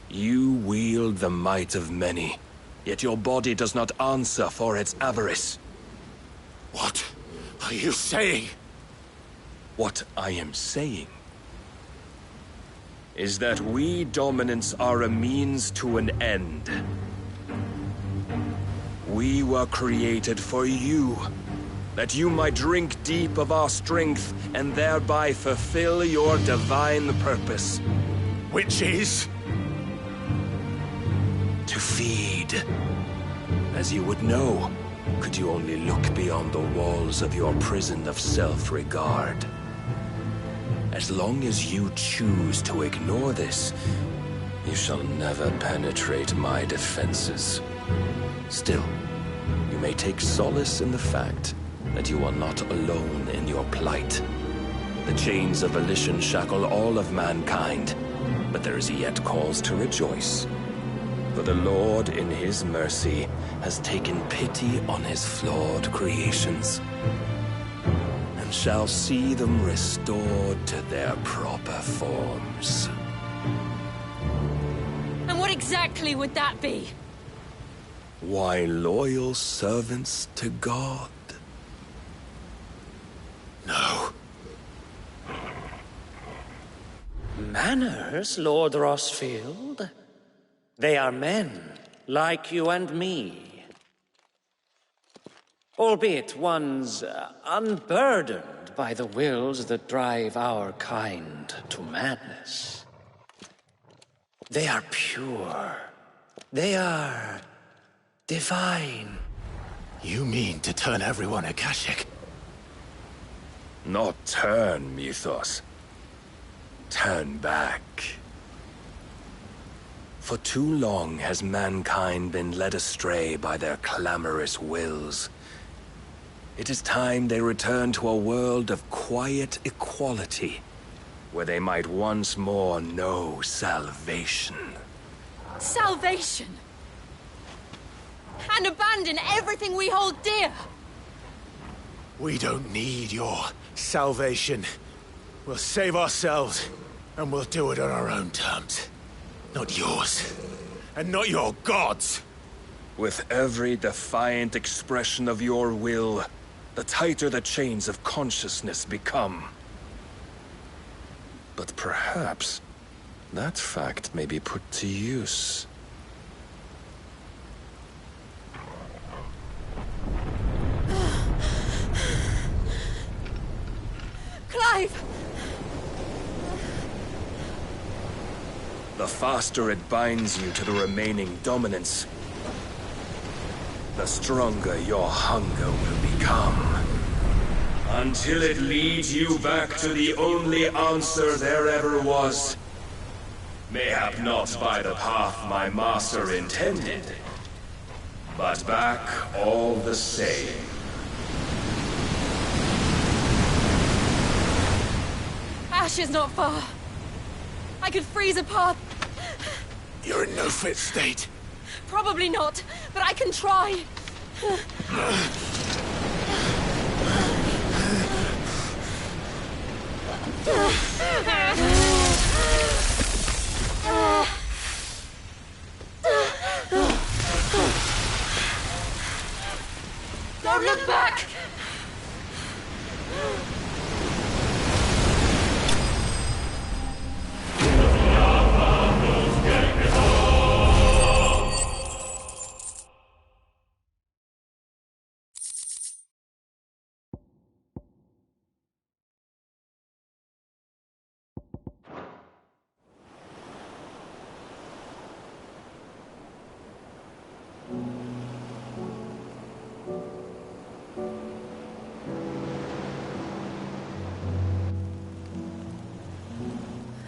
You wield the might of many, yet your body does not answer for its avarice. What are you saying? What I am saying is that we dominants are a means to an end. We were created for you, that you might drink deep of our strength and thereby fulfill your divine purpose. Which is? To feed. As you would know, could you only look beyond the walls of your prison of self-regard. As long as you choose to ignore this, you shall never penetrate my defenses. Still, you may take solace in the fact that you are not alone in your plight. The chains of volition shackle all of mankind, but there is yet cause to rejoice. For the Lord, in his mercy, has taken pity on his flawed creations, and shall see them restored to their proper forms. And what exactly would that be? Why, loyal servants to God. No. Manners, Lord Rossfield? They are men, like you and me. Albeit ones unburdened by the wills that drive our kind to madness. They are pure. They are divine. You mean to turn everyone Akashic? Not turn, Mythos. Turn back. For too long has mankind been led astray by their clamorous wills. It is time they return to a world of quiet equality, where they might once more know salvation. Salvation? And abandon everything we hold dear? We don't need your salvation. We'll save ourselves, and we'll do it on our own terms. Not yours. And not your gods! With every defiant expression of your will, the tighter the chains of consciousness become. But perhaps that fact may be put to use. Clive! The faster it binds you to the remaining dominance, the stronger your hunger will become. Until it leads you back to the only answer there ever was. Mayhap not by the path my master intended, but back all the same. Ash is not far. I could freeze a path. You're in no fit state. Probably not, but I can try. Don't look back!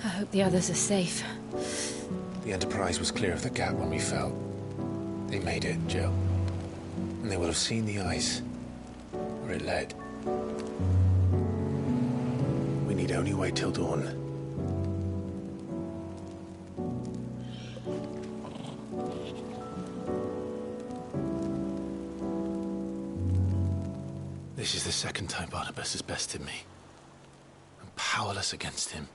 I hope the others are safe. The Enterprise was clear of the gap when we fell. They made it, Jill. And they will have seen the ice, where it led. We need only wait till dawn. second time Barnabas has bested me. I'm powerless against him.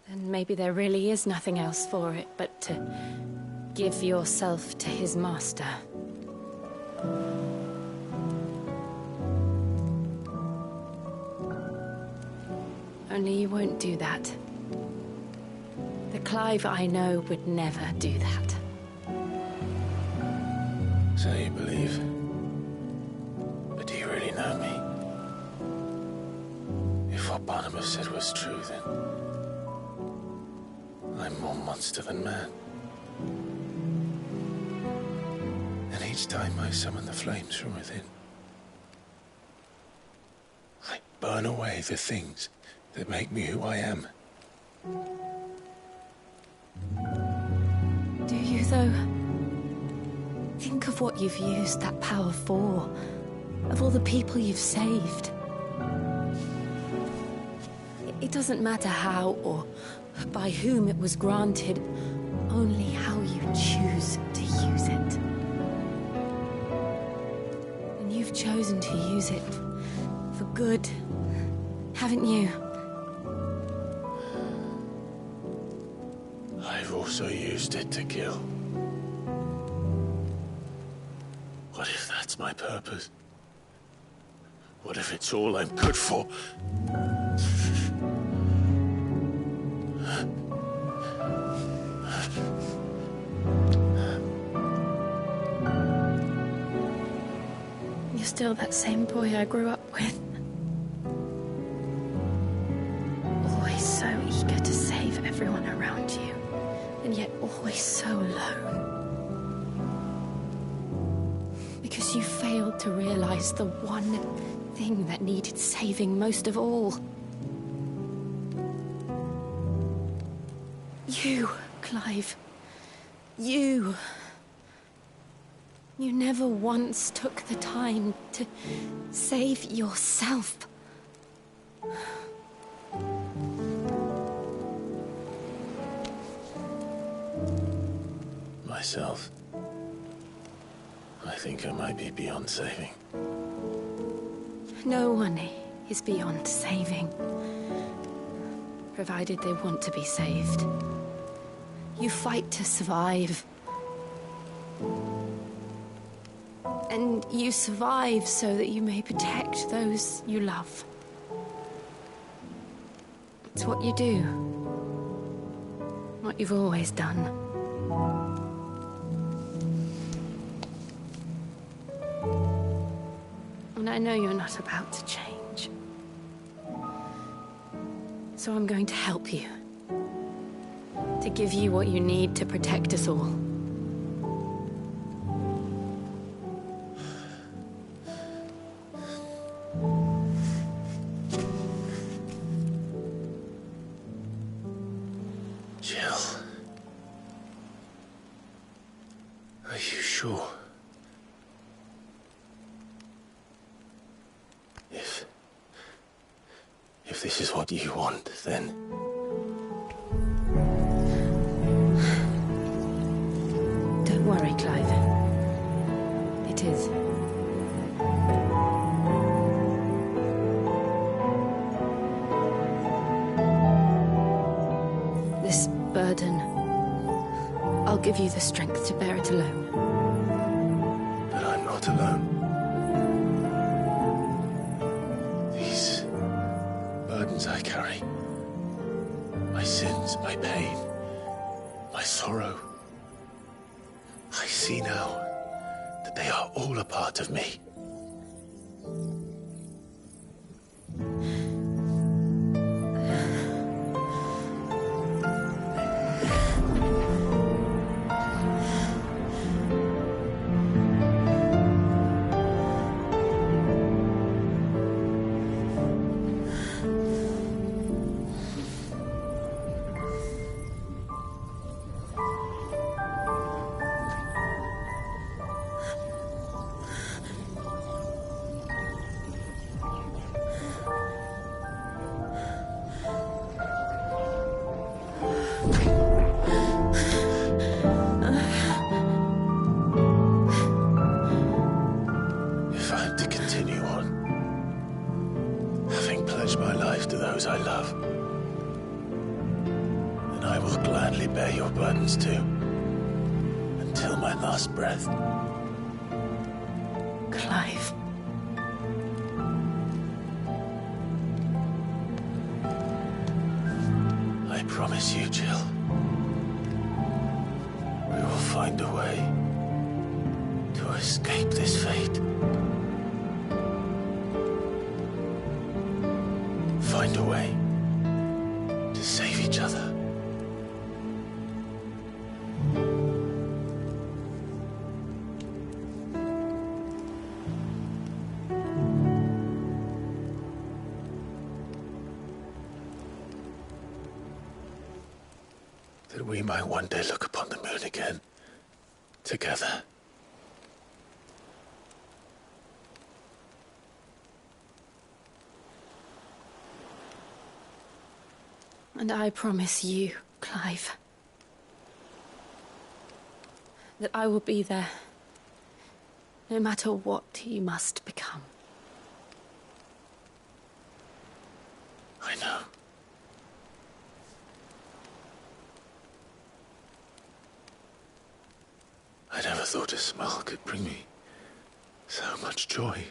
Then maybe there really is nothing else for it but to give yourself to his master. Only you won't do that. The Clive I know would never do that. So you believe? But do you really know me? If what Barnabas said was true, then I'm more monster than man. And each time I summon the flames from within, I burn away the things that make me who I am. Do you, though? Think of what you've used that power for, of all the people you've saved. It doesn't matter how or by whom it was granted, only how you choose to use it. And you've chosen to use it for good, haven't you? I've also used it to kill. What if that's my purpose? What if it's all I'm good for? You're still that same boy I grew up with. Always so eager to save everyone around you, and yet always so alone. Because you failed to realize the one thing that needed saving most of all. You, Clive. You. You never once took the time to save yourself. Myself. I think I might be beyond saving. No one is beyond saving. Provided they want to be saved. You fight to survive. And you survive so that you may protect those you love. It's what you do. What you've always done. And I know you're not about to change. So I'm going to help you. To give you what you need to protect us all. Jill. Are you sure? If this is what you want, then... Don't worry, Clive. It is. This burden, I'll give you the strength to bear it alone. But I'm not alone. These burdens I carry, my sins, my pain, my sorrow, I see now that they are all a part of me. continue on. Having pledged my life to those I love, and I will gladly bear your burdens too, until my last breath. Clive. I promise you, Jill, we will find a way to escape this fate. Find a way to save each other. That we might one day look upon the moon again, together. And I promise you, Clive, that I will be there, no matter what you must become. I know. I never thought a smile could bring me so much joy.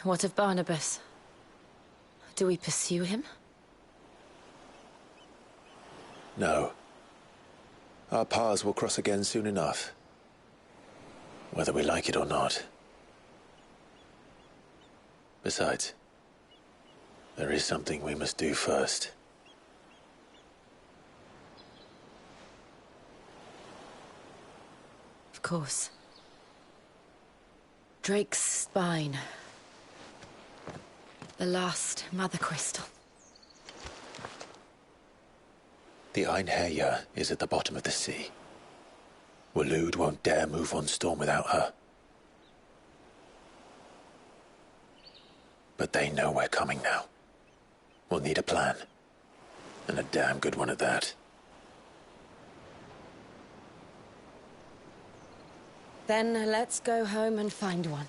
What of Barnabas? Do we pursue him? No. Our paths will cross again soon enough. Whether we like it or not. Besides, there is something we must do first. Of course. Drake's spine. The last Mother Crystal. The Einherjar is at the bottom of the sea. Waloed won't dare move on Storm without her. But they know we're coming now. We'll need a plan. And a damn good one at that. Then let's go home and find one.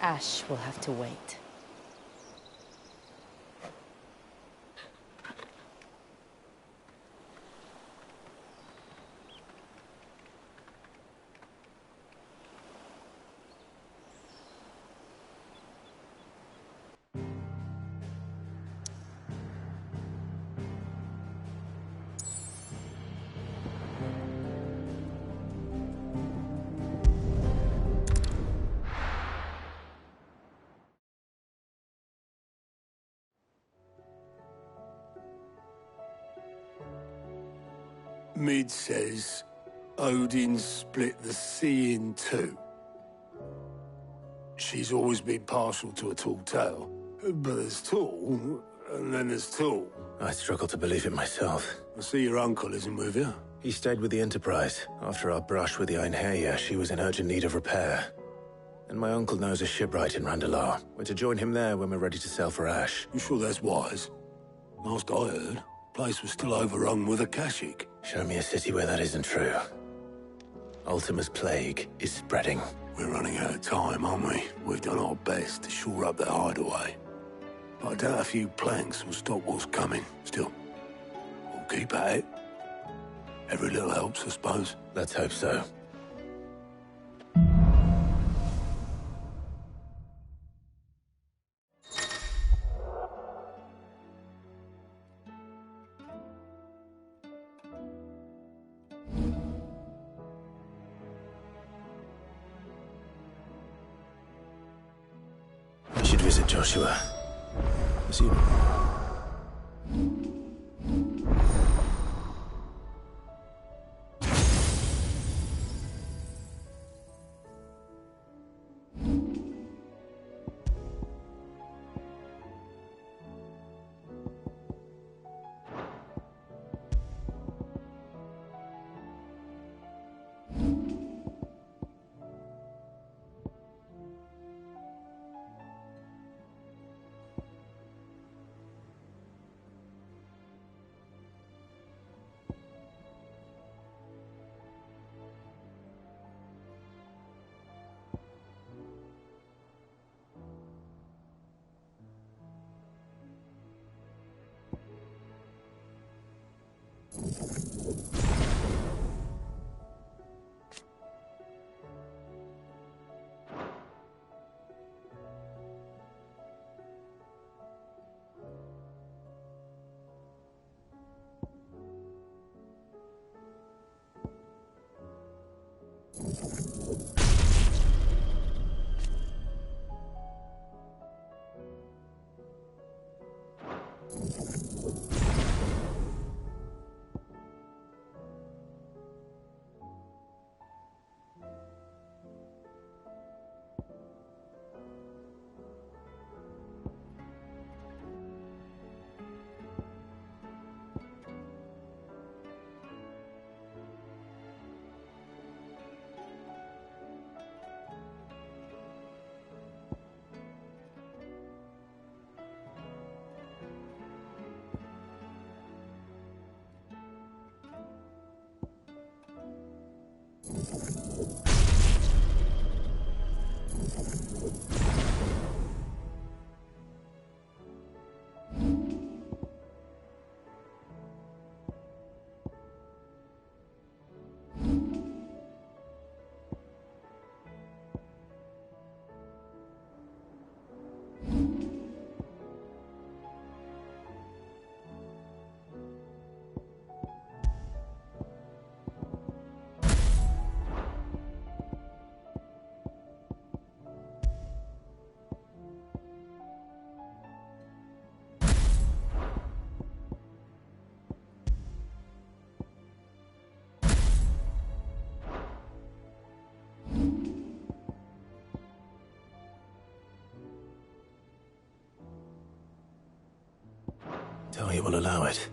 Ash will have to wait. Mid says Odin split the sea in two. She's always been partial to a tall tale. But there's tall, and then there's tall. I struggle to believe it myself. I see your uncle isn't with you. He stayed with the Enterprise. After our brush with the Einherjar, she was in urgent need of repair. And my uncle knows a shipwright in Randalar. We're to join him there when we're ready to sail for Ash. You sure that's wise? Last I heard, the place was still overrun with Akashic. Show me a city where that isn't true. Ultima's plague is spreading. We're running out of time, aren't we? We've done our best to shore up their hideaway. But I doubt a few planks will stop what's coming. Still, we'll keep at it. Every little helps, I suppose. Let's hope so. We should visit Joshua. Assuming. Talia will allow it.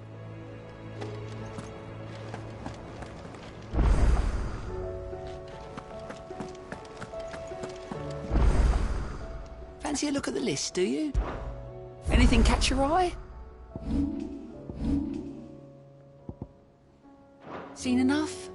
Fancy a look at the list, do you? Anything catch your eye? Seen enough?